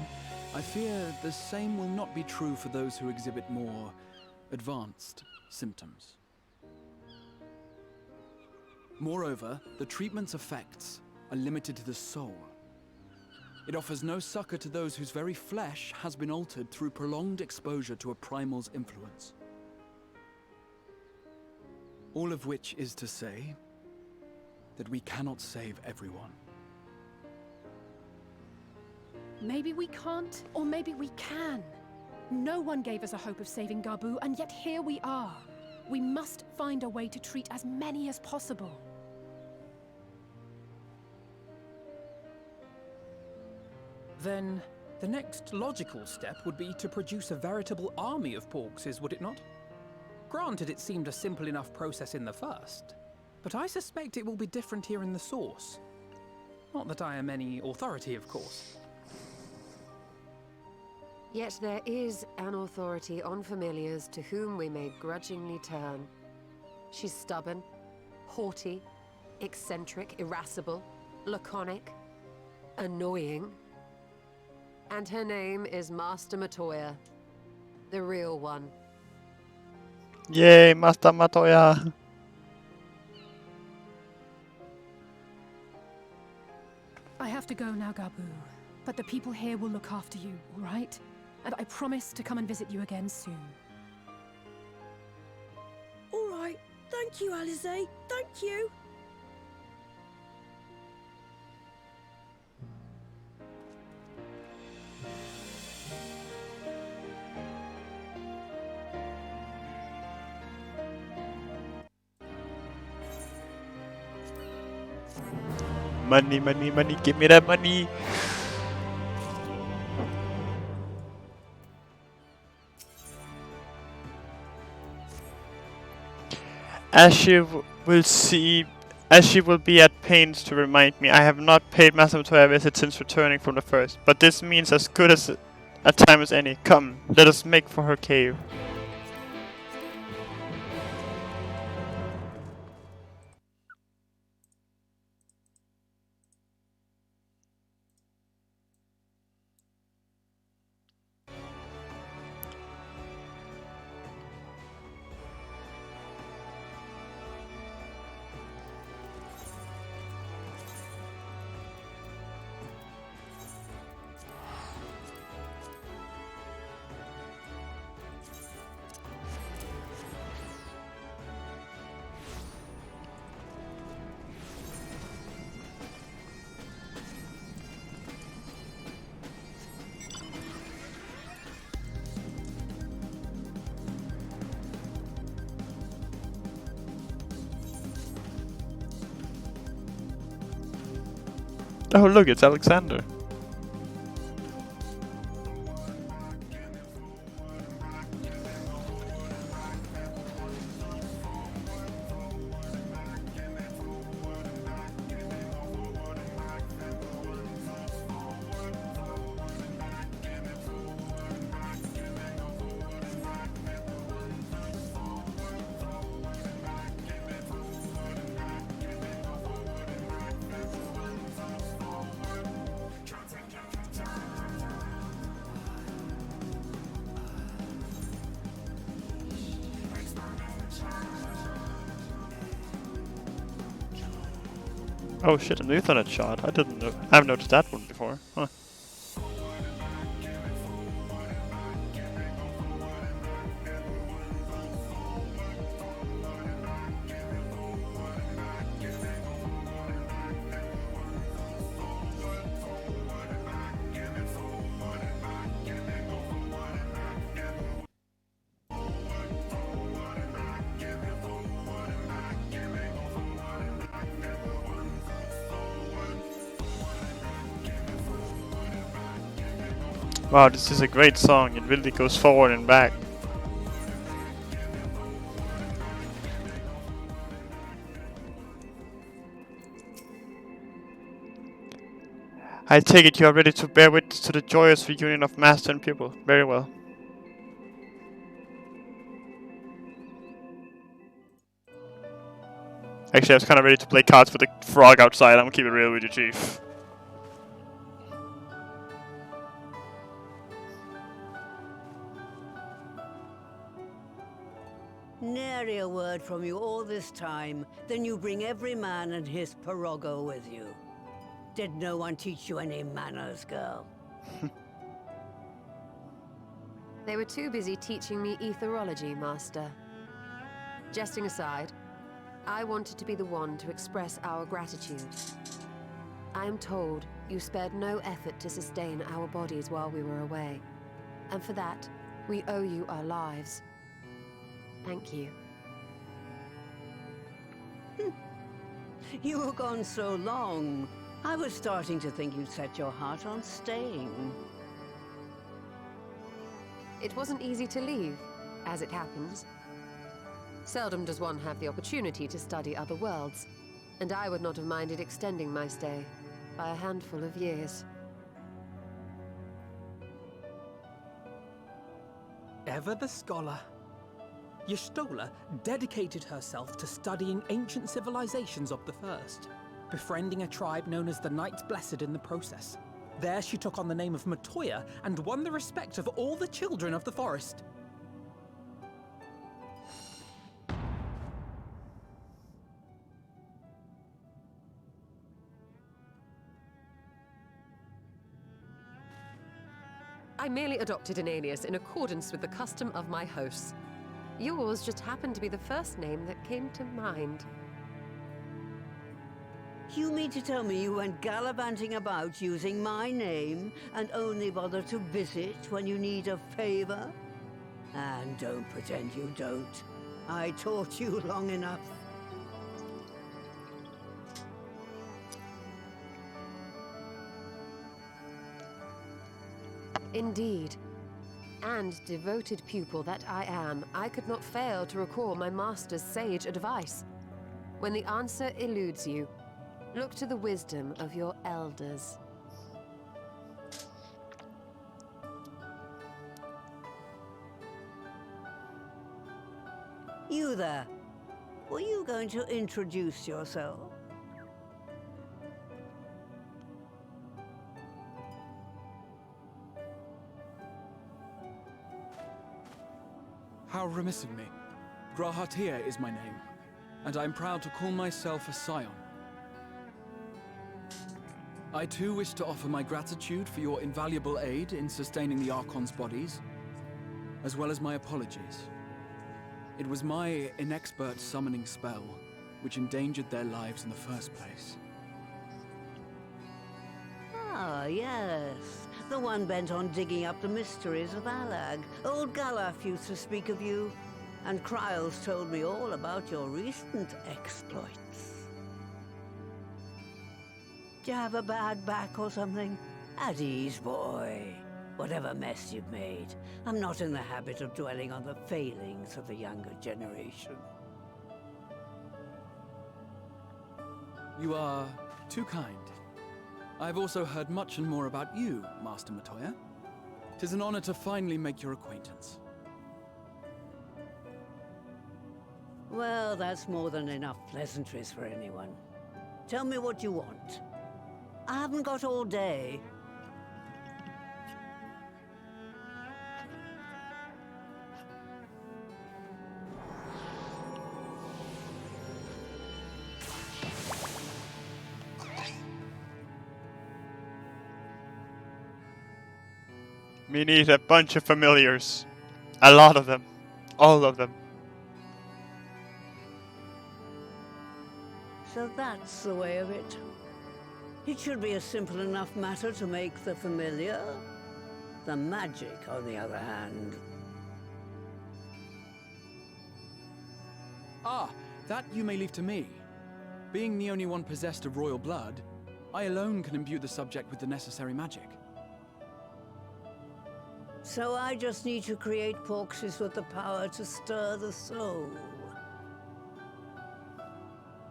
I fear the same will not be true for those who exhibit more advanced symptoms. Moreover, the treatment's effects are limited to the soul. It offers no succor to those whose very flesh has been altered through prolonged exposure to a primal's influence. All of which is to say that we cannot save everyone. Maybe we can't, or maybe we can. No one gave us a hope of saving Gabu, and yet here we are. We must find a way to treat as many as possible. Then, the next logical step would be to produce a veritable army of Porkses, would it not? Granted, it seemed a simple enough process in the first, but I suspect it will be different here in the source. Not that I am any authority, of course. Yet there is an authority on familiars to whom we may grudgingly turn. She's stubborn, haughty, eccentric, irascible, laconic, annoying. And her name is Master Matoya, the real one. Yay, Master Matoya! I have to go now, Gabu, but the people here will look after you, all right? And I promise to come and visit you again soon. All right. Thank you, Alize. Thank you. Money, money, money, give me that money! As she will be at pains to remind me, I have not paid Master Matoya a visit since returning from the first, but this means as good as a time as any. Come, let us make for her cave. Oh look, it's Alexander. Oh shit, a new Ethernet shard. I didn't know. I haven't noticed that one before. Huh. Wow, this is a great song. It really goes forward and back. I take it you are ready to bear witness to the joyous reunion of master and pupil. Very well. Actually, I was kind of ready to play cards for the frog outside. I'm gonna keep it real with you, Chief. Nary a word from you all this time, then you bring every man and his pirogo with you. Did no one teach you any manners, girl? They were too busy teaching me etherology, Master. Jesting aside, I wanted to be the one to express our gratitude. I am told you spared no effort to sustain our bodies while we were away, and for that, We owe you our lives. Thank you. You were gone so long. I was starting to think you'd set your heart on staying. It wasn't easy to leave, as it happens. Seldom does one have the opportunity to study other worlds, and I would not have minded extending my stay by a handful of years. Ever the scholar. Y'shtola dedicated herself to studying ancient civilizations of the First, befriending a tribe known as the Knights Blessed in the process. There she took on the name of Matoya and won the respect of all the children of the forest. I merely adopted an alias in accordance with the custom of my hosts. Yours just happened to be the first name that came to mind. You mean to tell me you went gallivanting about using my name and only bother to visit when you need a favor? And don't pretend you don't. I taught you long enough. Indeed. And devoted pupil that I am, I could not fail to recall my master's sage advice. When the answer eludes you, look to the wisdom of your elders. You there. Were you going to introduce yourself? How remiss of me. Grahatia is my name, and I'm proud to call myself a scion. I too wish to offer my gratitude for your invaluable aid in sustaining the Archon's bodies, as well as my apologies. It was my inexpert summoning spell which endangered their lives in the first place. Ah, yes. The one bent on digging up the mysteries of Alag. Old Galaf used to speak of you, and Kryles told me all about your recent exploits. Do you have a bad back or something? At ease, boy. Whatever mess you've made, I'm not in the habit of dwelling on the failings of the younger generation. You are too kind. I've also heard much and more about you, Master Matoya. 'Tis an honor to finally make your acquaintance. Well, that's more than enough pleasantries for anyone. Tell me what you want. I haven't got all day. We need a bunch of familiars. A lot of them. All of them. So that's the way of it. It should be a simple enough matter to make the familiar. The magic, on the other hand. Ah, that you may leave to me. Being the only one possessed of royal blood, I alone can imbue the subject with the necessary magic. So I just need to create porxes with the power to stir the soul.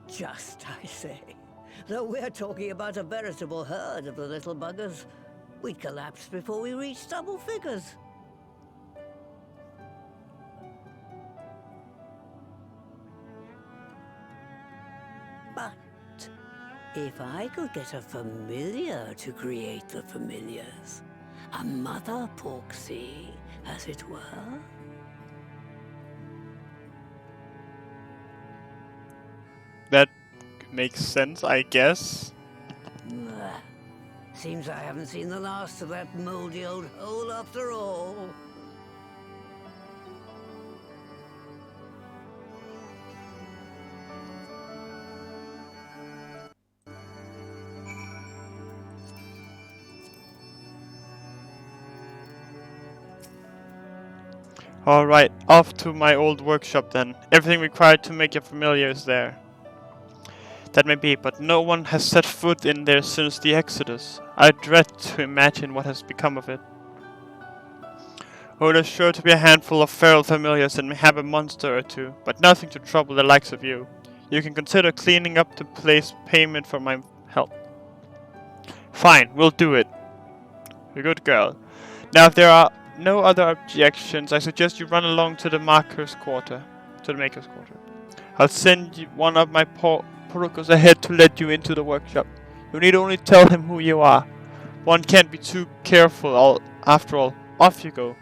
Just, I say. Though we're talking about a veritable herd of the little buggers, we'd collapse before we reached double figures. But if I could get a familiar to create the familiars, a mother porxie, as it were. That makes sense, I guess. Seems I haven't seen the last of that moldy old hole after all. Alright, off to my old workshop then. Everything required to make you familiar is there. That may be, but no one has set foot in there since the Exodus. I dread to imagine what has become of it. Oh, there's sure to be a handful of feral familiars and mayhap a monster or two, but nothing to trouble the likes of you. You can consider cleaning up the place payment for my help. Fine, we'll do it. A good girl. Now, if there are no other objections, I suggest you run along to the Maker's Quarter. I'll send you one of my portals ahead to let you into the workshop. You need only tell him who you are. One can't be too careful, after all. Off you go.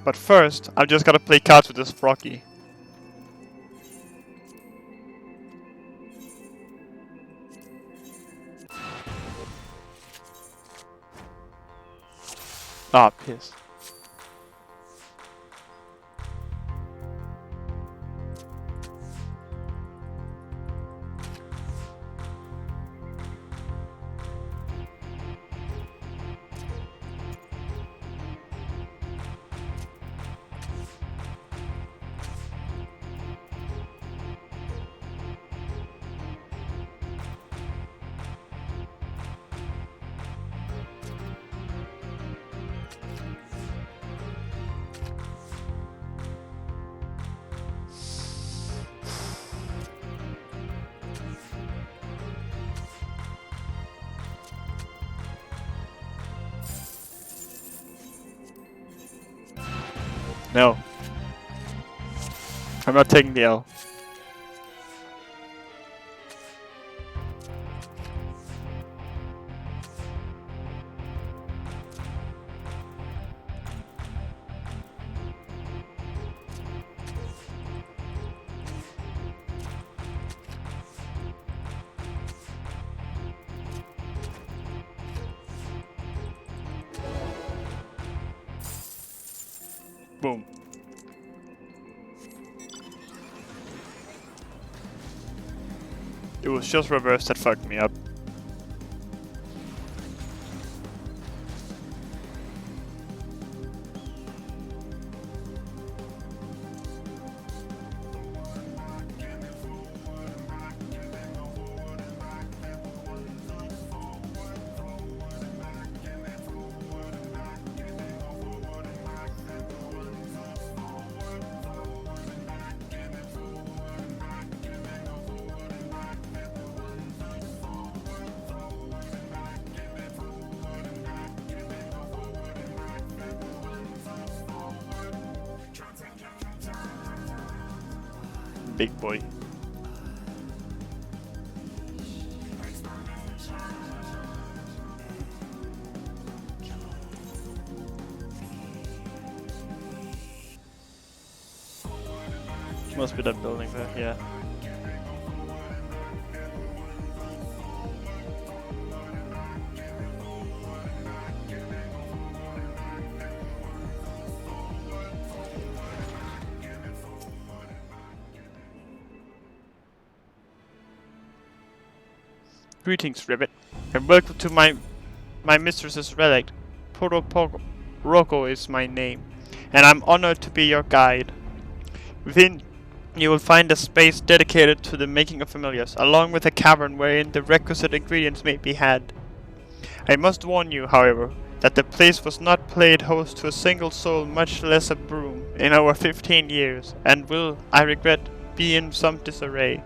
But first, I've just gotta play cards with this Froggy. Ah, piss. No. I'm not taking the L. Boom. It was just reverse that fucked me up. Big boy. Must be that building there, yeah. Greetings, Ribbit, and welcome to my mistress's relic. Rocco is my name, and I'm honored to be your guide. Within, you will find a space dedicated to the making of familiars, along with a cavern wherein the requisite ingredients may be had. I must warn you, however, that the place was not played host to a single soul, much less a broom, in over 15 years, and will, I regret, be in some disarray.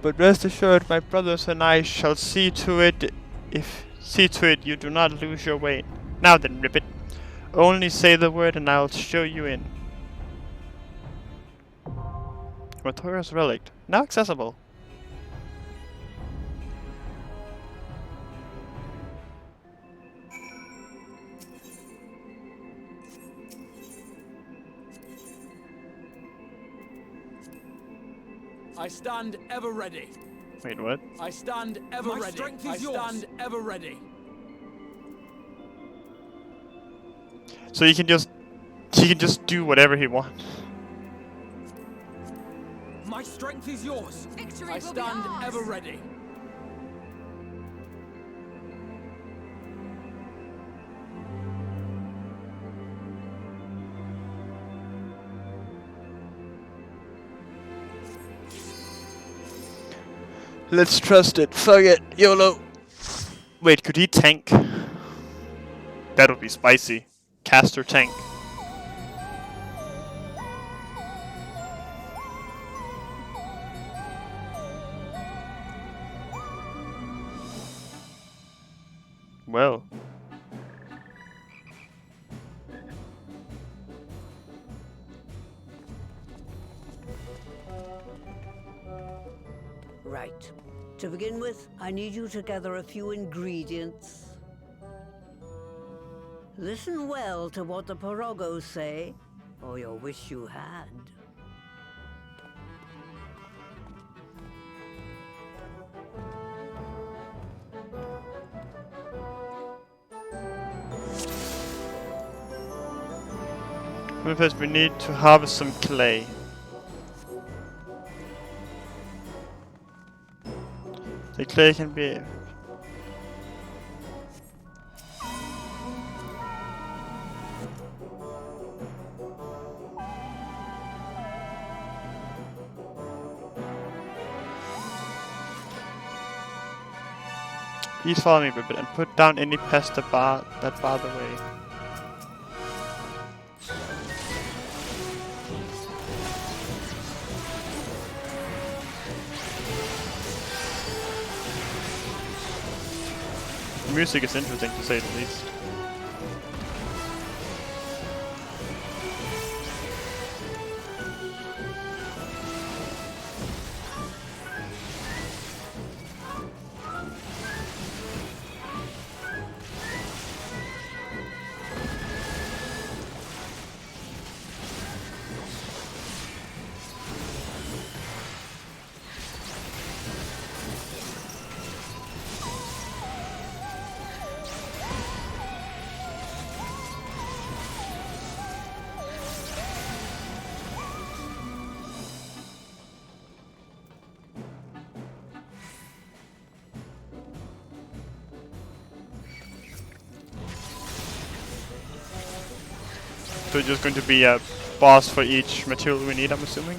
But rest assured, my brothers and I shall see to it you do not lose your way. Now then, Ribbit, only say the word and I'll show you in. Matoria's relic, now accessible. I stand ever ready. Wait, what? I stand ever ready. I stand ever ready. So he can just do whatever he wants. My strength is yours. Victory I will be stand ours. ever ready. Let's trust it. Fuck it. YOLO. Wait, could he tank? That would be spicy. Caster tank. Well. Right. To begin with, I need you to gather a few ingredients. Listen well to what the Pirogos say, or you'll wish you had. First, we need to harvest some clay. The clay can be... Please follow me, Ribbit, and put down any pests that bar the way. The music is interesting, to say the least. So it's just going to be a boss for each material we need, I'm assuming?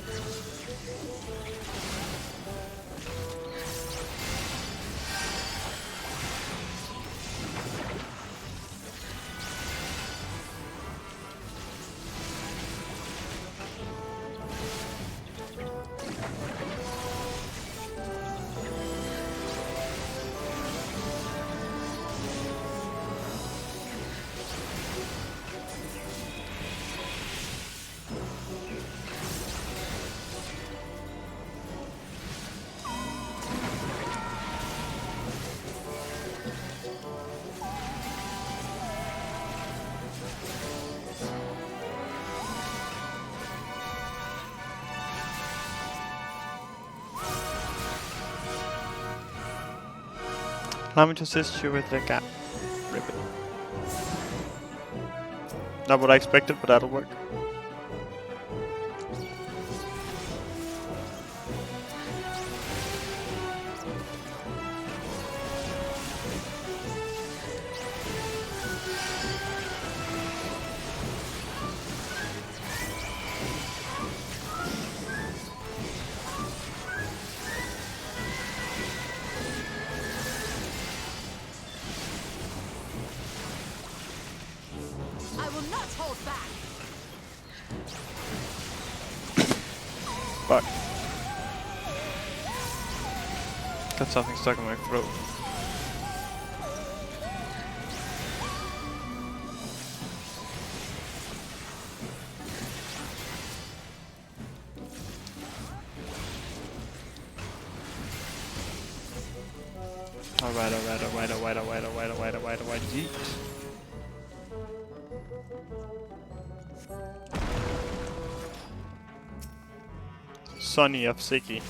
Allow me to assist you with the gap. Ribbit. Not what I expected, but that'll work. I will not hold back. Fuck. Got something stuck in my throat. Alright, yeet. Sonny of Siki.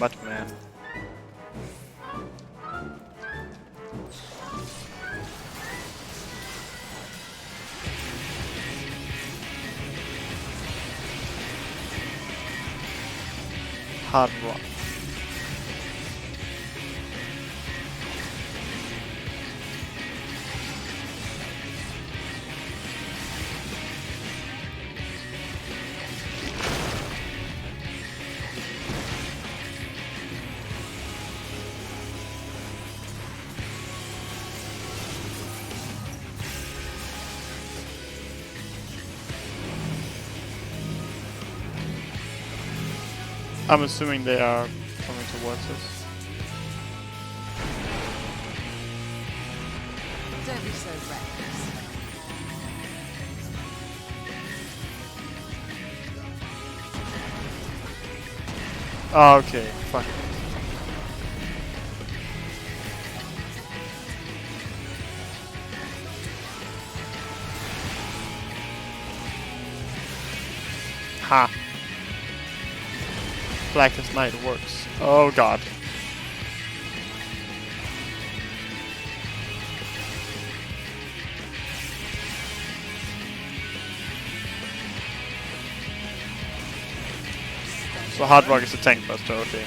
much, man. Hard rock. I'm assuming they are coming towards us. Don't be so reckless. Oh, okay, fuck. Ha! Blackest Night works. Oh god. So Hard Rock is a tank buster, okay.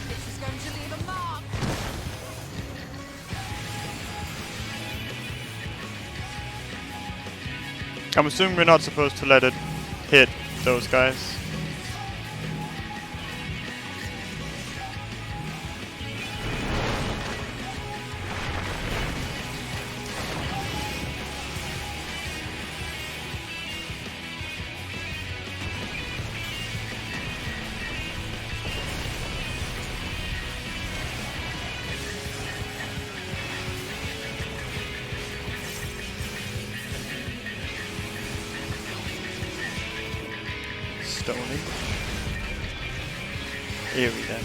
This is going to leave a mark. I'm assuming we're not supposed to let it hit those guys. Stony. Eerie then.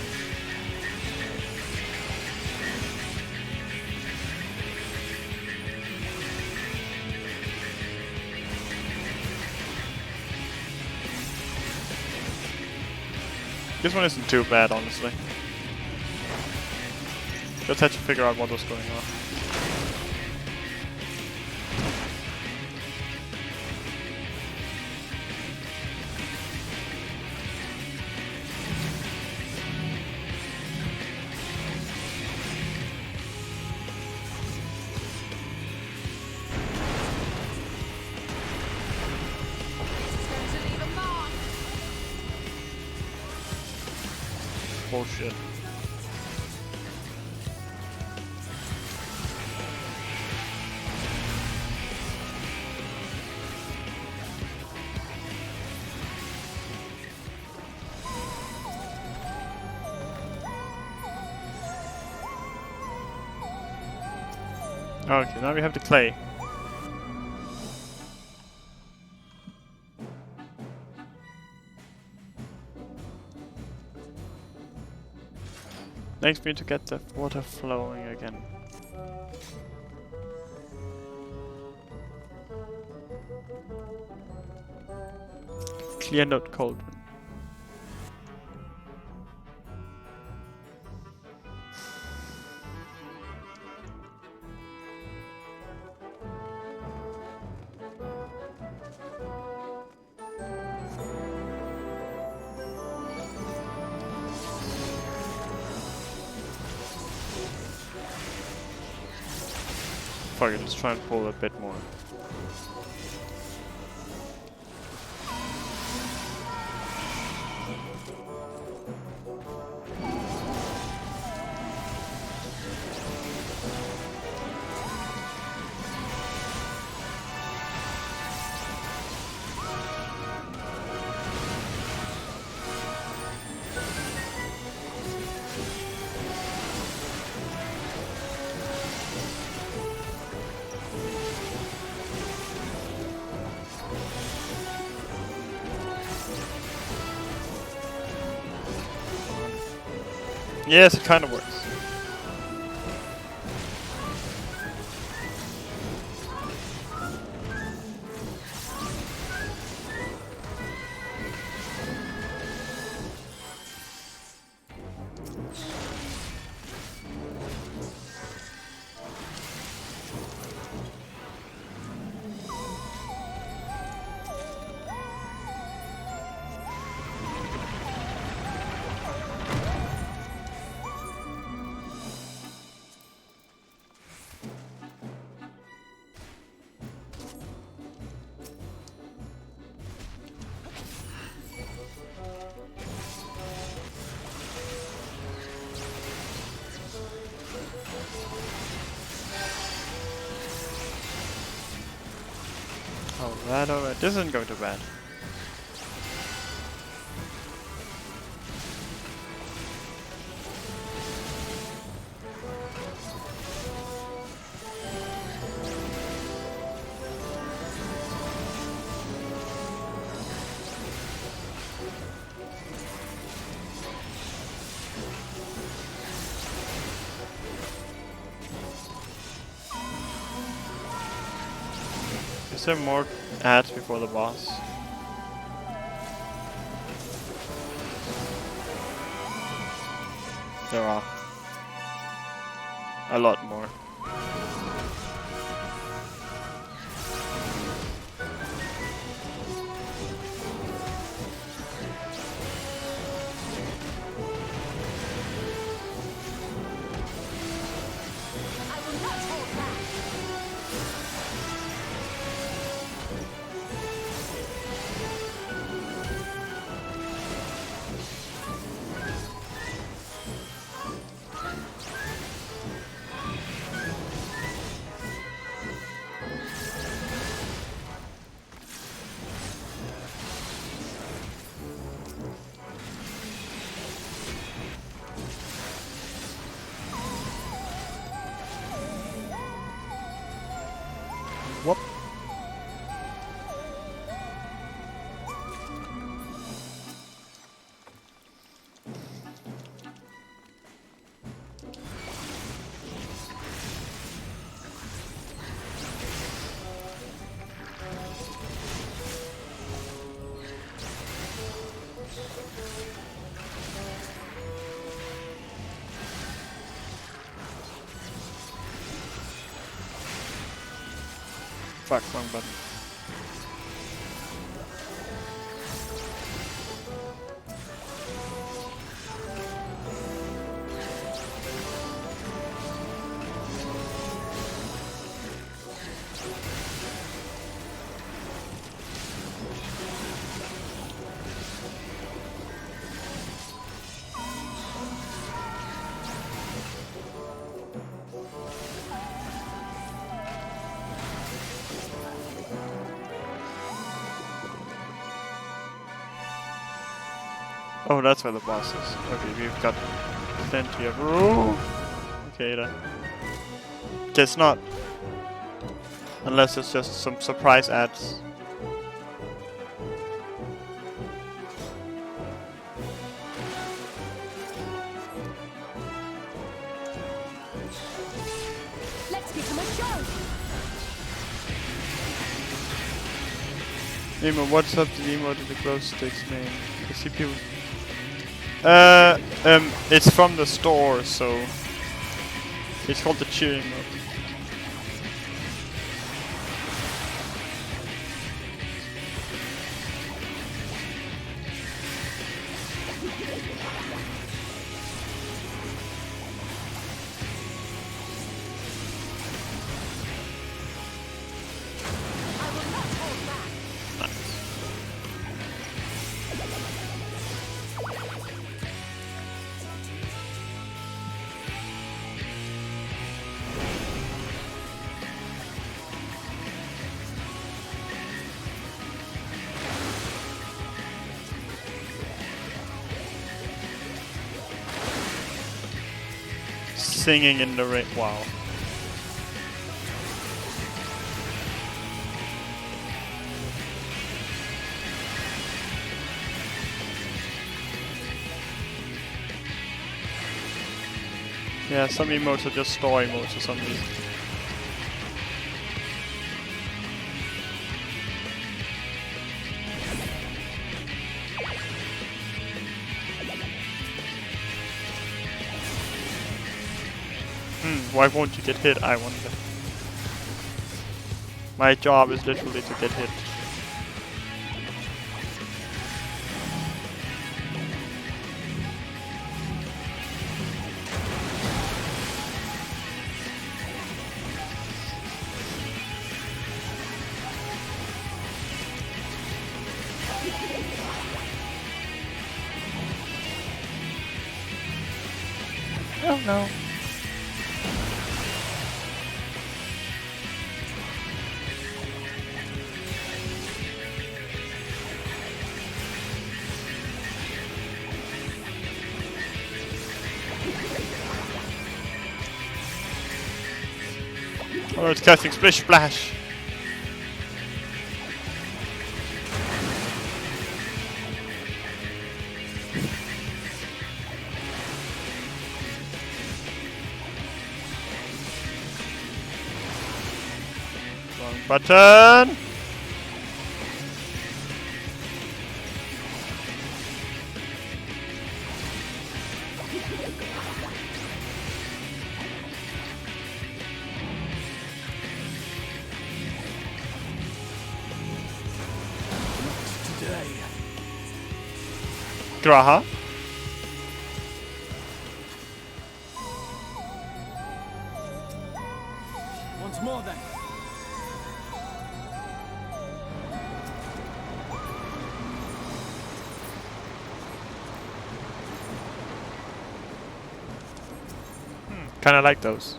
This one isn't too bad, honestly. Just had to figure out what was going on. Bullshit. Okay, now we have the clay. Next we need to get the water flowing again. Clear note cauldron. Fuck it, let's try and pull a bit more. Yes, it kind of works. Alright. This isn't going too bad. Is there more ads before the boss? There are. A lot more. Whoop. Fuck, wrong button. Oh, that's where the boss is. Okay, we've got plenty of room. Okay, then. Guess not. Unless it's just some surprise ads. Let's give them a show. Emo, what's up to the emote in the glow sticks name? I see people. It's from the store, so it's called the cheer emote. Singing in the rain. Wow. Yeah, some emotes are just store emotes for some reason. Why won't you get hit, I wonder. My job is literally to get hit. Oh no. Oh, it's casting Splish Splash. Wrong button. Graha. Once more then. Kinda like those.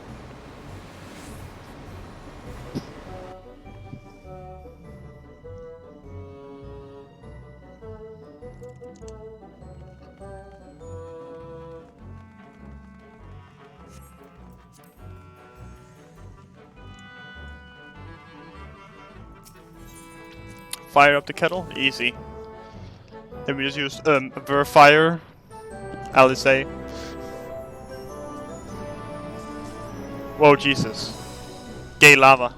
Fire up the kettle, easy. Then we just use Verifier, LSA. Whoa, Jesus. Gay lava.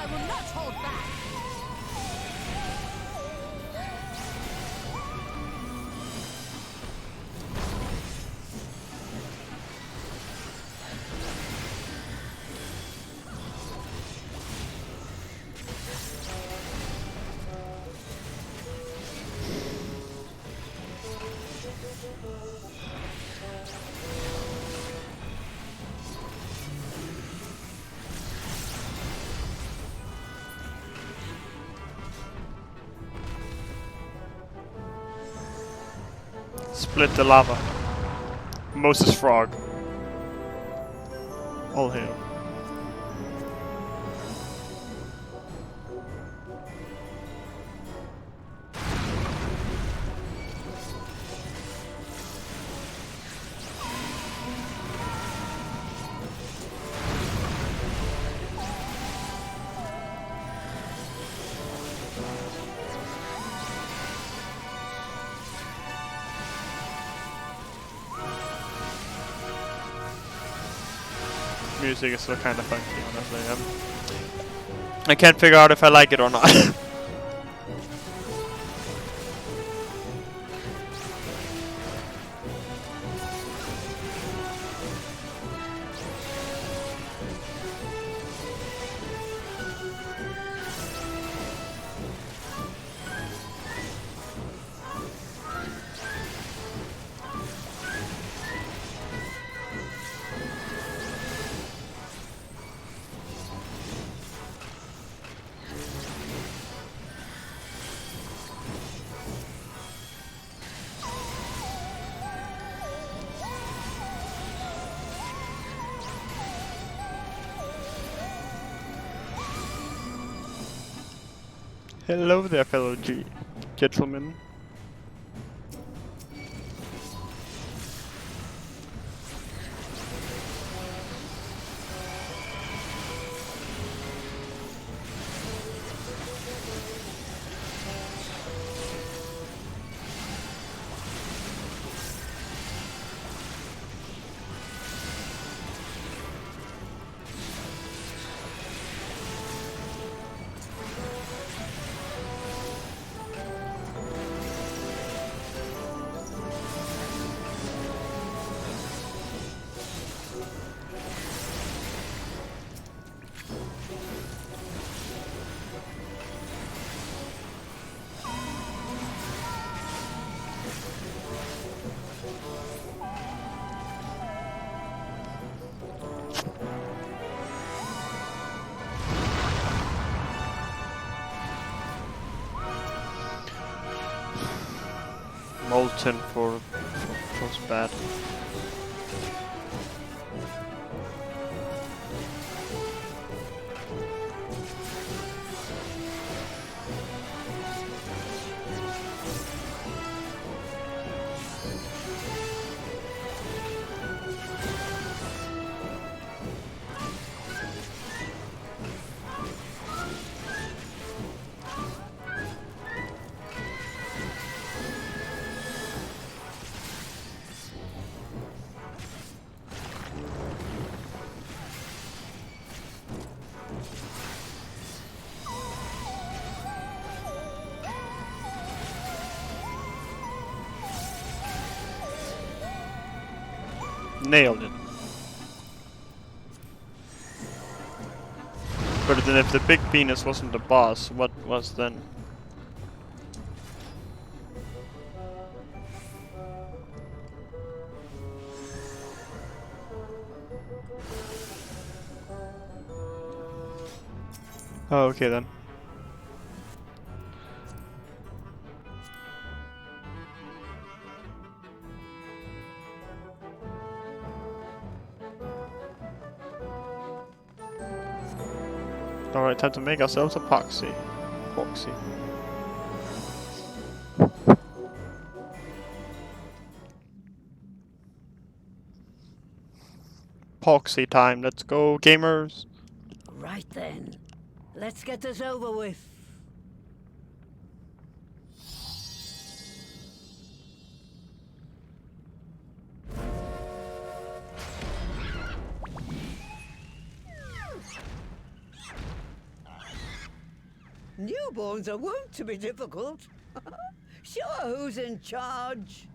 I will not hold back. Split the lava. Moses Frog. All hail. Music is still kind of funky, honestly. I can't figure out if I like it or not. Hello there, fellow gentlemen. 10 for bad. Nailed it. But then if the big Venus wasn't the boss, what was then? Oh, okay then. Alright, time to make ourselves a Poxy. Poxy time, let's go, gamers! Right then, let's get this over with. Newborns are wont to be difficult. Sure, who's in charge?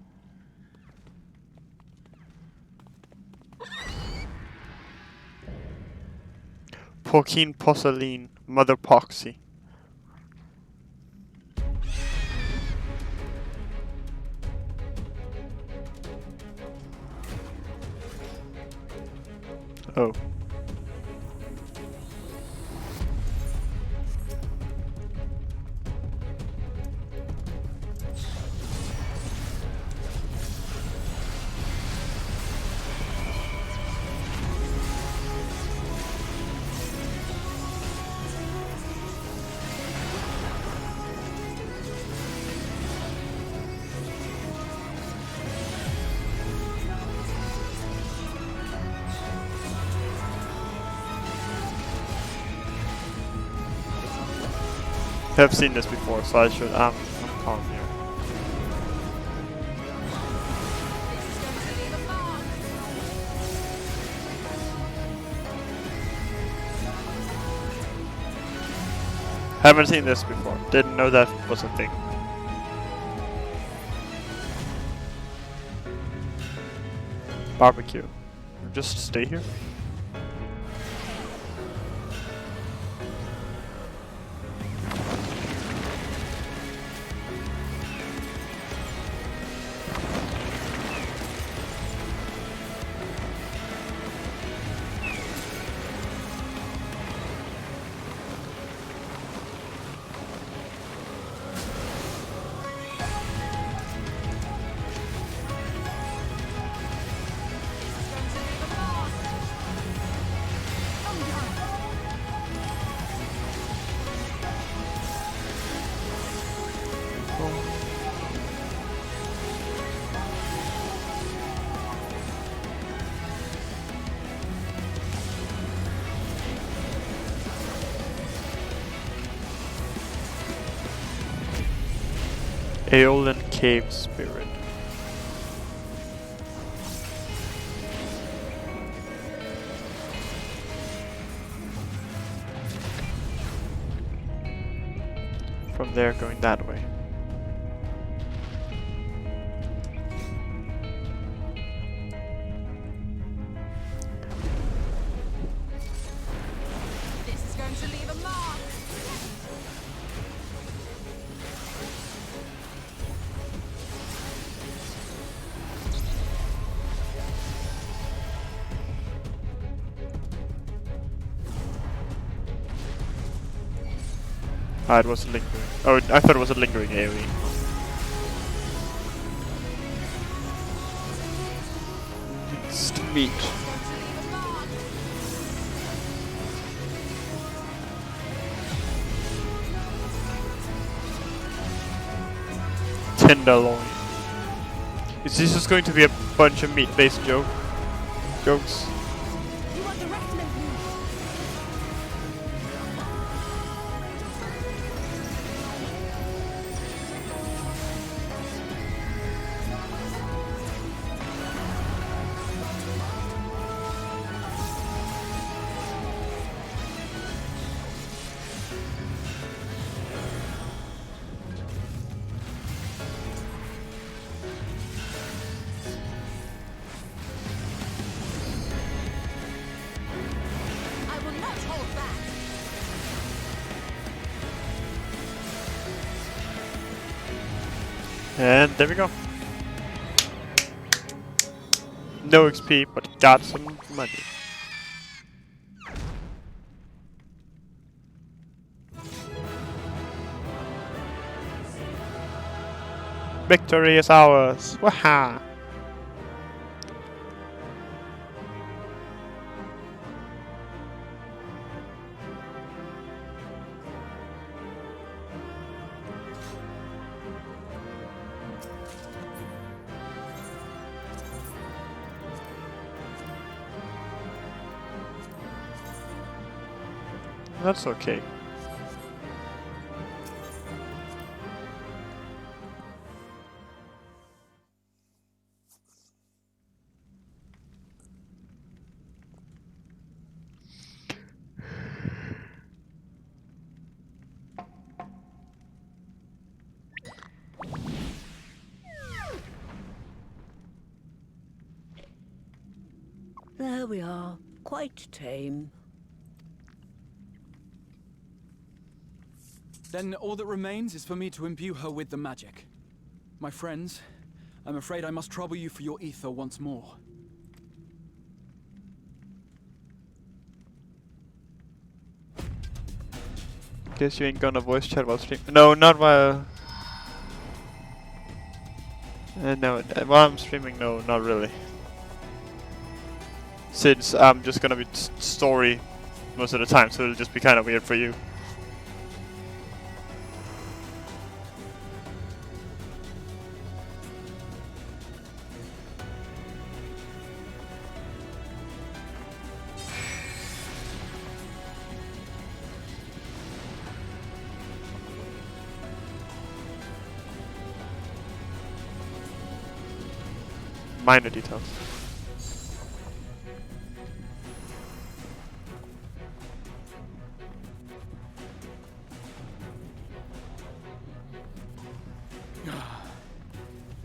Porcine Porcelain, Mother Poxy. Oh. I've seen this before, so I should I'm calm here. Haven't seen this before. Didn't know that was a thing. Barbecue. Just stay here. Aeolian Cave Spirit. From there, going that way. This is going to leave a mark. Ah, it was lingering. Oh, I thought it was a lingering AoE. Minced meat. Tenderloin. Is this just going to be a bunch of meat-based jokes? And there we go. No XP, but got some money. Victory is ours! Waha! That's okay. There we are. Quite tame. Then all that remains is for me to imbue her with the magic. My friends, I'm afraid I must trouble you for your ether once more. Guess you ain't gonna voice chat while streaming. No, not while... no, while I'm streaming, no, not really. Since I'm just gonna be story most of the time, so it'll just be kind of weird for you. Minor details.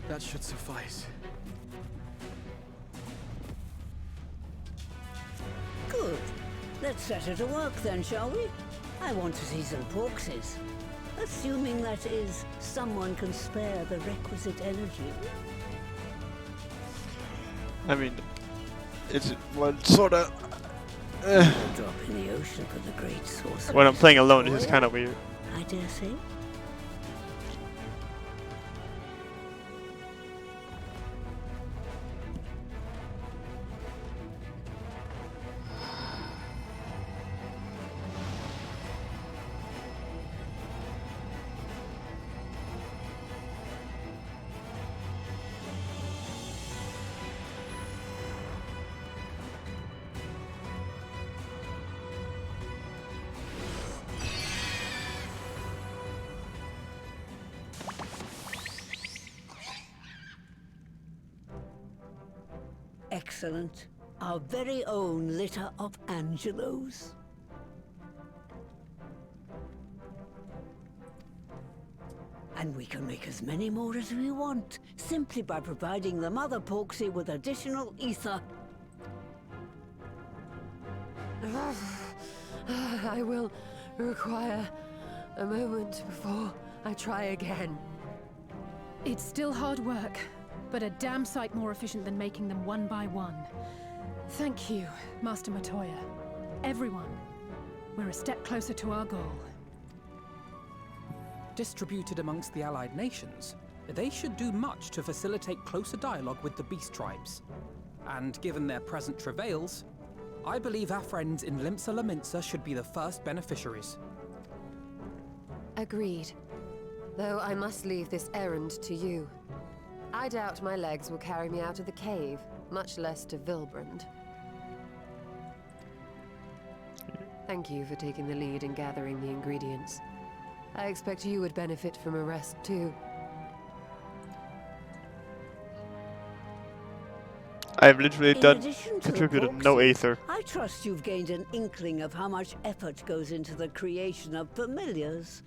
That should suffice. Good. Let's set her to work then, shall we? I want to see some porkses. Assuming that is, someone can spare the requisite energy. I mean, it's one sorta... A drop in the ocean for the great sorcerer. When I'm playing alone, it's kind of weird. I dare say. Excellent. Our very own litter of Angelos. And we can make as many more as we want, simply by providing the mother Porksy with additional ether. I will require a moment before I try again. It's still hard work, but a damn sight more efficient than making them one by one. Thank you, Master Matoya. Everyone, we're a step closer to our goal. Distributed amongst the allied nations, they should do much to facilitate closer dialogue with the beast tribes. and given their present travails, I believe our friends in Limsa Lominsa should be the first beneficiaries. Agreed. Though I must leave this errand to you. I doubt my legs will carry me out of the cave, much less to Vilbrand. Thank you for taking the lead in gathering the ingredients. I expect you would benefit from a rest too. I've literally In addition to the contributed no proxy, aether. I trust you've gained an inkling of how much effort goes into the creation of familiars.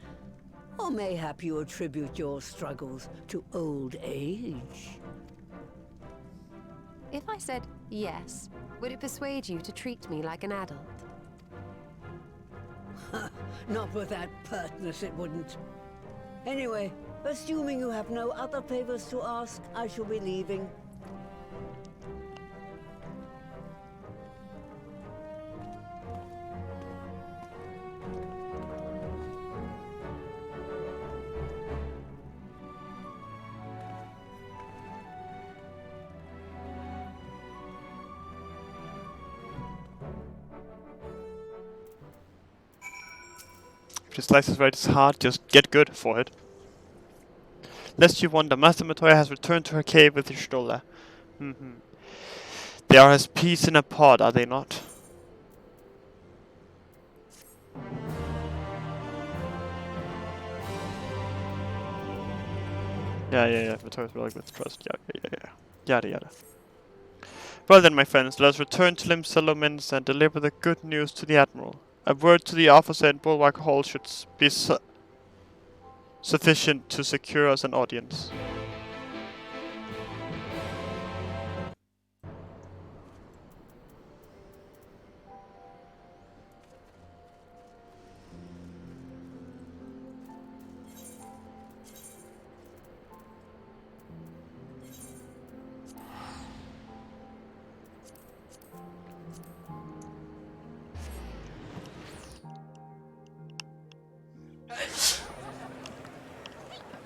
Or mayhap you attribute your struggles to old age. If I said yes, would it persuade you to treat me like an adult? Not with that pertness, it wouldn't. Anyway, assuming you have no other favors to ask, I shall be leaving. If your slices right is hard, just get good for it. Lest you wonder, Master Matoya has returned to her cave with Ishtola. They are as peas in a pod, are they not? Yeah. Matoya's really with trust. Yeah. Yada yada. Well then, my friends, let us return to Limsa Lominsa and deliver the good news to the Admiral. A word to the officer in Bulwark Hall should be sufficient to secure us an audience.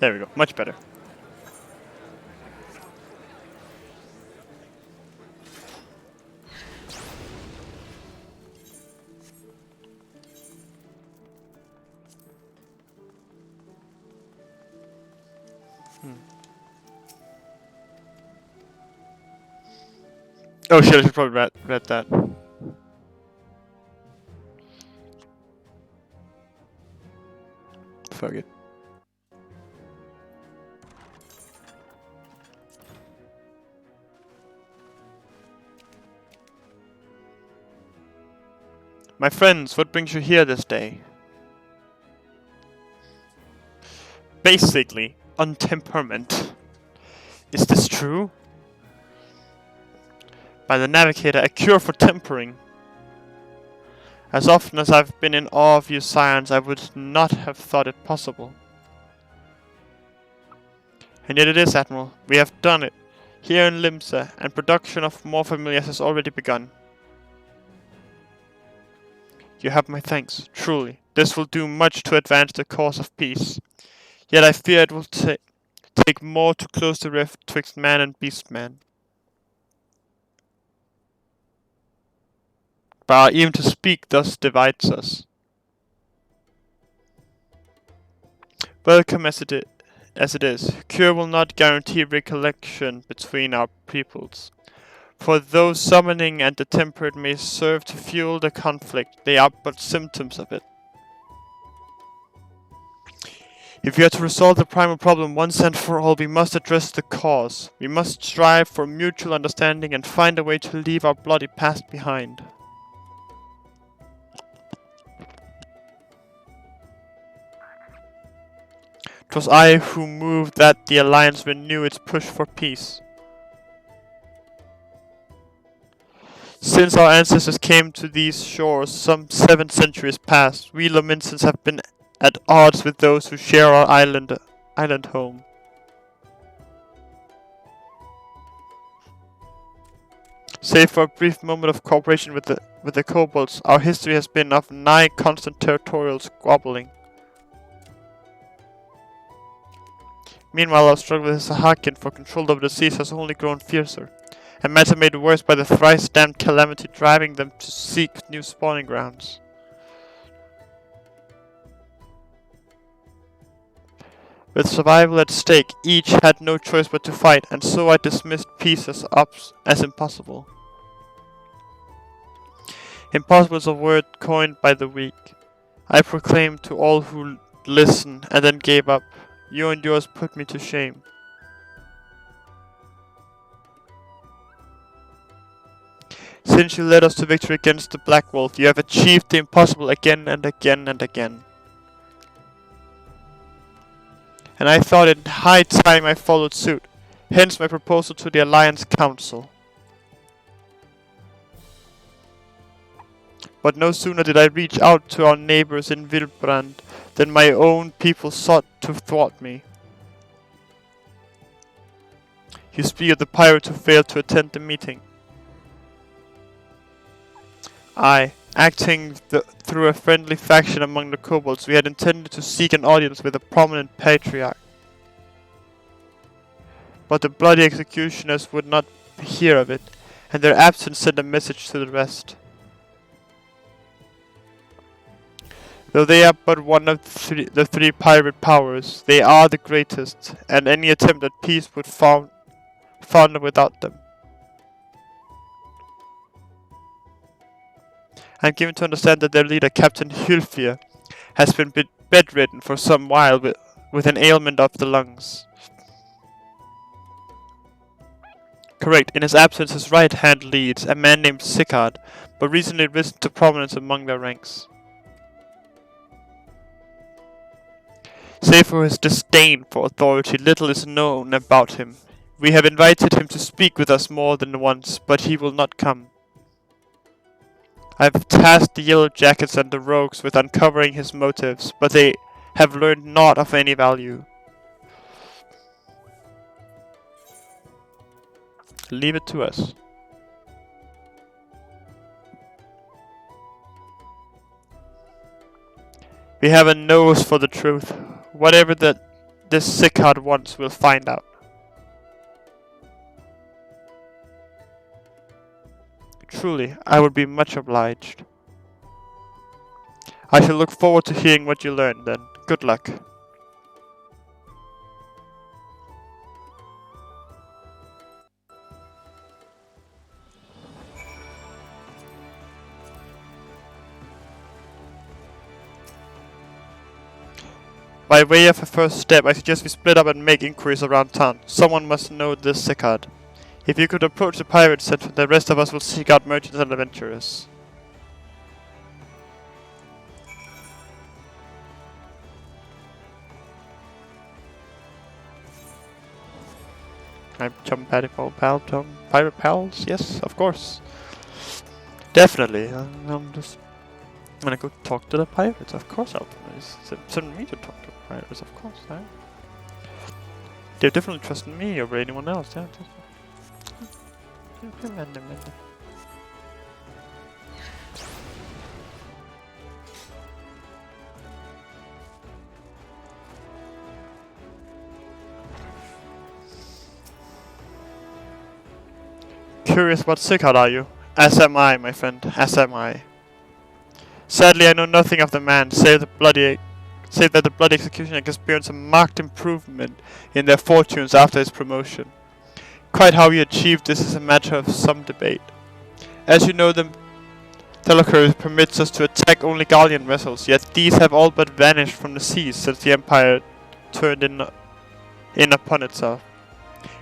There we go, much better. Oh shit, I should probably read that. Fuck it. My friends, what brings you here this day? Basically, on temperament. Is this true? By the Navigator, a cure for tempering. As often as I've been in awe of you, science, I would not have thought it possible. And yet it is, Admiral. We have done it. Here in Limsa, and production of more familiars has already begun. You have my thanks, truly. This will do much to advance the cause of peace. Yet I fear it will take more to close the rift twixt man and beastman. But even to speak thus divides us. Welcome as it is, cure will not guarantee recollection between our peoples. For though summoning and the temperate may serve to fuel the conflict, they are but symptoms of it. If we are to resolve the primal problem once and for all, we must address the cause. We must strive for mutual understanding and find a way to leave our bloody past behind. It was I who moved that the Alliance renew its push for peace. Since our ancestors came to these shores some 7 centuries past, we Lominsans have been at odds with those who share our island home. Save for a brief moment of cooperation with the kobolds, our history has been of nigh constant territorial squabbling. Meanwhile, our struggle with the Sahakin for control over the seas has only grown fiercer. a matter made worse by the thrice-damned calamity driving them to seek new spawning grounds. With survival at stake, each had no choice but to fight, and so I dismissed peace as impossible. Impossible is a word coined by the weak. I proclaimed to all who listened, and then gave up. You and yours put me to shame. Since you led us to victory against the Black Wolf, you have achieved the impossible again and again and again. And I thought it high time I followed suit, hence my proposal to the Alliance Council. But no sooner did I reach out to our neighbors in Wildbrand than my own people sought to thwart me. You speak of the pirate who failed to attend the meeting. Acting through a friendly faction among the kobolds, we had intended to seek an audience with a prominent patriarch. But the bloody executioners would not hear of it, and their absence sent a message to the rest. Though they are but one of the three pirate powers, they are the greatest, and any attempt at peace would founder without them. I am given to understand that their leader, Captain Hulfir, has been bedridden for some while with an ailment of the lungs. Correct, in his absence his right hand leads, a man named Sicard, but recently risen to prominence among their ranks. Save for his disdain for authority, little is known about him. We have invited him to speak with us more than once, but he will not come. I have tasked the Yellow Jackets and the Rogues with uncovering his motives, but they have learned naught of any value. Leave it to us. We have a nose for the truth. Whatever this Sicard wants, we'll find out. Truly, I would be much obliged. I shall look forward to hearing what you learn then. Good luck. By way of a first step, I suggest we split up and make inquiries around town. Someone must know this Sicard. If you could approach the pirate center, the rest of us will seek out merchants and adventurers. I'm compatible pirate pals? Yes, of course. Definitely. I'm just gonna go talk to the pirates. Of course I'll send me to talk to the pirates, of course. They definitely trust me over anyone else. Yeah. Curious what Sicard are you? As am I, my friend, as am I. Sadly, I know nothing of the man, save that the bloody executioner experienced a marked improvement in their fortunes after his promotion. Quite how he achieved this is a matter of some debate. As you know, the Telecurve permits us to attack only galleon vessels, yet these have all but vanished from the seas since the Empire turned in upon itself.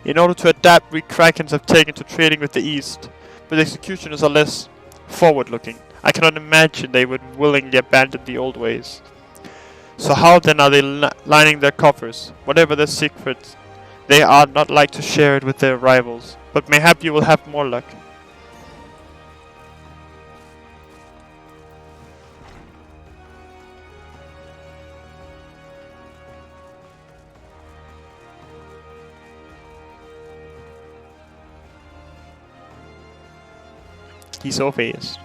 In order to adapt, we Krakens have taken to trading with the East, but the executioners are less forward-looking. I cannot imagine they would willingly abandon the old ways. So how then are they lining their coffers? Whatever their secrets, they are not like to share it with their rivals, but mayhap you will have more luck. He's so fast.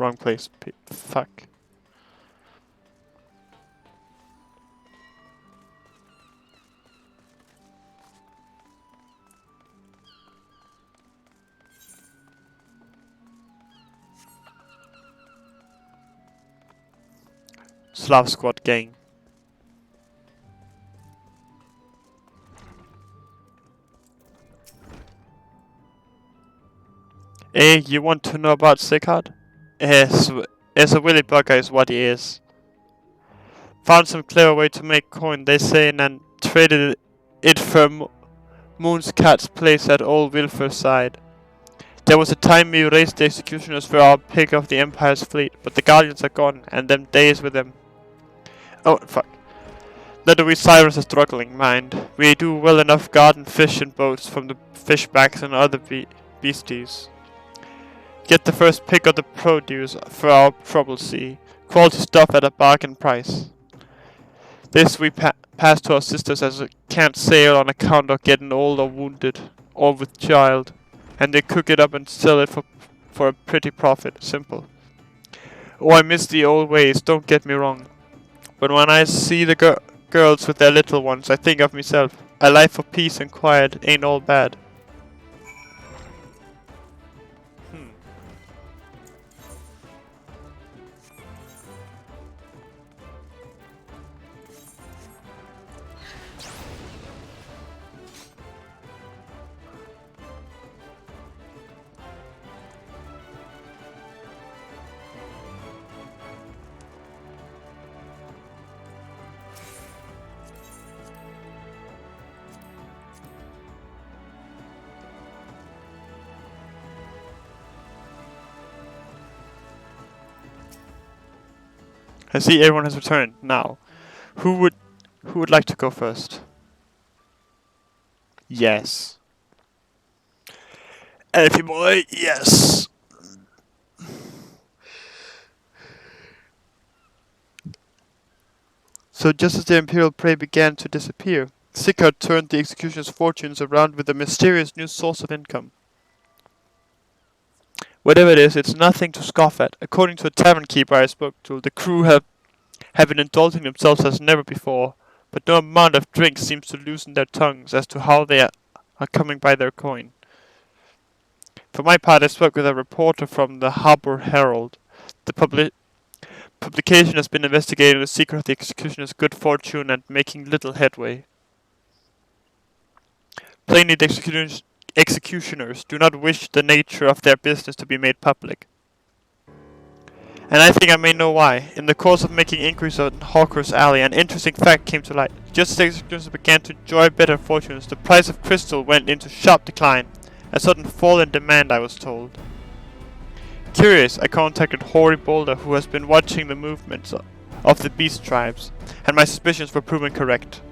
Wrong place. Fuck. Slav Squad gang. Hey, you want to know about Sigurd? Yes, as a willy bugger is what he is. Found some clever way to make coin, they say, and then traded it for Moon's Cat's place at Old Wilfer's side. There was a time we raised the executioners for our pick of the Empire's fleet, but the Guardians are gone, and them days with them. Oh, fuck. Not we Cyrus are struggling, mind. We do well enough garden fish and boats from the fishbacks and other beasties. Get the first pick of the produce for our trouble sea. Quality stuff at a bargain price. This we pass to our sisters as can't sail on account of getting old or wounded, or with child. And they cook it up and sell it for a pretty profit. Simple. Oh, I miss the old ways, don't get me wrong. But when I see the girls with their little ones, I think of myself. A life of peace and quiet ain't all bad. I see everyone has returned. Now, who would like to go first? Yes. Elfie boy, yes. So just as the Imperial prey began to disappear, Sigurd turned the executioner's fortunes around with a mysterious new source of income. Whatever it is, it's nothing to scoff at. According to a tavern keeper I spoke to, the crew have been indulging themselves as never before, but no amount of drink seems to loosen their tongues as to how they are coming by their coin. For my part, I spoke with a reporter from the Harbour Herald. The publication has been investigating the secret of the executioner's good fortune and making little headway. Plainly, the executioners do not wish the nature of their business to be made public. And I think I may know why. In the course of making inquiries on Hawker's Alley, an interesting fact came to light. Just as the executioners began to enjoy better fortunes, the price of crystal went into sharp decline. A sudden fall in demand, I was told. Curious, I contacted Hoary Boulder, who has been watching the movements of the beast tribes, and my suspicions were proven correct.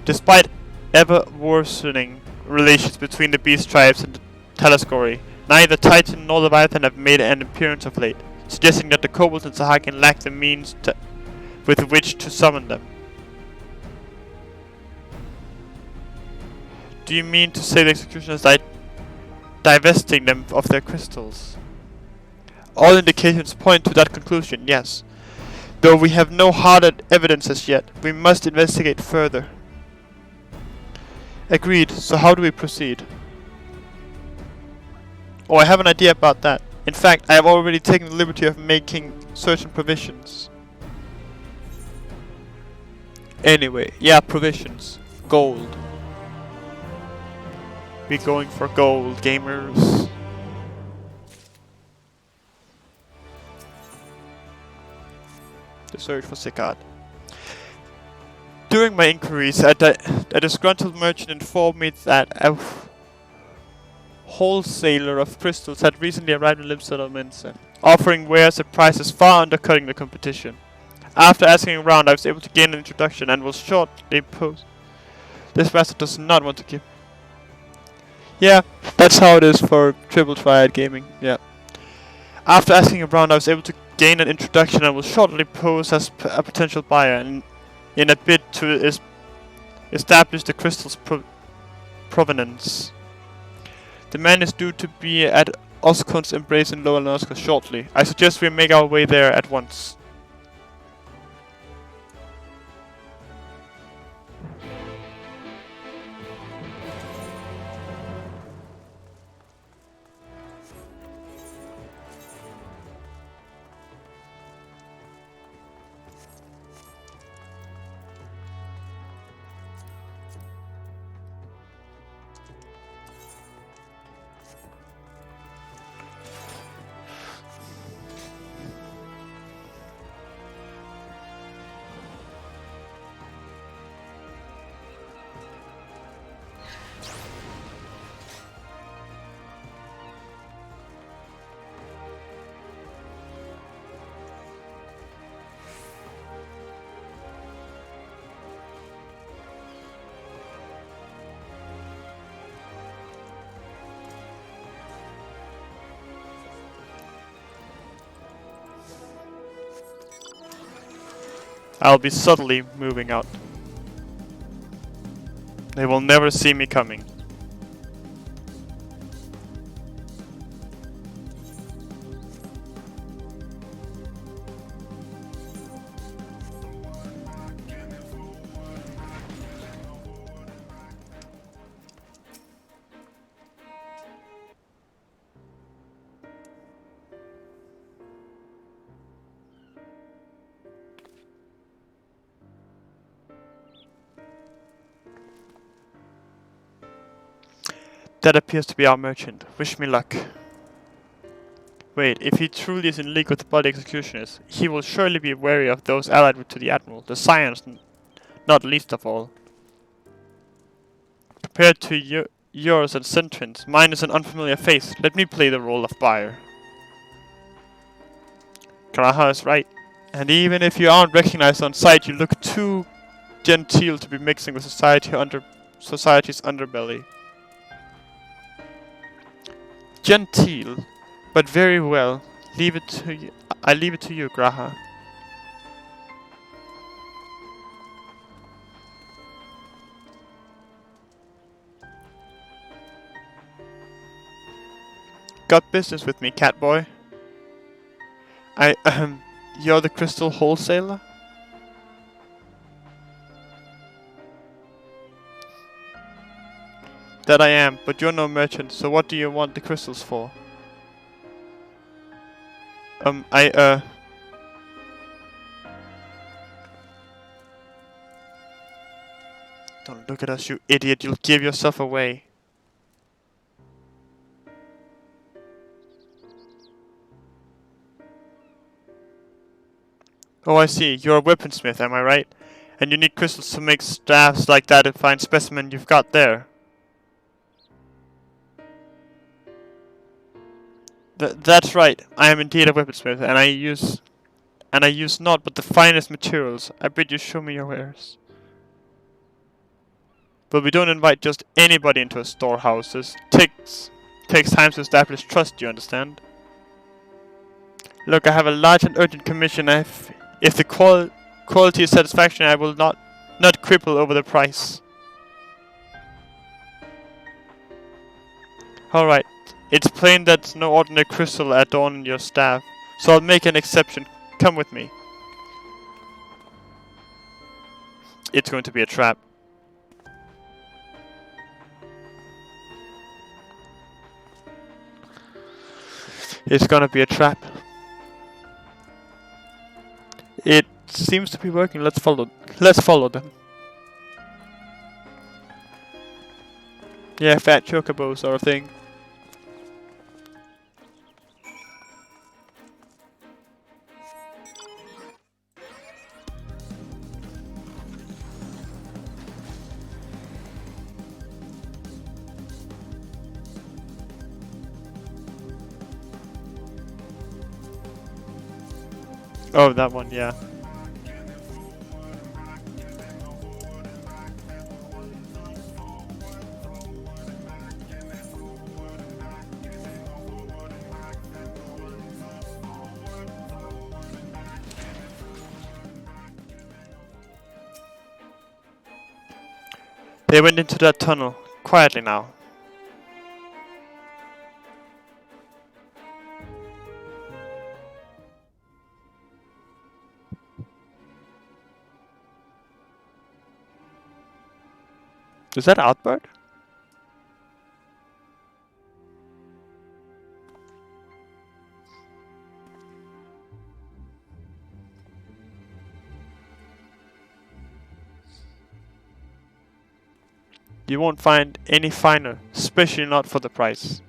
Despite ever worsening relations between the beast tribes and the Taliskori, neither Titan nor Leviathan have made an appearance of late, suggesting that the Kobolds and Sahagin lack the means with which to summon them. Do you mean to say the executioners are divesting them of their crystals? All indications point to that conclusion, yes. Though we have no hard evidence as yet, we must investigate further. Agreed, so how do we proceed? Oh, I have an idea about that. In fact, I have already taken the liberty of making certain provisions. Anyway, yeah, provisions. Gold. We're going for gold, gamers. The search for Sigurd. During my inquiries, a disgruntled merchant informed me that a wholesaler of crystals had recently arrived in Limsettlements, offering wares at prices far undercutting the competition. After asking around, I was able to gain an introduction and will shortly post. This bastard does not want to give. Yeah, that's how it is for Triple Triad Gaming, yeah. After asking around, I was able to gain an introduction and will shortly pose as a potential buyer in a bid to establish the crystal's provenance. The man is due to be at Oskun's embrace in Lower Noska shortly. I suggest we make our way there at once. I'll be subtly moving out. They will never see me coming. That appears to be our merchant. Wish me luck. Wait, if he truly is in league with the bloody executioners, he will surely be wary of those allied to the Admiral, the Scions not least of all. Compared to yours and Sentrin's, mine is an unfamiliar face. Let me play the role of buyer. Karaha is right. And even if you aren't recognized on sight, you look too genteel to be mixing with society's underbelly. Genteel, but very well. Leave it to you. I leave it to you, Graha. Got business with me, Catboy? You're the crystal wholesaler? That I am, but you're no merchant, so what do you want the crystals for? Don't look at us, you idiot, you'll give yourself away. Oh, I see, you're a weaponsmith, am I right? And you need crystals to make staffs like that fine specimen you've got there. That's right. I am indeed a weaponsmith, and I use naught but the finest materials. I bid you show me your wares. But we don't invite just anybody into our storehouses. Takes time to establish trust, you understand? Look, I have a large and urgent commission. If the quality is satisfactory, I will not quibble over the price. Alright. It's plain that's no ordinary crystal adorning your staff, so I'll make an exception. Come with me. It's going to be a trap. It's gonna be a trap. It seems to be working. Let's follow them. Yeah, fat chocobos are a thing. Oh, that one, yeah. They went into that tunnel, quietly now. Is that Outbird? You won't find any finer, especially not for the price.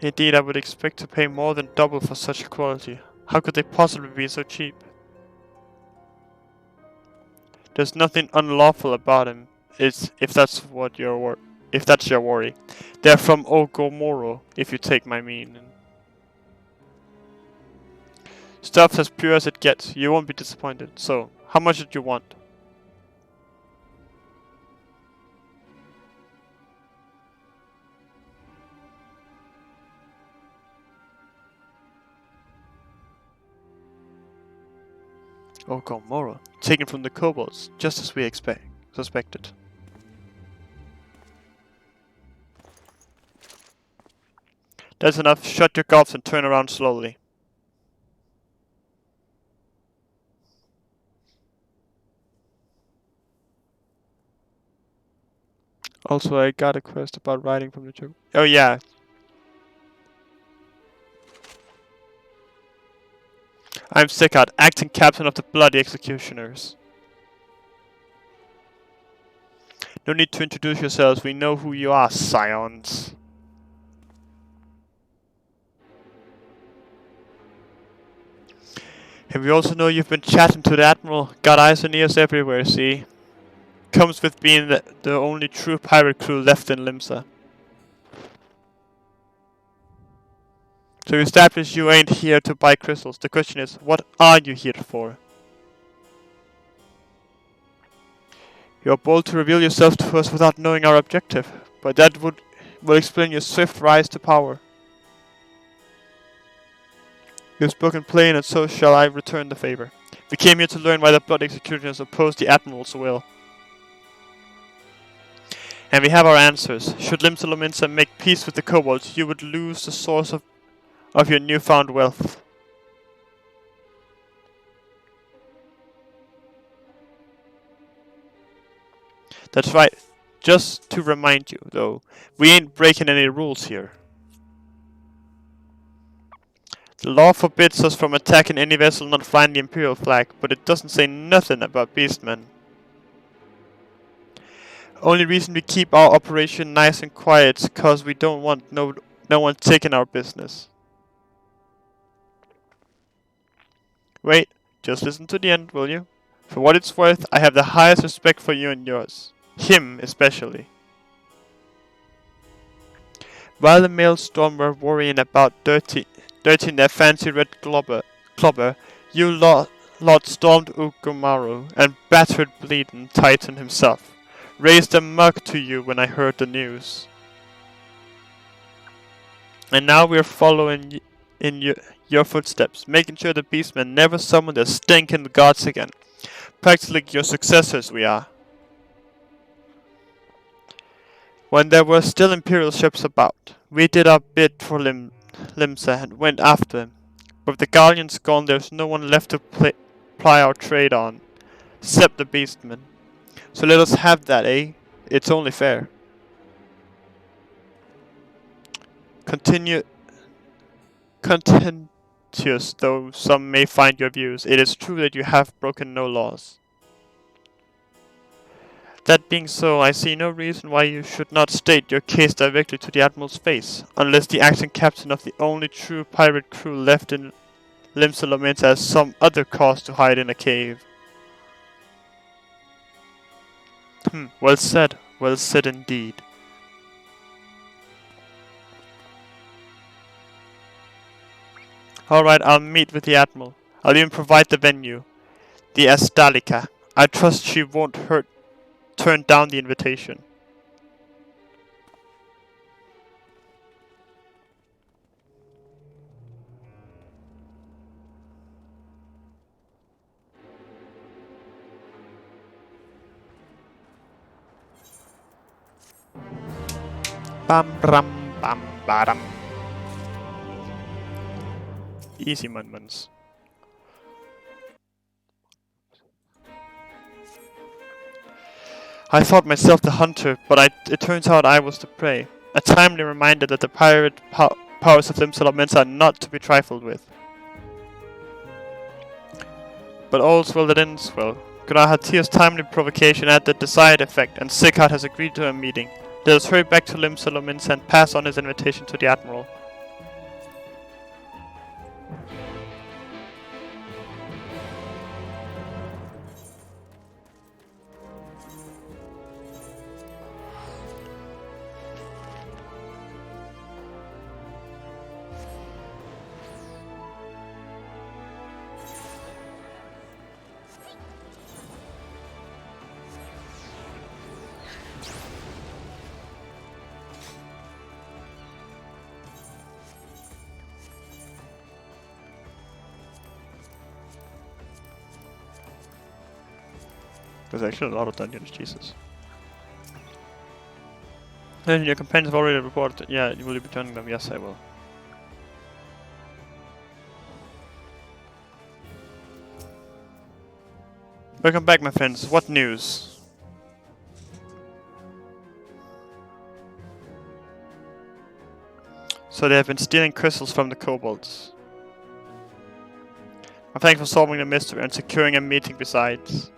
Indeed, I would expect to pay more than double for such quality. How could they possibly be so cheap? There's nothing unlawful about him, if that's your worry. They're from Ogomoro, if you take my meaning. Stuff's as pure as it gets. You won't be disappointed. So, how much did you want? Ogomoro, taken from the kobolds, just as we suspected. That's enough. Shut your gulps and turn around slowly. Also, I got a quest about riding from the joke. Oh yeah. I'm Sickard, acting captain of the Bloody Executioners. No need to introduce yourselves, we know who you are, scions. And we also know you've been chatting to the Admiral. Got eyes and ears everywhere, see? Comes with being the only true pirate crew left in Limsa. So you established you ain't here to buy crystals. The question is, what are you here for? You're bold to reveal yourself to us without knowing our objective, but that will explain your swift rise to power. You've spoken plain, and so shall I return the favor. We came here to learn why the Blood Executioners oppose the Admiral's will. And we have our answers. Should Limsa make peace with the kobolds, you would lose the source of your newfound wealth. That's right. Just to remind you, though, we ain't breaking any rules here. The law forbids us from attacking any vessel not flying the Imperial flag, but it doesn't say nothing about beastmen. Only reason we keep our operation nice and quiet is cause we don't want no one taking our business. Wait, just listen to the end, will you? For what it's worth, I have the highest respect for you and yours. Him, especially. While the Maelstrom were worrying about dirtying their fancy red clobber, you Lord stormed Ugumaru and battered bleeding Titan himself. Raised a mug to you when I heard the news. And now we're following in your footsteps, making sure the beastmen never summon their stinking gods again. Practically your successors we are. When there were still Imperial ships about, we did our bit for Limsa and went after him. But with the Galleons gone, there's no one left to ply our trade on, except the beastmen. So let us have that, eh? It's only fair. Contentious though some may find your views, it is true that you have broken no laws. That being so, I see no reason why you should not state your case directly to the Admiral's face, unless the acting captain of the only true pirate crew left in Limsa has some other cause to hide in a cave. Well said indeed. Alright, I'll meet with the Admiral. I'll even provide the venue. The Astalica. I trust she won't turn down the invitation. Bam bam bam badam. Easy man-mans. I thought myself the hunter, but it turns out I was the prey. A timely reminder that the pirate powers of Limsa are not to be trifled with. But all's well that ends well. Gunnar Hatir's timely provocation had the desired effect, and Sigurd has agreed to a meeting. Let us hurry back to Limsa and pass on his invitation to the Admiral. There's actually a lot of dungeons, Jesus. And your companions have already reported. Yeah, will you be joining them? Yes, I will. Welcome back, my friends. What news? So they have been stealing crystals from the kobolds. I'm thankful for solving the mystery and securing a meeting besides.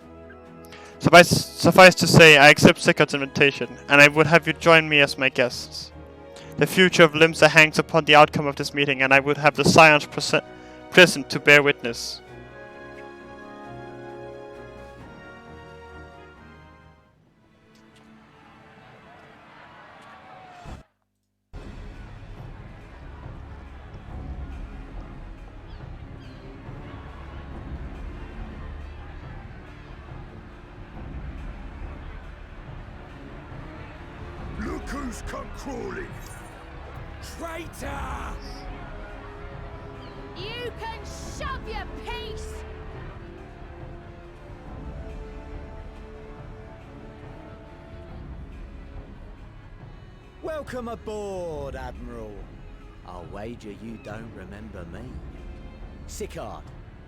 Suffice to say, I accept Sigurd's invitation, and I would have you join me as my guests. The future of Limsa hangs upon the outcome of this meeting, and I would have the Scions present to bear witness. Look who's come crawling! Traitor! You can shove your piece! Welcome aboard, Admiral. I'll wager you don't remember me. Sigurd,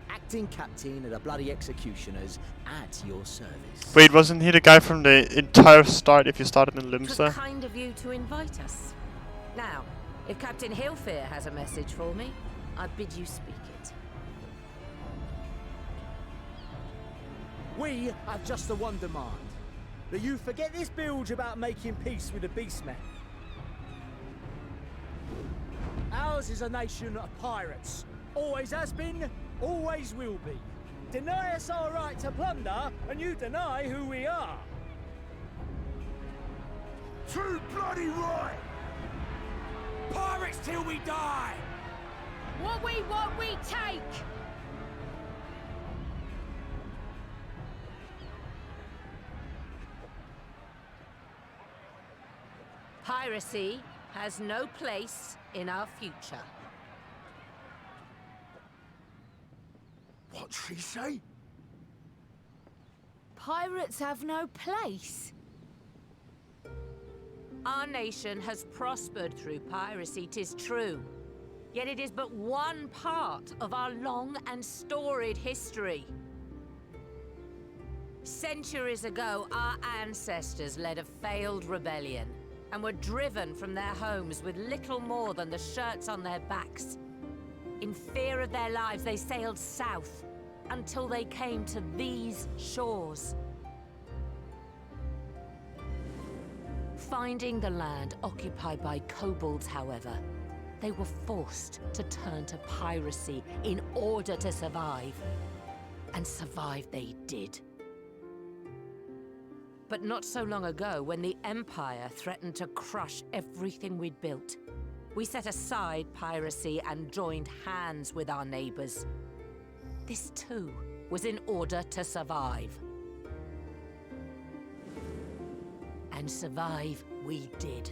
acting captain of the bloody executioners, at your service. Wait, wasn't he the guy from the entire start if you started in Limsa? Kind of you to invite us. Now, if Captain Hilfear has a message for me, I bid you speak it. We have just the one demand. That you forget this bilge about making peace with the beastmen. Ours is a nation of pirates. Always has been, always will be. Deny us our right to plunder, and you deny who we are. Too bloody right! Pirates till we die! What we want, we take! Piracy has no place in our future. What'd she say? Pirates have no place. Our nation has prospered through piracy, 'tis true. Yet it is but one part of our long and storied history. Centuries ago, our ancestors led a failed rebellion and were driven from their homes with little more than the shirts on their backs. In fear of their lives, they sailed south until they came to these shores. Finding the land occupied by kobolds, however, they were forced to turn to piracy in order to survive. And survive they did. But not so long ago, when the Empire threatened to crush everything we'd built, we set aside piracy and joined hands with our neighbors. This too was in order to survive. And survive we did.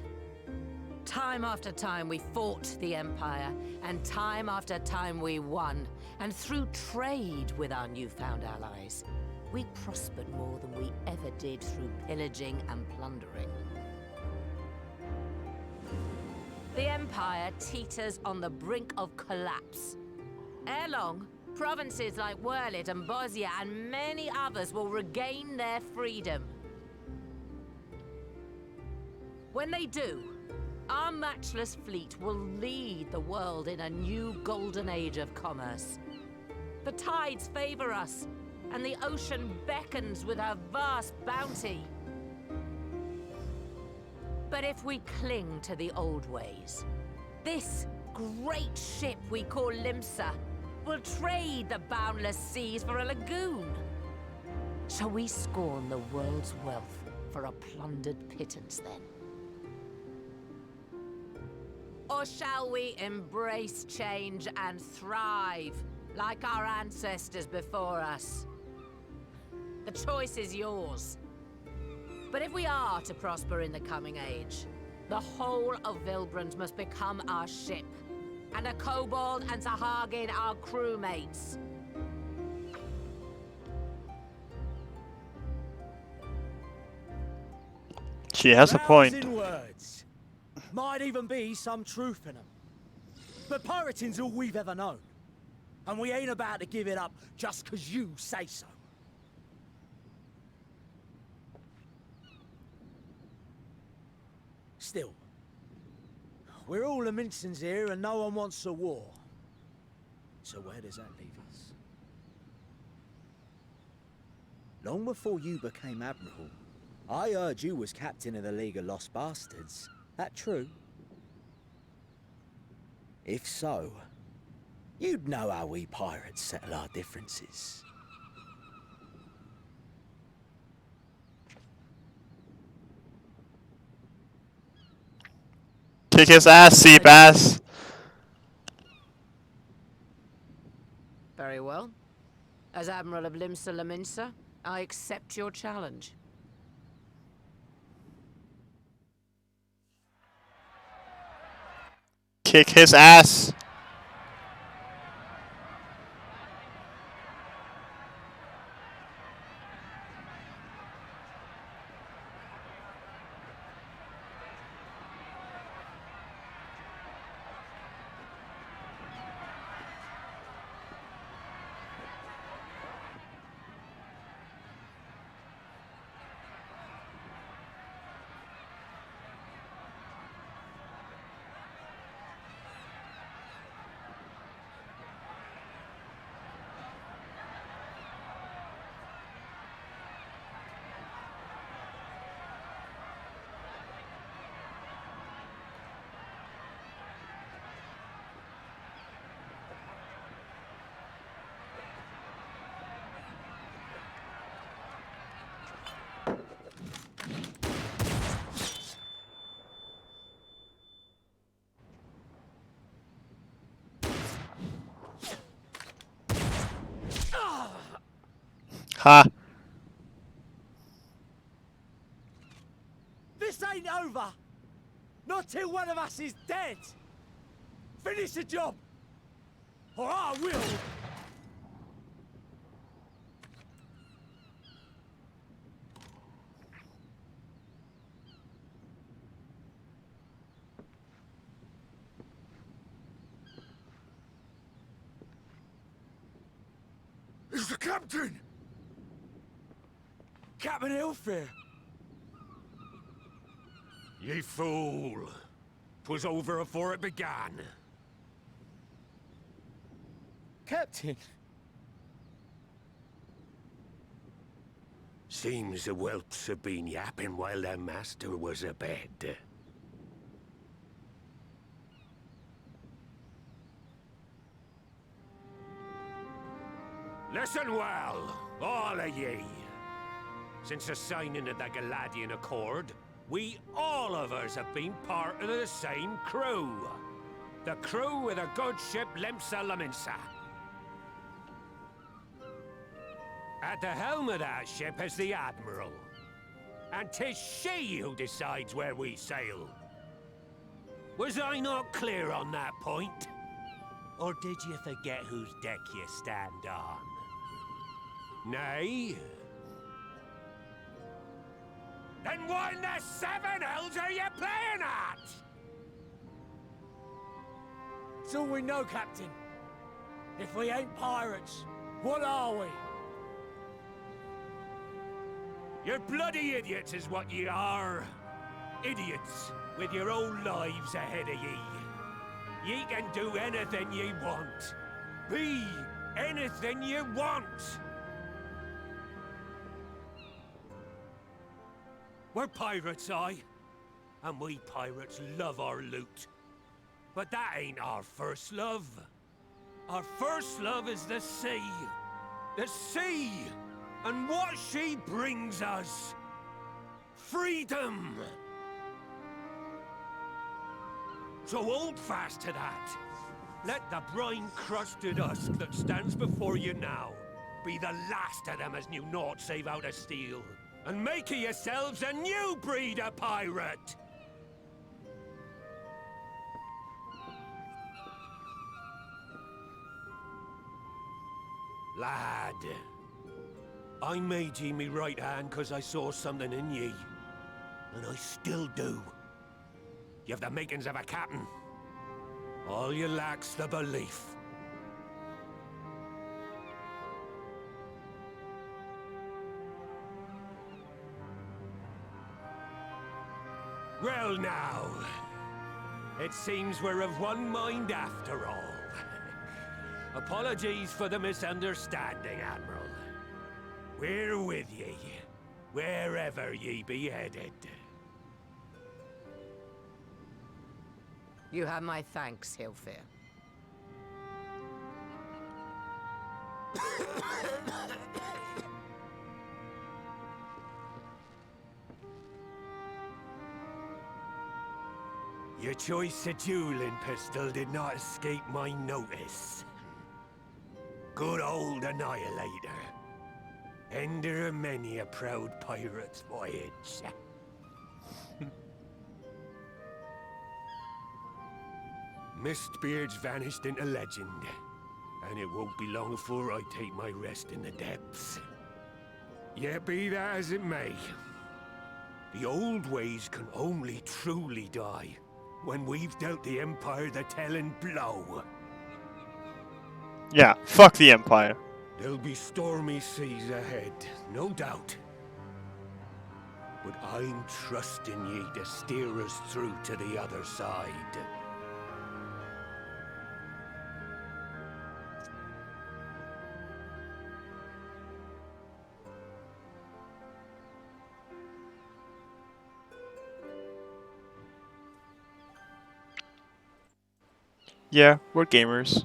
Time after time we fought the Empire, and time after time we won. And through trade with our newfound allies, we prospered more than we ever did through pillaging and plundering. The Empire teeters on the brink of collapse. Ere long, provinces like Wurlit and Bosnia and many others will regain their freedom. When they do, our matchless fleet will lead the world in a new golden age of commerce. The tides favor us, and the ocean beckons with her vast bounty. But if we cling to the old ways, this great ship we call Limsa will trade the boundless seas for a lagoon. Shall we scorn the world's wealth for a plundered pittance then? Or shall we embrace change and thrive like our ancestors before us? The choice is yours. But if we are to prosper in the coming age, the whole of Vilbrand must become our ship, and a kobold and Sahagin our crewmates. She has a point. In words. Might even be some truth in them. But pirating's all we've ever known. And we ain't about to give it up just 'cause you say so. Still, we're all Laminsons here and no one wants a war. So where does that leave us? Long before you became Admiral, I heard you was captain of the League of Lost Bastards. That true? If so, you'd know how we pirates settle our differences. Kick his ass, sea bass. Very well. As Admiral of Limsa Laminsa, I accept your challenge. Kick his ass. Ha. This ain't over! Not till one of us is dead! Finish the job! Or I will! It's the captain! Captain Ilfir! Ye fool! 'Twas over afore it began. Captain! Seems the whelps have been yapping while their master was abed. Listen well, all of ye. Since the signing of the Galadian Accord, we all of us have been part of the same crew. The crew of the good ship Limsa Laminsa. At the helm of that ship is the Admiral. And 'tis she who decides where we sail. Was I not clear on that point? Or did you forget whose deck you stand on? Nay? Then what in the seven hells are you playing at? It's all we know, Captain. If we ain't pirates, what are we? You're bloody idiots is what ye are. Idiots, with your own lives ahead of ye. Ye can do anything ye want. Be anything ye want. We're pirates, aye. And we pirates love our loot. But that ain't our first love. Our first love is the sea. The sea! And what she brings us. Freedom! So hold fast to that. Let the brine-crusted husk that stands before you now be the last of them as knew naught save out of steel. And make of yourselves a new breed of pirate! Lad, I made ye me right hand cause I saw something in ye. And I still do. You have the makings of a captain. All you lack's the belief. Well now, it seems we're of one mind after all. Apologies for the misunderstanding, Admiral. We're with ye, wherever ye be headed. You have my thanks, Hilfir. Your choice of dueling pistol did not escape my notice. Good old Annihilator. Ender of many a proud pirate's voyage. Mistbeard's vanished into legend, and it won't be long before I take my rest in the depths. Yet be that as it may, the old ways can only truly die when we've dealt the Empire the telling blow. Yeah, fuck the Empire. There'll be stormy seas ahead, no doubt. But I'm trusting ye to steer us through to the other side. Yeah, we're gamers.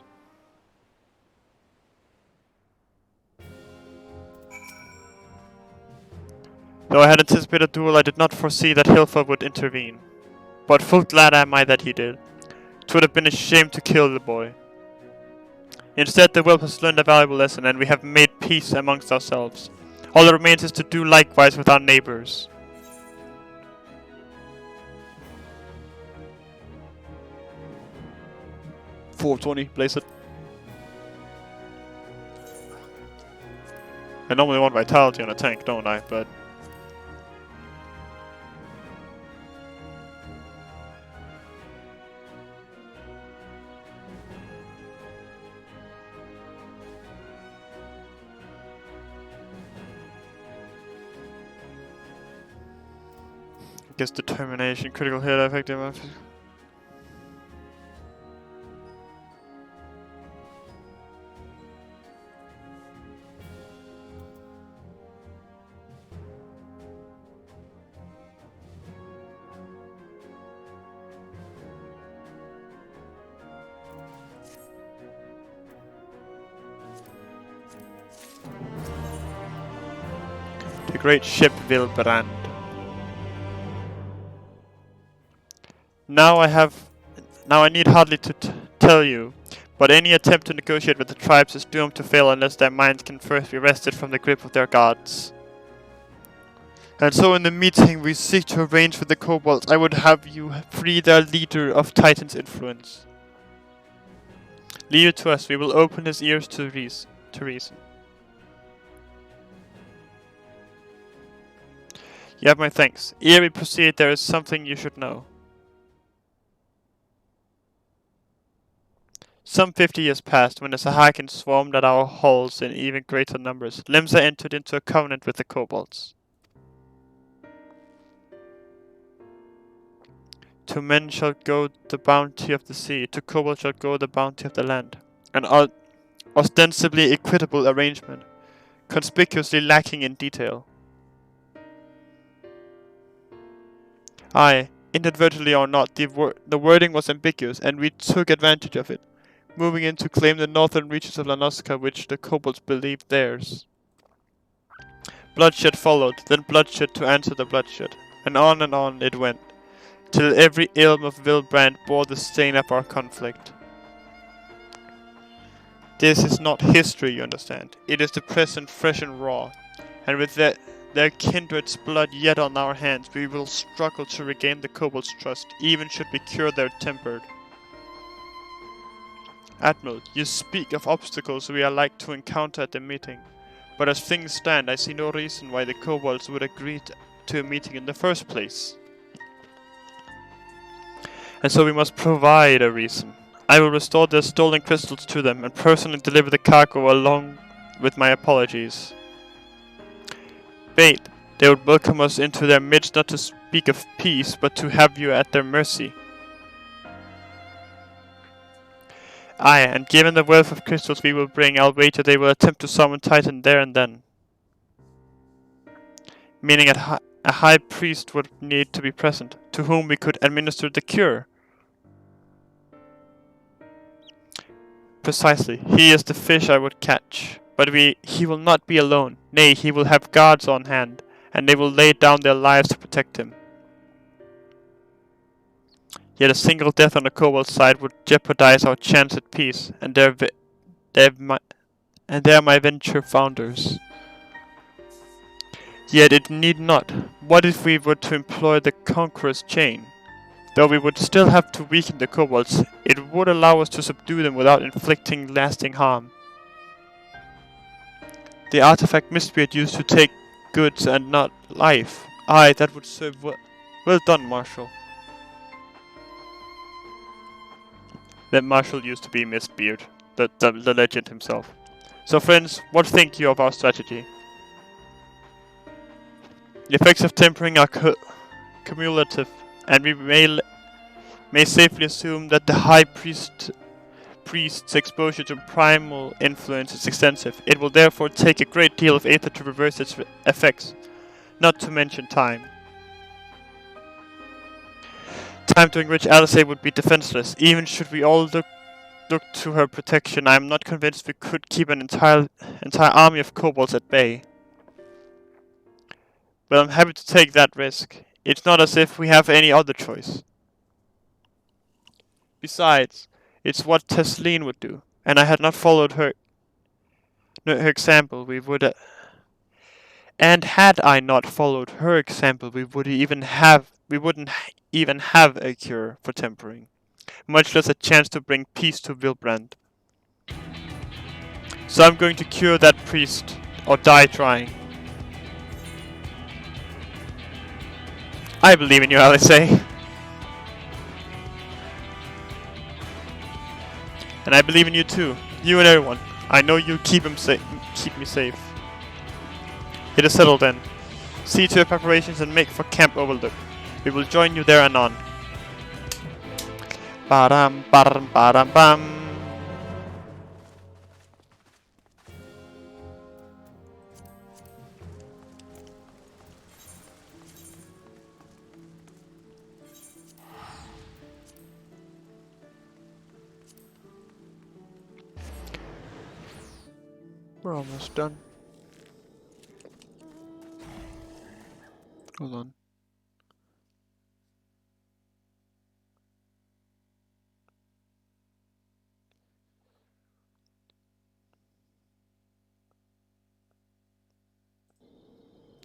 Though I had anticipated a duel, I did not foresee that Hilfa would intervene. But full glad am I that he did. 'Twould have been a shame to kill the boy. Instead, the whelp has learned a valuable lesson, and we have made peace amongst ourselves. All that remains is to do likewise with our neighbors. .420, blaze it. I normally want vitality on a tank, don't I? But I guess determination, critical hit, effective. The great ship Vilbrand. Now I need hardly to tell you, but any attempt to negotiate with the tribes is doomed to fail unless their minds can first be wrested from the grip of their gods. And so in the meeting we seek to arrange with the kobolds, I would have you free their leader of Titan's influence. Leave it to us, we will open his ears to reason. You have my thanks. Ere we proceed, there is something you should know. Some 50 years passed when the Sahakins swarmed at our halls in even greater numbers. Limsa entered into a covenant with the kobolds. To men shall go the bounty of the sea, to kobolds shall go the bounty of the land. An ostensibly equitable arrangement, conspicuously lacking in detail. Aye, inadvertently or not, the wording was ambiguous, and we took advantage of it, moving in to claim the northern reaches of Lanoska, which the kobolds believed theirs. Bloodshed followed, then bloodshed to answer the bloodshed, and on it went, till every ilm of Vilbrand bore the stain of our conflict. This is not history, you understand. It is the present, fresh and raw, and with their kindred's blood yet on our hands, we will struggle to regain the kobolds' trust, even should we cure their temper. Admiral, you speak of obstacles we are like to encounter at the meeting, but as things stand, I see no reason why the kobolds would agree to a meeting in the first place. And so we must provide a reason. I will restore their stolen crystals to them and personally deliver the cargo along with my apologies. Bait, they would welcome us into their midst not to speak of peace, but to have you at their mercy. Aye, and given the wealth of crystals we will bring, I'll wager they will attempt to summon Titan there and then. Meaning a high priest would need to be present, to whom we could administer the cure. Precisely, he is the fish I would catch. But he will not be alone. Nay, he will have guards on hand, and they will lay down their lives to protect him. Yet a single death on the kobold side would jeopardize our chance at peace, and they're my venture founders. Yet it need not. What if we were to employ the Conqueror's chain? Though we would still have to weaken the kobolds, it would allow us to subdue them without inflicting lasting harm. The artifact must be used to take goods and not life. Aye, that would serve well. Well done, Marshal. That Marshal used to be Mistbeard, the legend himself. So friends, what think you of our strategy? The effects of tempering are cumulative, and we may safely assume that the High Priest's exposure to primal influence is extensive. It will therefore take a great deal of aether to reverse its effects, not to mention time. Time during which Alice would be defenseless. Even should we all look to her protection, I am not convinced we could keep an entire army of kobolds at bay. But I'm happy to take that risk. It's not as if we have any other choice. Besides, it's what Tesleen would do, and I had not followed her example, we would. And had I not followed her example, we wouldn't even have a cure for tempering, much less a chance to bring peace to Vilbrand. So I'm going to cure that priest, or die trying. I believe in you, Alice. And I believe in you too. You and everyone. I know you keep me safe. It is settled then. See to your preparations and make for Camp Overlook. We will join you there anon. Ba-dam, ba-dam, ba-dam, bam. We're almost done. Hold on.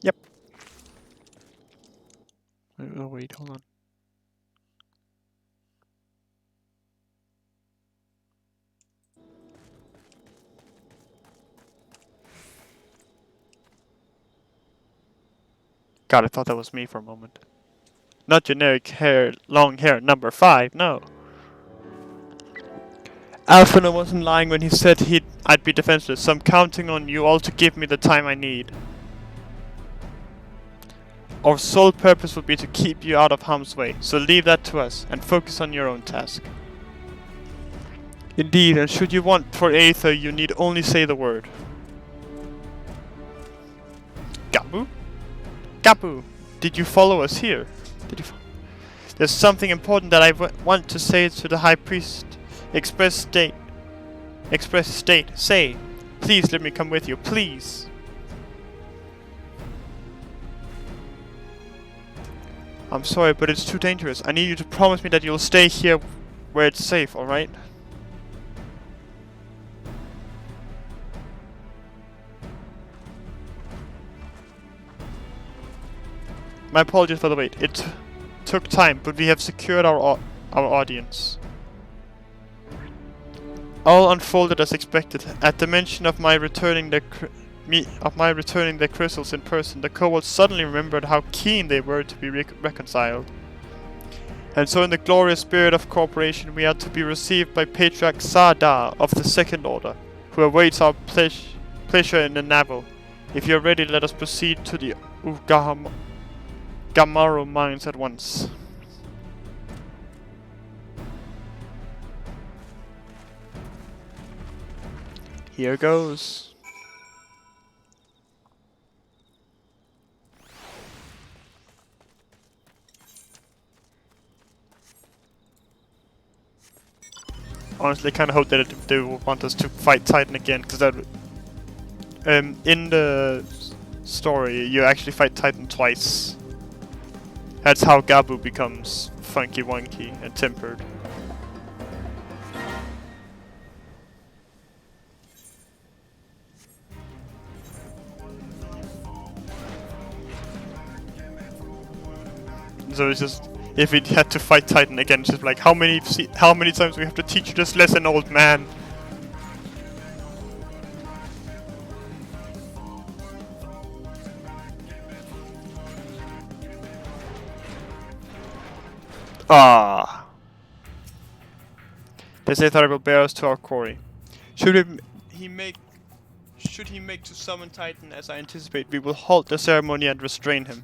Yep. Oh wait, hold on. God, I thought that was me for a moment. Not generic hair, long hair, number 5, no. Alphina wasn't lying when he said I'd be defenseless, so I'm counting on you all to give me the time I need. Our sole purpose will be to keep you out of harm's way, so leave that to us and focus on your own task. Indeed, and should you want for Aether, you need only say the word. Gabu? Gabu, did you follow us here? There's something important that I want to say to the High Priest. Express state. Say, please let me come with you, please. I'm sorry, but it's too dangerous. I need you to promise me that you'll stay here where it's safe, alright? My apologies for the wait. It took time, but we have secured our audience. All unfolded as expected. At the mention of my returning the crystals in person, the kobolds suddenly remembered how keen they were to be reconciled. And so in the glorious spirit of cooperation, we are to be received by Patriarch Sardar of the Second Order, who awaits our pleasure in the Navel. If you are ready, let us proceed to the Gamaro mines at once. Here goes. Honestly, I kind of hope that they will want us to fight Titan again, because that in the story you actually fight Titan twice. That's how Gabu becomes funky wonky and tempered. So it's just, if we had to fight Titan again, it's just like, how many times we have to teach you this lesson, old man? Ah. They say that will bear us to our quarry. Should he make to summon Titan as I anticipate, we will halt the ceremony and restrain him.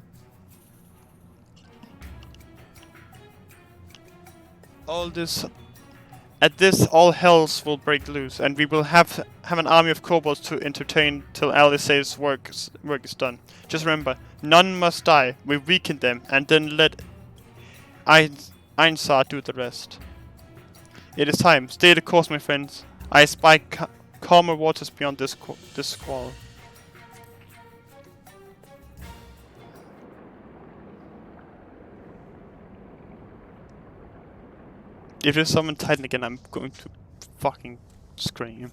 At this, all hells will break loose, and we will have an army of kobolds to entertain till Alisae's work is done. Just remember, none must die. We weaken them, and then let Einsar do the rest. It is time. Stay the course, my friends. I spy calmer waters beyond this squall. If there's someone Titan again, I'm going to fucking scream.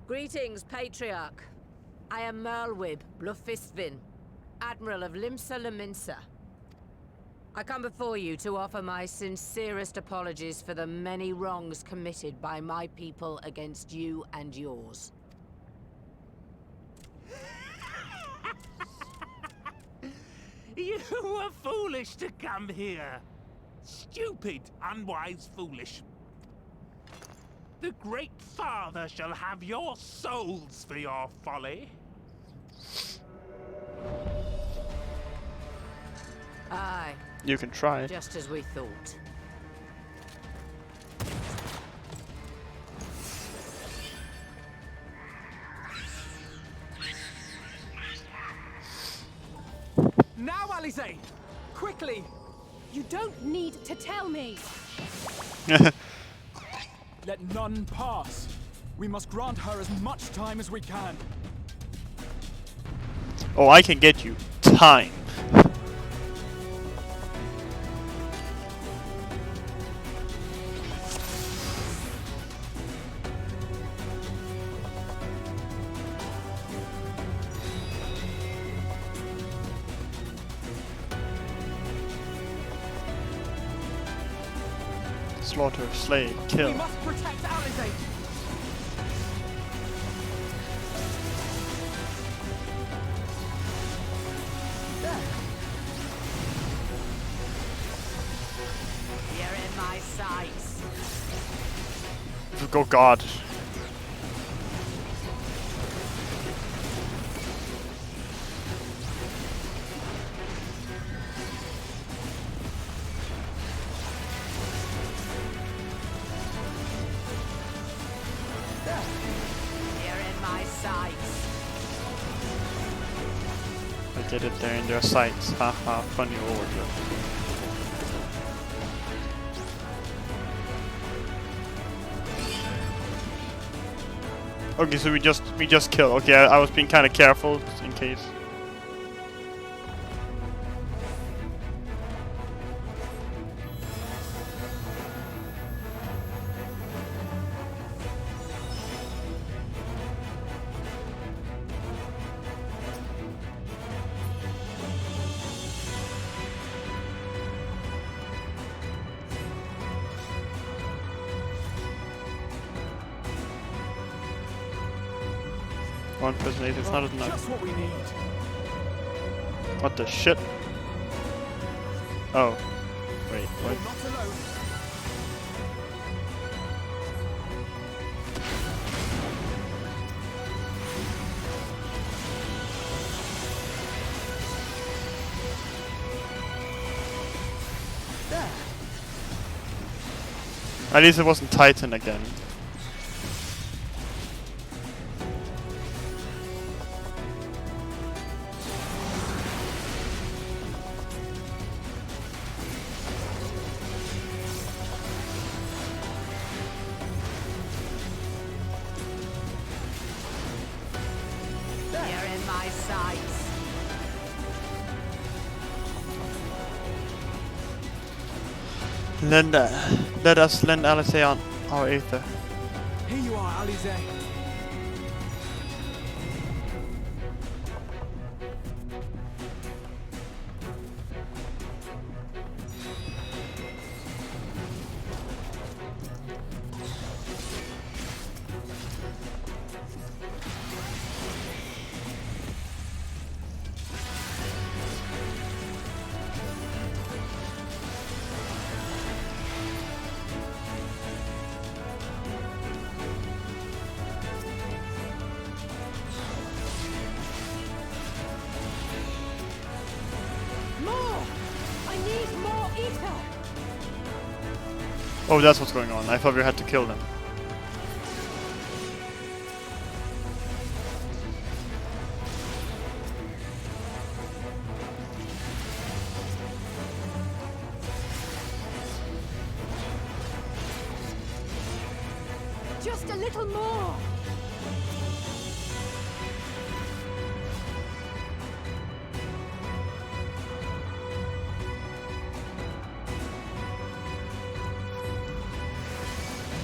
Greetings, Patriarch. I am Merlwib Blufistvin, Admiral of Limsa Leminsa. I come before you to offer my sincerest apologies for the many wrongs committed by my people against you and yours. You were foolish to come here. Stupid, unwise, foolish. The Great Father shall have your souls for your folly. Aye. You can try. Just as we thought. Now, Alisaie! Quickly! You don't need to tell me! Let none pass. We must grant her as much time as we can. Oh, I can get you time. Slaughter, slay, kill. We must protect Alizé. You're in my sights. Oh god. You're in my sights. I did it there in their sights. Haha, funny order. Okay, so we just kill. Okay, I was being kind of careful just in case. One person is not enough. Just what we need. What the shit? Oh. Wait, what? You're not alone. There. At least it wasn't Titan again. You're in my sights. Let us lend Alizé on our Aether. Here you are, Alizé. More! I need more ether! Oh, that's what's going on. I thought we had to kill them. Just a little more!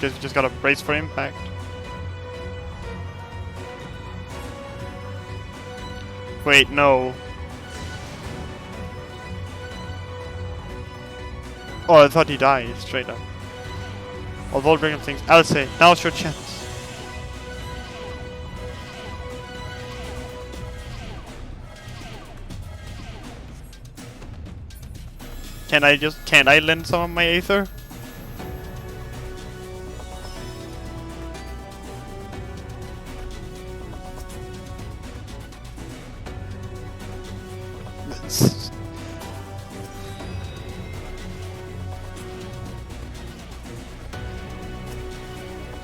Guess we just gotta brace for impact. Wait, no. Oh, I thought he died straight up. Although bring up things. Alizé, now's your chance. Can't I lend some of my Aether?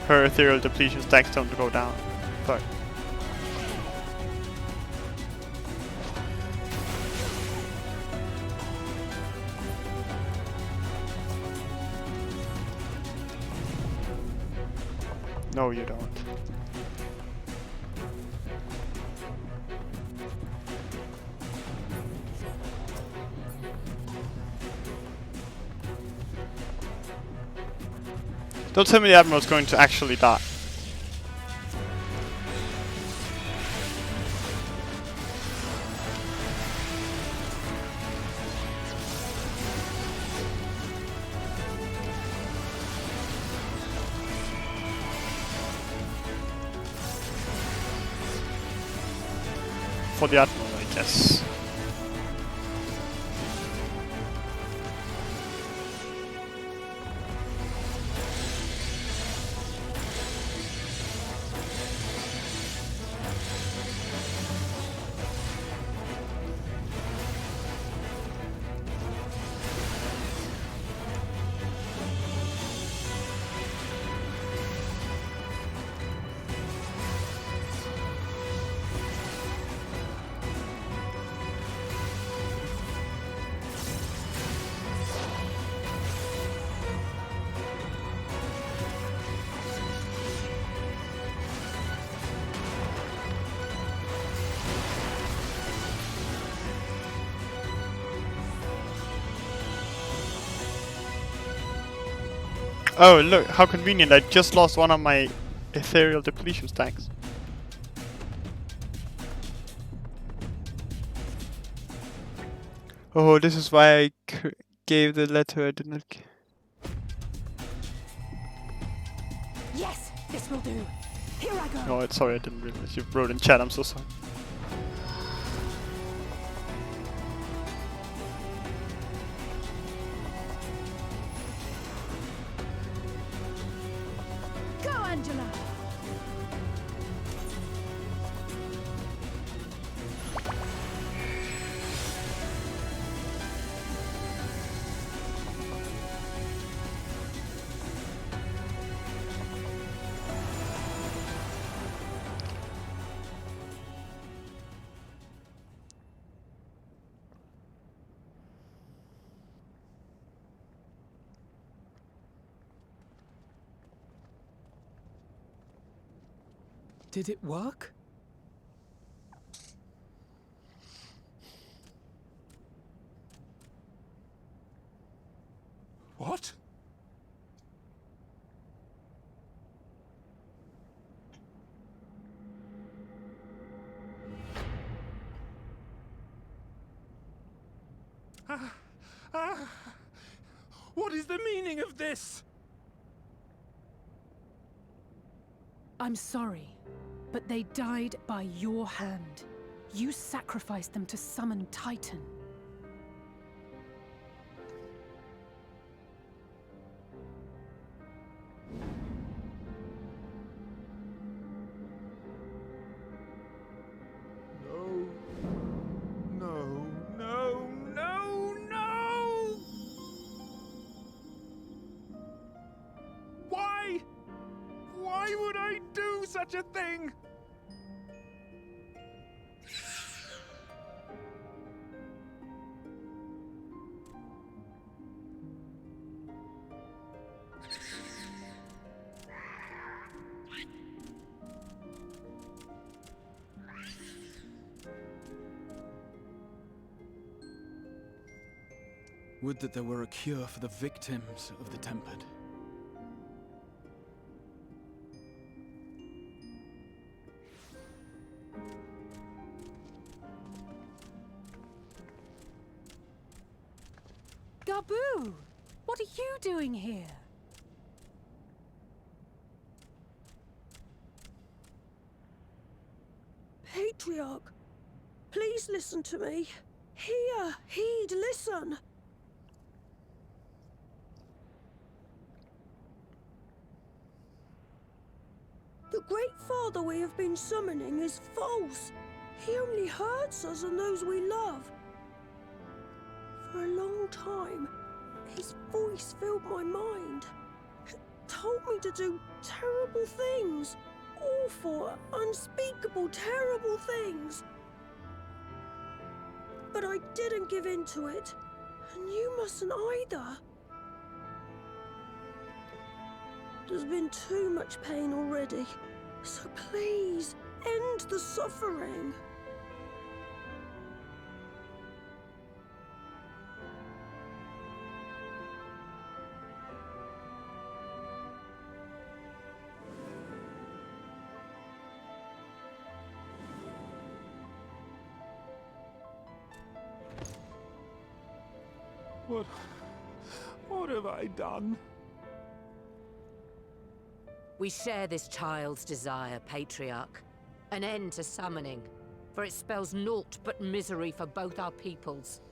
Her ethereal depletion stacks don't go down. Fuck. No, you don't. Don't tell me the Admiral's going to actually die. for the Admiral, I guess. Oh, look, how convenient. I just lost one of my ethereal depletion stacks. Oh, this is why I gave the letter I didn't... Yes, this will do. Here I go. Oh, sorry, I didn't realize you wrote in chat. I'm so sorry. Go, Angela! Did it work? What? What is the meaning of this? I'm sorry, but they died by your hand. You sacrificed them to summon Titan. No, no, no, no! Why? Why would I do such a thing? Would that there were a cure for the victims of the Tempered. Gabu! What are you doing here? Patriarch, please listen to me. Hear, heed, listen. The Great Father we have been summoning is false. He only hurts us and those we love. For a long time, his voice filled my mind. It told me to do terrible things. Awful, unspeakable, terrible things. But I didn't give in to it, and you mustn't either. There's been too much pain already, so please, end the suffering. What have I done? We share this child's desire, Patriarch. An end to summoning. for it spells naught but misery for both our peoples.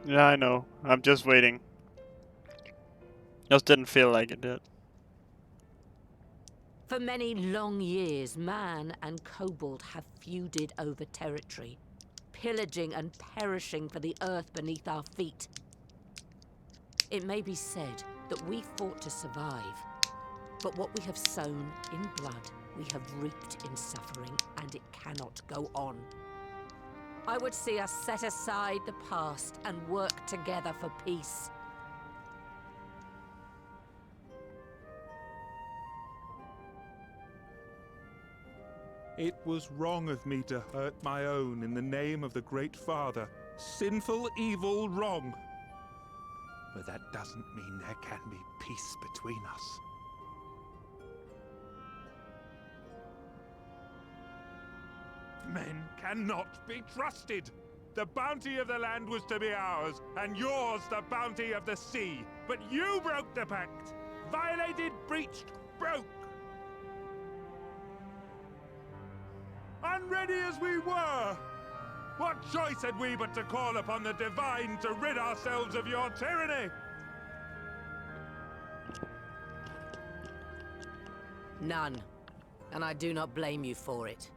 Yeah, I know. I'm just waiting. Just didn't feel like it did. For many long years, man and kobold have feuded over territory, pillaging and perishing for the earth beneath our feet. It may be said that we fought to survive, but what we have sown in blood, we have reaped in suffering, and it cannot go on. I would see us set aside the past and work together for peace. It was wrong of me to hurt my own in the name of the Great Father. Sinful, evil, wrong. But that doesn't mean there can be peace between us. Men cannot be trusted. The bounty of the land was to be ours, and yours the bounty of the sea. But you broke the pact. Violated, breached, broke. Unready as we were, what choice had we but to call upon the divine to rid ourselves of your tyranny? None. And I do not blame you for it.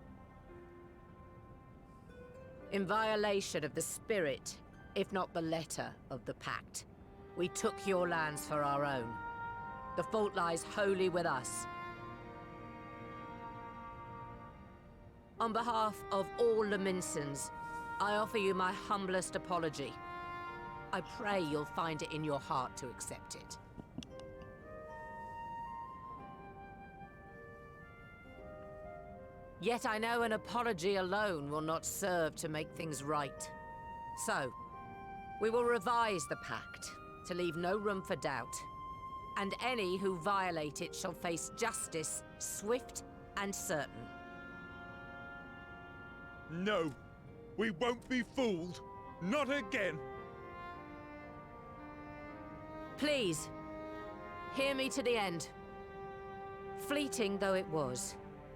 In violation of the spirit, if not the letter, of the pact, we took your lands for our own. The fault lies wholly with us. On behalf of all Leminsons, I offer you my humblest apology. I pray you'll find it in your heart to accept it. Yet I know an apology alone will not serve to make things right. So, we will revise the pact to leave no room for doubt. And any who violate it shall face justice, swift and certain. No, we won't be fooled. Not again. Please, hear me to the end. Fleeting though it was,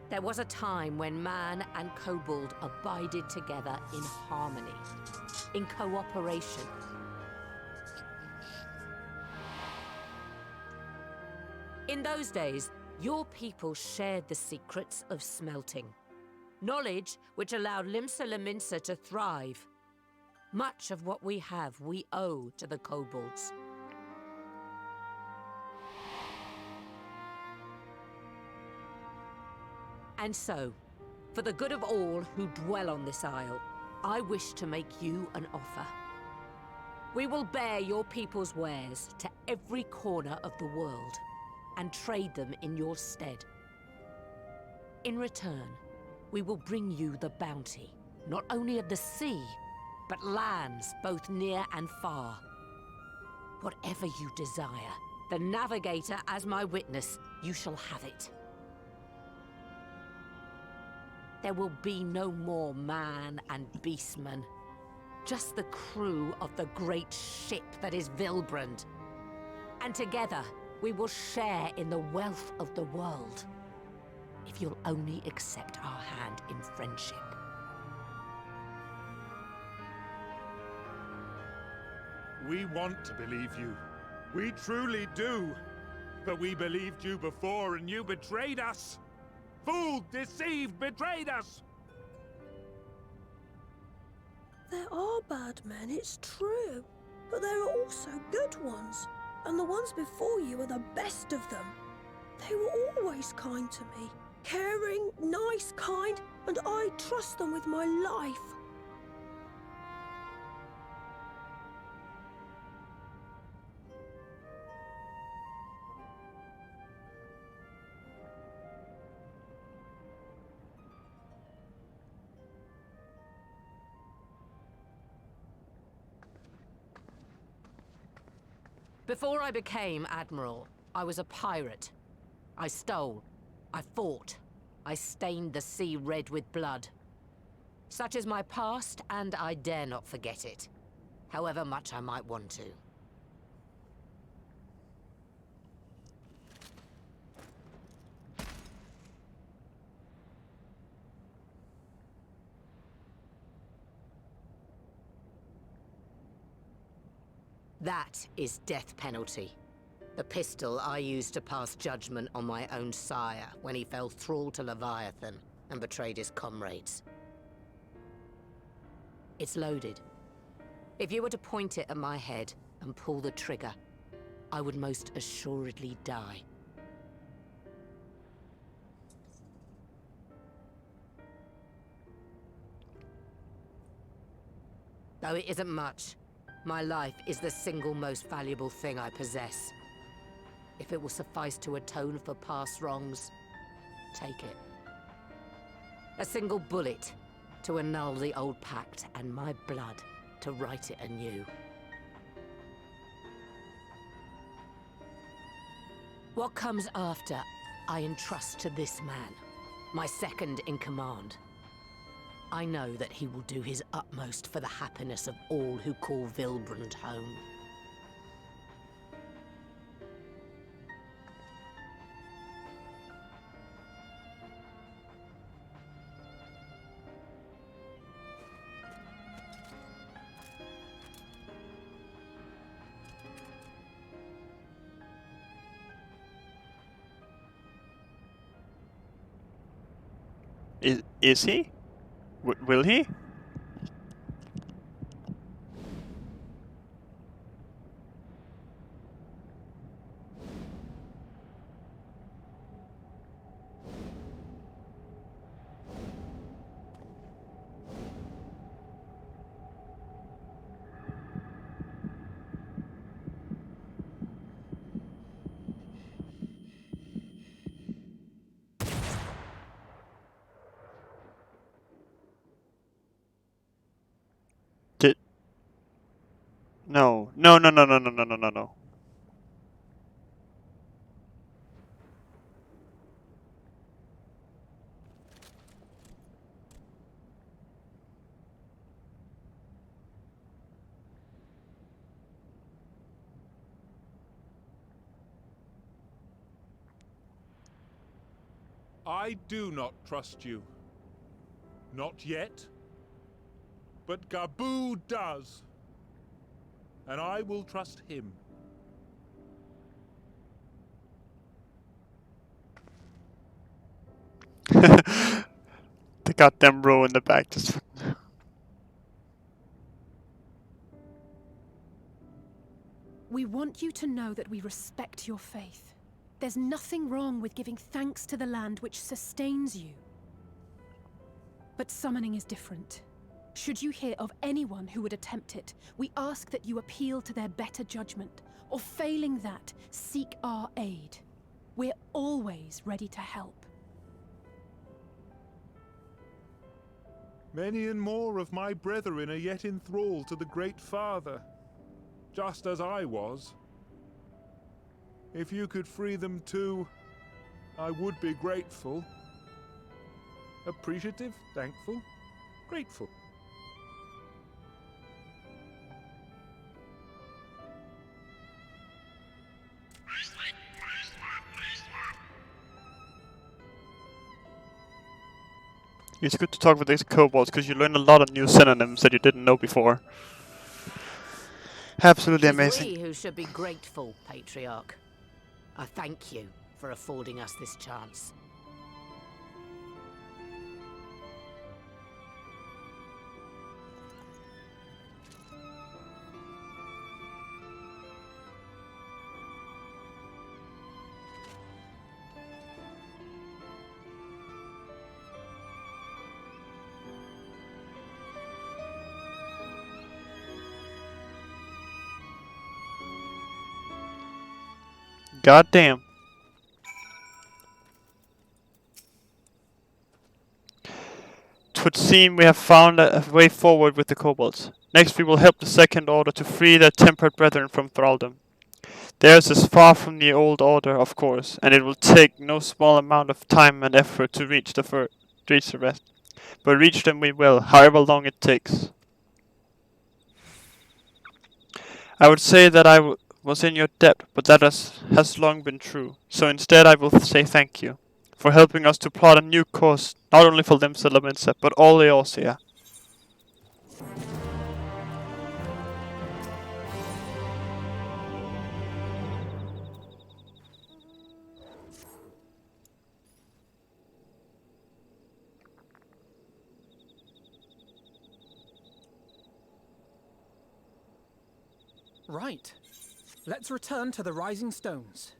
there was a time when man and kobold abided together in harmony, in cooperation. In those days, your people shared the secrets of smelting. Knowledge which allowed Limsa Leminsa to thrive. Much of what we have, we owe to the kobolds. And so, for the good of all who dwell on this isle, I wish to make you an offer. We will bear your people's wares to every corner of the world, and trade them in your stead. In return, we will bring you the bounty, not only of the sea, but lands both near and far. Whatever you desire, the Navigator as my witness, you shall have it. There will be no more man and beastman, just the crew of the great ship that is Vilbrand. And together, we will share in the wealth of the world, if you'll only accept our hand in friendship. We want to believe you. We truly do. But we believed you before and you betrayed us. Fooled, deceived, betrayed us. There are bad men, it's true. But there are also good ones. And the ones before you are the best of them. They were always kind to me. Caring, nice, kind, and I trust them with my life. Before I became Admiral, I was a pirate. I stole. I fought. I stained the sea red with blood. Such is my past, and I dare not forget it, however much I might want to. That is death penalty. The pistol I used to pass judgment on my own sire when he fell thrall to Leviathan and betrayed his comrades. It's loaded. If you were to point it at my head and pull the trigger, I would most assuredly die. Though it isn't much, my life is the single most valuable thing I possess. If it will suffice to atone for past wrongs, take it. A single bullet to annul the old pact, and my blood to write it anew. What comes after, I entrust to this man, my second in command. I know that he will do his utmost for the happiness of all who call Vilbrand home. Is he? Will he? No. No. I do not trust you. Not yet. But Gabu does. And I will trust him. The goddamn row in the back just... We want you to know that we respect your faith. There's nothing wrong with giving thanks to the land which sustains you. But summoning is different. Should you hear of anyone who would attempt it, we ask that you appeal to their better judgment, or failing that, seek our aid. We're always ready to help. Many and more of my brethren are yet in thrall to the Great Father, just as I was. If you could free them too, I would be grateful. Appreciative, thankful, grateful. It's good to talk with these kobolds because you learn a lot of new synonyms that you didn't know before. Absolutely amazing. It's we who should be grateful, Patriarch. I thank you for affording us this chance. God damn. Twould seem we have found a way forward with the kobolds. Next we will help the Second Order to free their tempered brethren from thraldom. Theirs is far from the old order, of course, and it will take no small amount of time and effort to reach the rest. But reach them we will, however long it takes. I would say that I was in your debt, but that has long been true. So instead I will say thank you for helping us to plot a new course, not only for Limsa, but all Eorzea. Right. Let's return to the Rising Stones.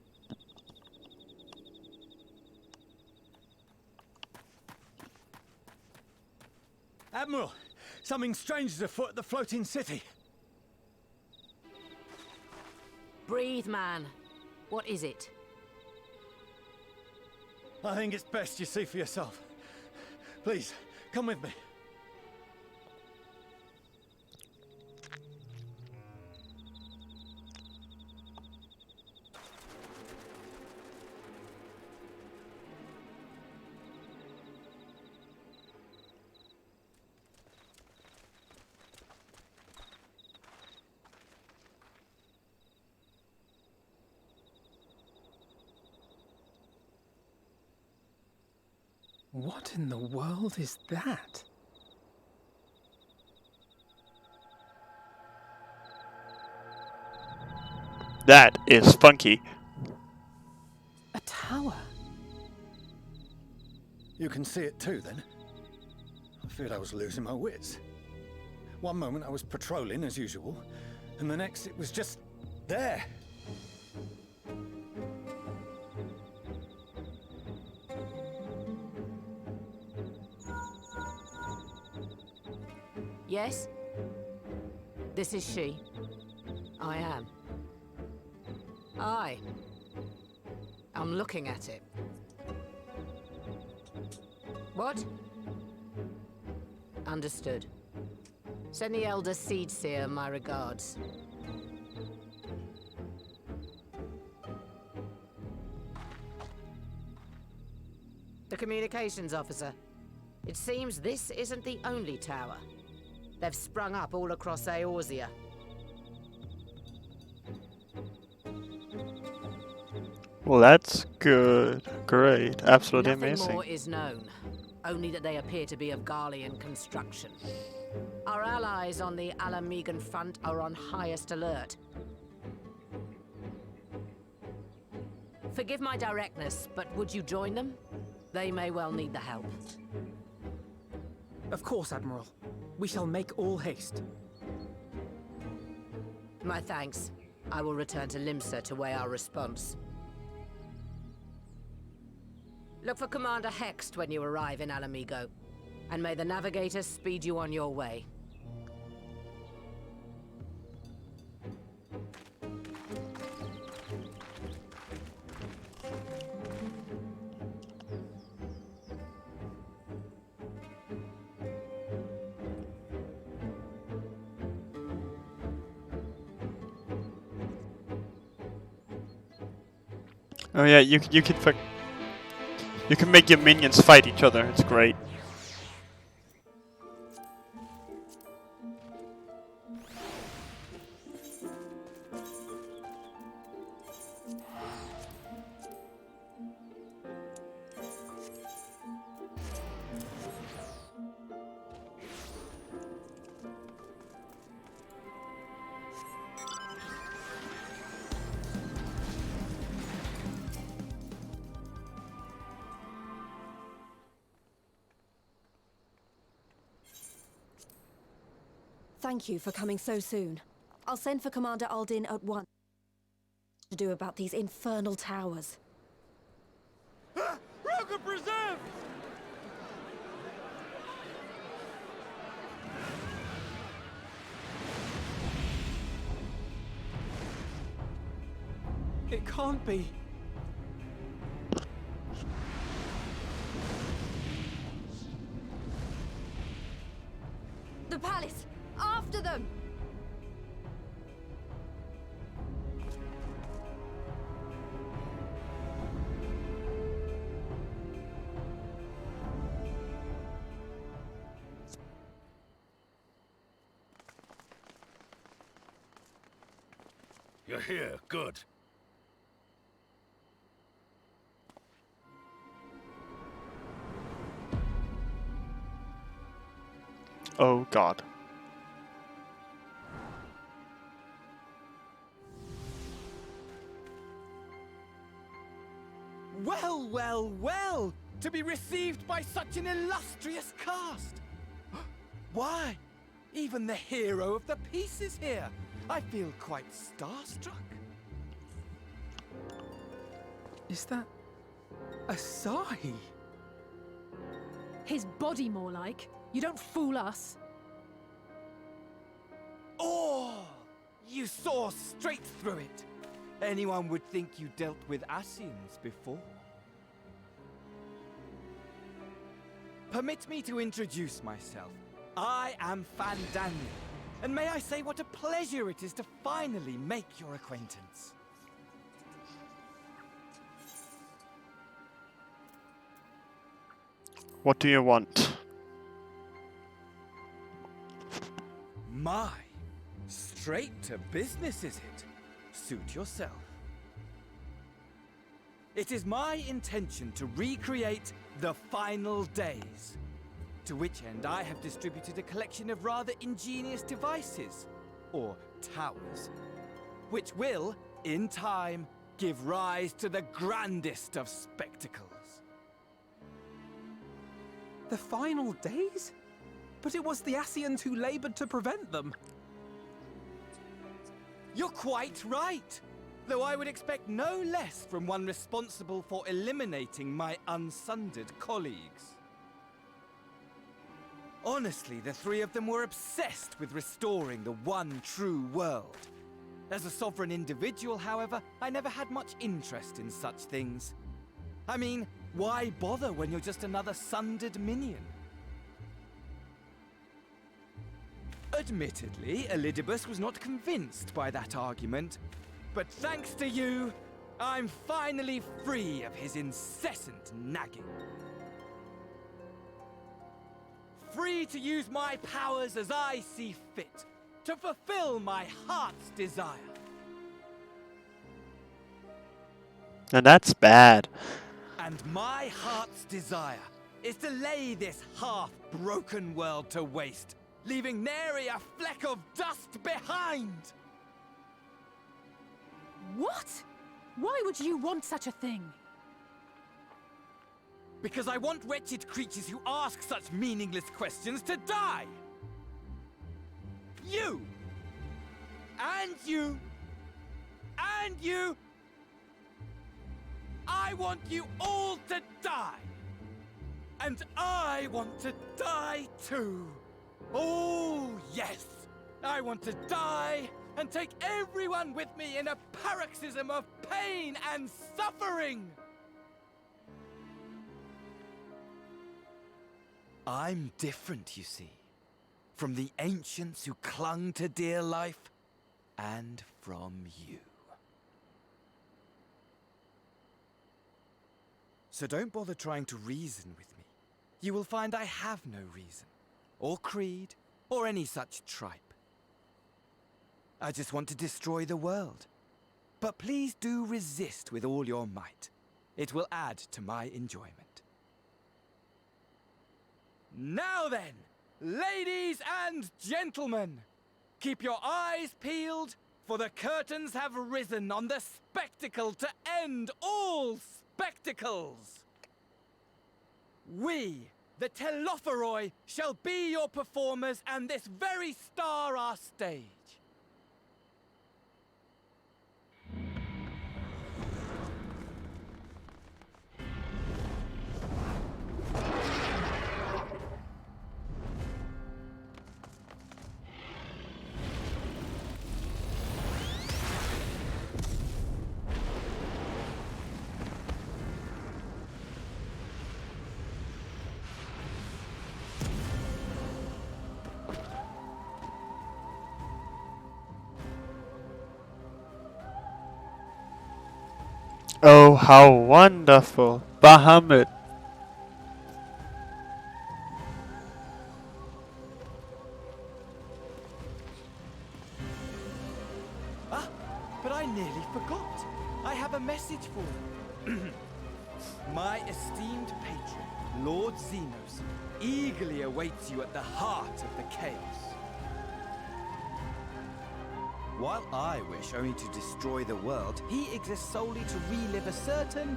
Admiral, something strange is afoot at the floating city. Breathe, man. What is it? I think it's best you see for yourself. Please, come with me. What in the world is that? That is funky. A tower? You can see it too, then? I feared I was losing my wits. One moment I was patrolling as usual, and the next it was just there. Yes? This is she. I am. Aye. I'm looking at it. What? Understood. Send the Elder Seedseer my regards. The communications officer. It seems this isn't the only tower. They've sprung up all across Eorzea. Well, that's good. Great. Absolutely Nothing amazing. more is known. Only that they appear to be of Garlean construction. Our allies on the Alamegan front are on highest alert. Forgive my directness, but would you join them? They may well need the help. Of course, Admiral. We shall make all haste. My thanks. I will return to Limsa to weigh our response. Look for Commander Hext when you arrive in Alamigo, and may the Navigator speed you on your way. Oh yeah, you can make your minions fight each other. It's great. Thank you for coming so soon. I'll send for Commander Aldin at once to do about these infernal towers. Roga preserved! It can't be. The palace! After them! You're here. Good. Oh God. Well, well, well! To be received by such an illustrious cast! Why? Even the hero of the piece is here! I feel quite starstruck. Is that a sigh? His body, more like. You don't fool us. Oh! You saw straight through it. Anyone would think you dealt with Asians before. Permit me to introduce myself. I am Fandango, and may I say what a pleasure it is to finally make your acquaintance. What do you want? My, straight to business is it? Suit yourself. It is my intention to recreate the final days, to which end I have distributed a collection of rather ingenious devices, or towers, which will, in time, give rise to the grandest of spectacles. The final days? But it was the Asians who labored to prevent them. You're quite right, though I would expect no less from one responsible for eliminating my unsundered colleagues. Honestly, the three of them were obsessed with restoring the one true world. As a sovereign individual, however, I never had much interest in such things. I mean, why bother when you're just another sundered minion? Admittedly, Elidibus was not convinced by that argument, but thanks to you, I'm finally free of his incessant nagging. Free to use my powers as I see fit, to fulfill my heart's desire. And that's bad. And my heart's desire is to lay this half-broken world to waste, leaving nary a fleck of dust behind! What? Why would you want such a thing? Because I want wretched creatures who ask such meaningless questions to die! You! And you! And you! I want you all to die! And I want to die too! Oh, yes! I want to die and take everyone with me in a paroxysm of pain and suffering! I'm different, you see, from the ancients who clung to dear life, and from you. So don't bother trying to reason with me. You will find I have no reason, or creed, or any such tripe. I just want to destroy the world. But please do resist with all your might. It will add to my enjoyment. Now then, ladies and gentlemen, keep your eyes peeled, for the curtains have risen on the spectacle to end all spectacles. We, the Telophoroi, shall be your performers and this very star our stage. Oh, how wonderful! Bahamut! Ah, but I nearly forgot. I have a message for you. My esteemed patron, Lord Xenos, eagerly awaits you at the heart of the chaos. While I wish only to destroy the world, he exists solely to relive a certain,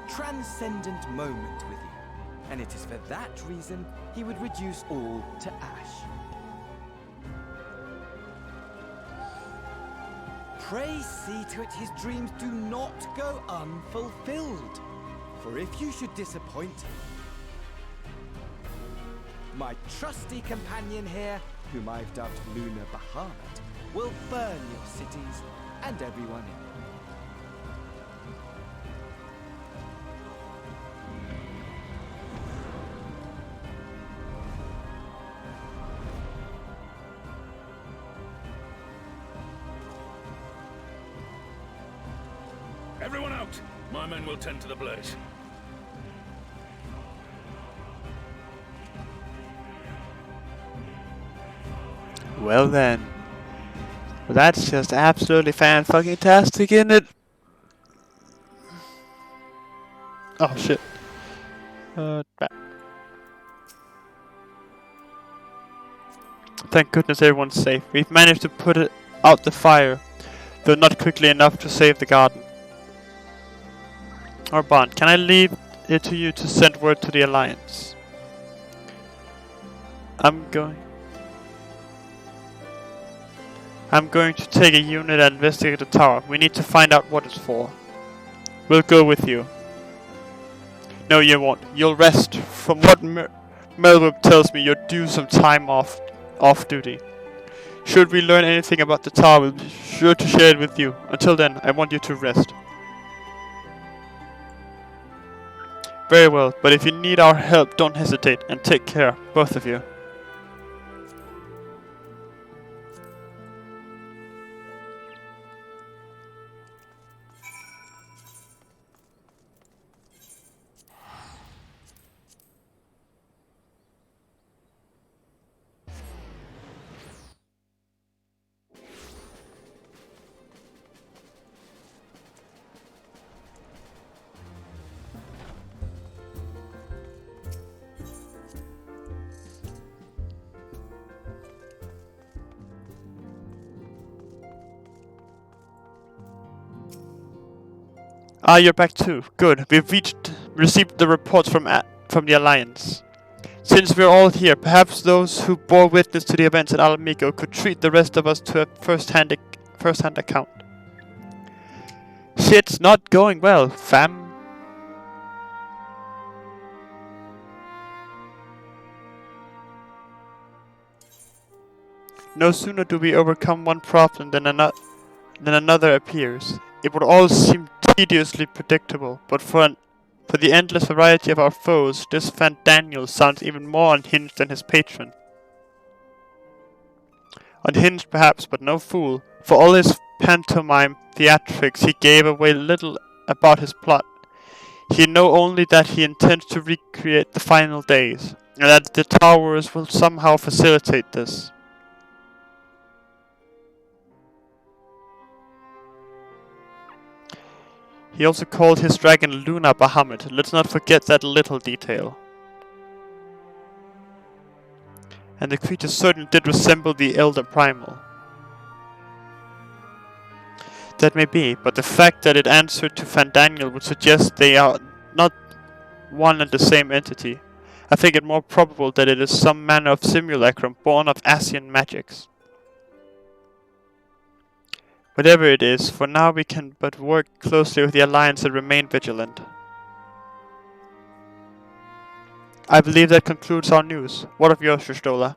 transcendent moment with you. And it is for that reason he would reduce all to ash. pray see to it his dreams do not go unfulfilled. For if you should disappoint, my trusty companion here, whom I've dubbed Lunar Bahamut, will burn your cities and everyone in them. Everyone out! My men will tend to the blaze. Well then. That's just absolutely fan-fucking-tastic, isn't it? Oh shit. Thank goodness everyone's safe. We've managed to put it out the fire, though not quickly enough to save the garden. Orban, can I leave it to you to send word to the Alliance? I'm going to take a unit and investigate the tower. We need to find out what it's for. We'll go with you. No, you won't. You'll rest. From what Melwood tells me, you're due some time off duty. Should we learn anything about the tower, we'll be sure to share it with you. Until then, I want you to rest. Very well, but if you need our help, don't hesitate, and take care, both of you. Ah, you're back too. Good. We've received the reports from the Alliance. Since we're all here, perhaps those who bore witness to the events at Alamigo could treat the rest of us to a first-hand account. Shit's not going well, fam. No sooner do we overcome one problem than another appears. It would all seem tediously predictable, but for the endless variety of our foes, this Daniel sounds even more unhinged than his patron. Unhinged perhaps, but no fool. For all his pantomime theatrics, he gave away little about his plot. He knew only that he intends to recreate the final days, and that the towers will somehow facilitate this. He also called his dragon Lunar Bahamut. Let's not forget that little detail. And the creature certainly did resemble the Elder Primal. That may be, but the fact that it answered to Daniel would suggest they are not one and the same entity. I think it more probable that it is some manner of simulacrum born of Asian magics. Whatever it is, for now we can but work closely with the Alliance and remain vigilant. I believe that concludes our news. What of yours, Shristola?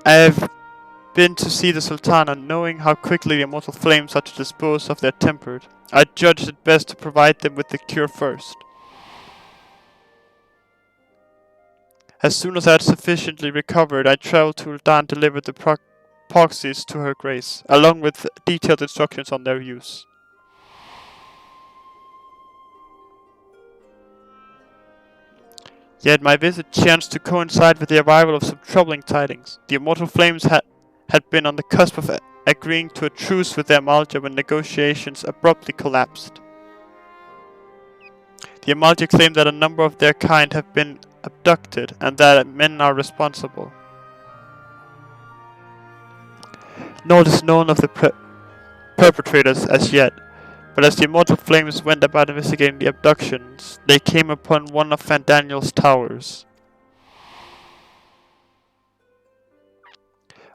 I have been to see the Sultana, knowing how quickly the immortal flames are to dispose of their tempered. I judged it best to provide them with the cure first. As soon as I had sufficiently recovered, I traveled to Ul'dah and delivered the proxies to her grace, along with detailed instructions on their use. Yet my visit chanced to coincide with the arrival of some troubling tidings. The immortal flames had been on the cusp of agreeing to a truce with the Amalja when negotiations abruptly collapsed. The Amalja claim that a number of their kind have been abducted and that men are responsible. Naught is known of the perpetrators as yet, but as the immortal flames went about investigating the abductions, they came upon one of Daniel's towers.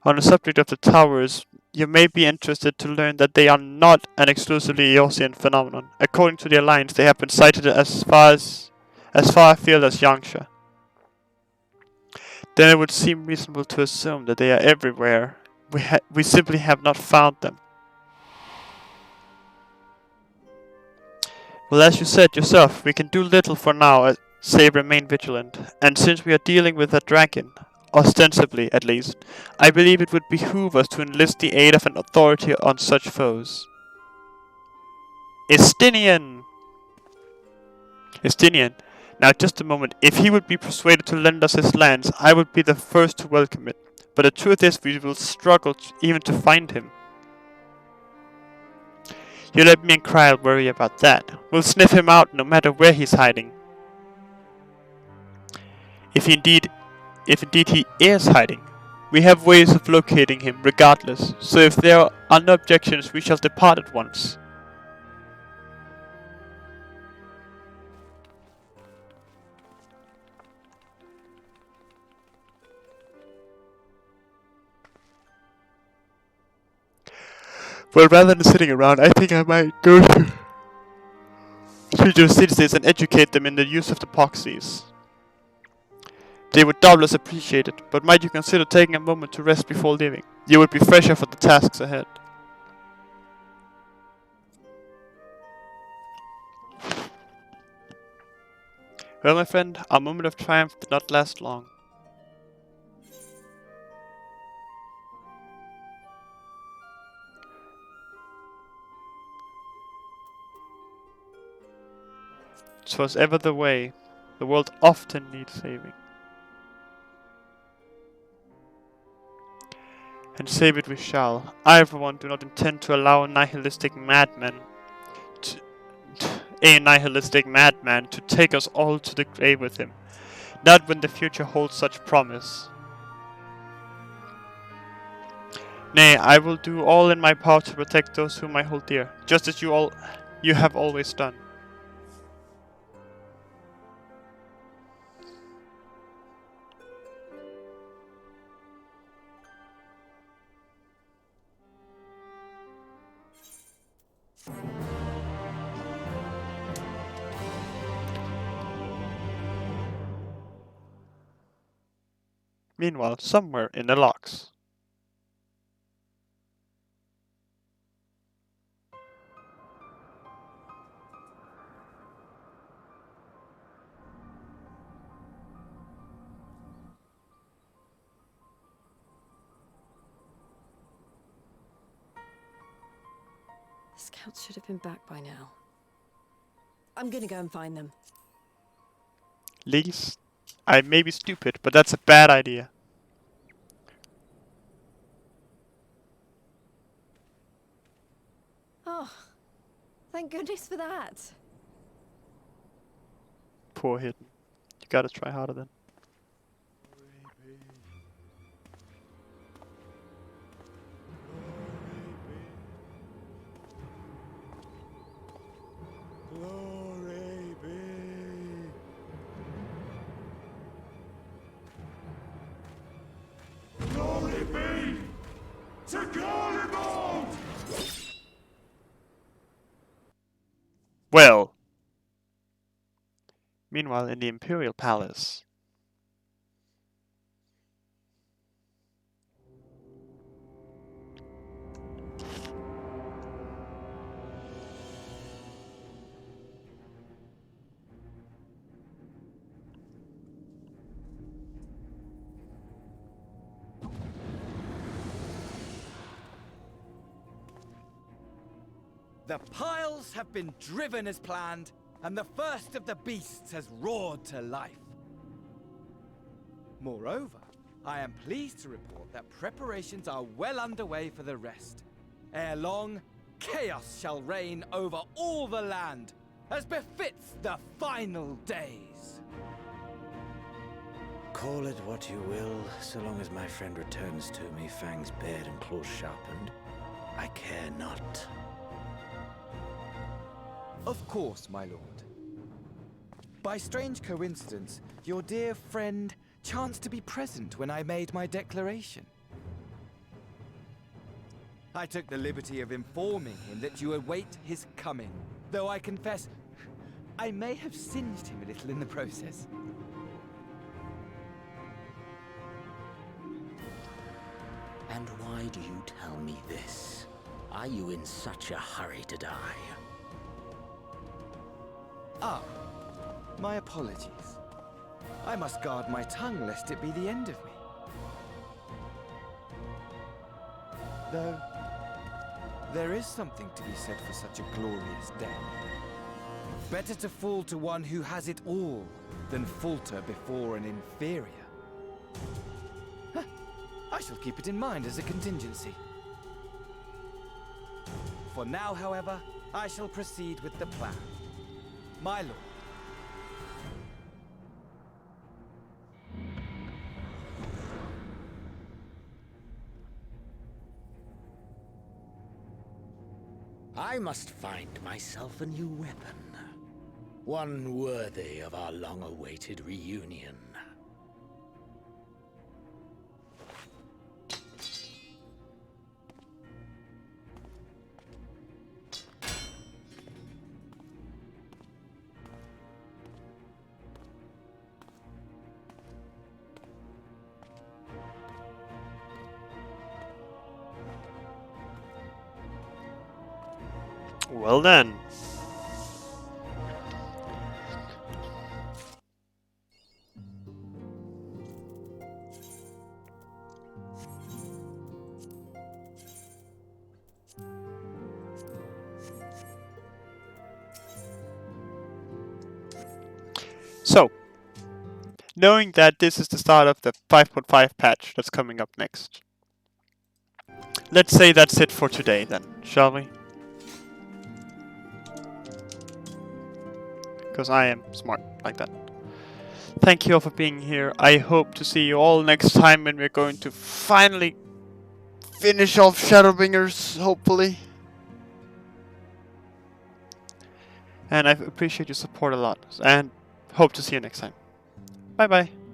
On the subject of the towers, you may be interested to learn that they are not an exclusively Eosian phenomenon. According to the Alliance, they have been sighted as far afield as Yangsha. Then it would seem reasonable to assume that they are everywhere. We simply have not found them. Well, as you said yourself, we can do little for now, save remain vigilant. And since we are dealing with a dragon, ostensibly at least, I believe it would behoove us to enlist the aid of an authority on such foes. Estinian! Now just a moment, if he would be persuaded to lend us his lands, I would be the first to welcome it. But the truth is, we will struggle even to find him. You let me and Kryl worry about that. We'll sniff him out no matter where he's hiding. If indeed he is hiding. We have ways of locating him regardless, so if there are no objections, we shall depart at once. Well, rather than sitting around, I think I might go to your citizens and educate them in the use of the proxies. They would doubtless appreciate it, but might you consider taking a moment to rest before leaving? You would be fresher for the tasks ahead. Well, my friend, our moment of triumph did not last long. "'Twas ever the way. The world often needs saving. And save it we shall. I, for one, do not intend to allow a nihilistic madman to take us all to the grave with him. Not when the future holds such promise. Nay, I will do all in my power to protect those whom I hold dear, just as you have always done. Meanwhile, somewhere in the locks. The scouts should have been back by now. I'm gonna go and find them. Ladies, I may be stupid, but that's a bad idea. Oh, thank goodness for that. Poor Hidden. You gotta try harder then. Glory be. Glory be to Garlemald! Well. Meanwhile, in the Imperial Palace. The piles have been driven as planned, and the first of the beasts has roared to life. Moreover, I am pleased to report that preparations are well underway for the rest. Ere long, chaos shall reign over all the land, as befits the final days. Call it what you will, so long as my friend returns to me, fangs bared and claws sharpened. I care not. Of course, my lord. By strange coincidence, your dear friend chanced to be present when I made my declaration. I took the liberty of informing him that you await his coming, though I confess I may have singed him a little in the process. And why do you tell me this? Are you in such a hurry to die? Ah, my apologies. I must guard my tongue lest it be the end of me. Though, there is something to be said for such a glorious death. Better to fall to one who has it all than falter before an inferior. Huh. I shall keep it in mind as a contingency. For now, however, I shall proceed with the plan. My lord. I must find myself a new weapon. One worthy of our long-awaited reunion. Well then. So, knowing that this is the start of the 5.5 patch that's coming up next, let's say that's it for today then, shall we? Because I am smart like that. Thank you all for being here. I hope to see you all next time when we're going to finally finish off Shadowbringers, hopefully. And I appreciate your support a lot. And hope to see you next time. Bye bye.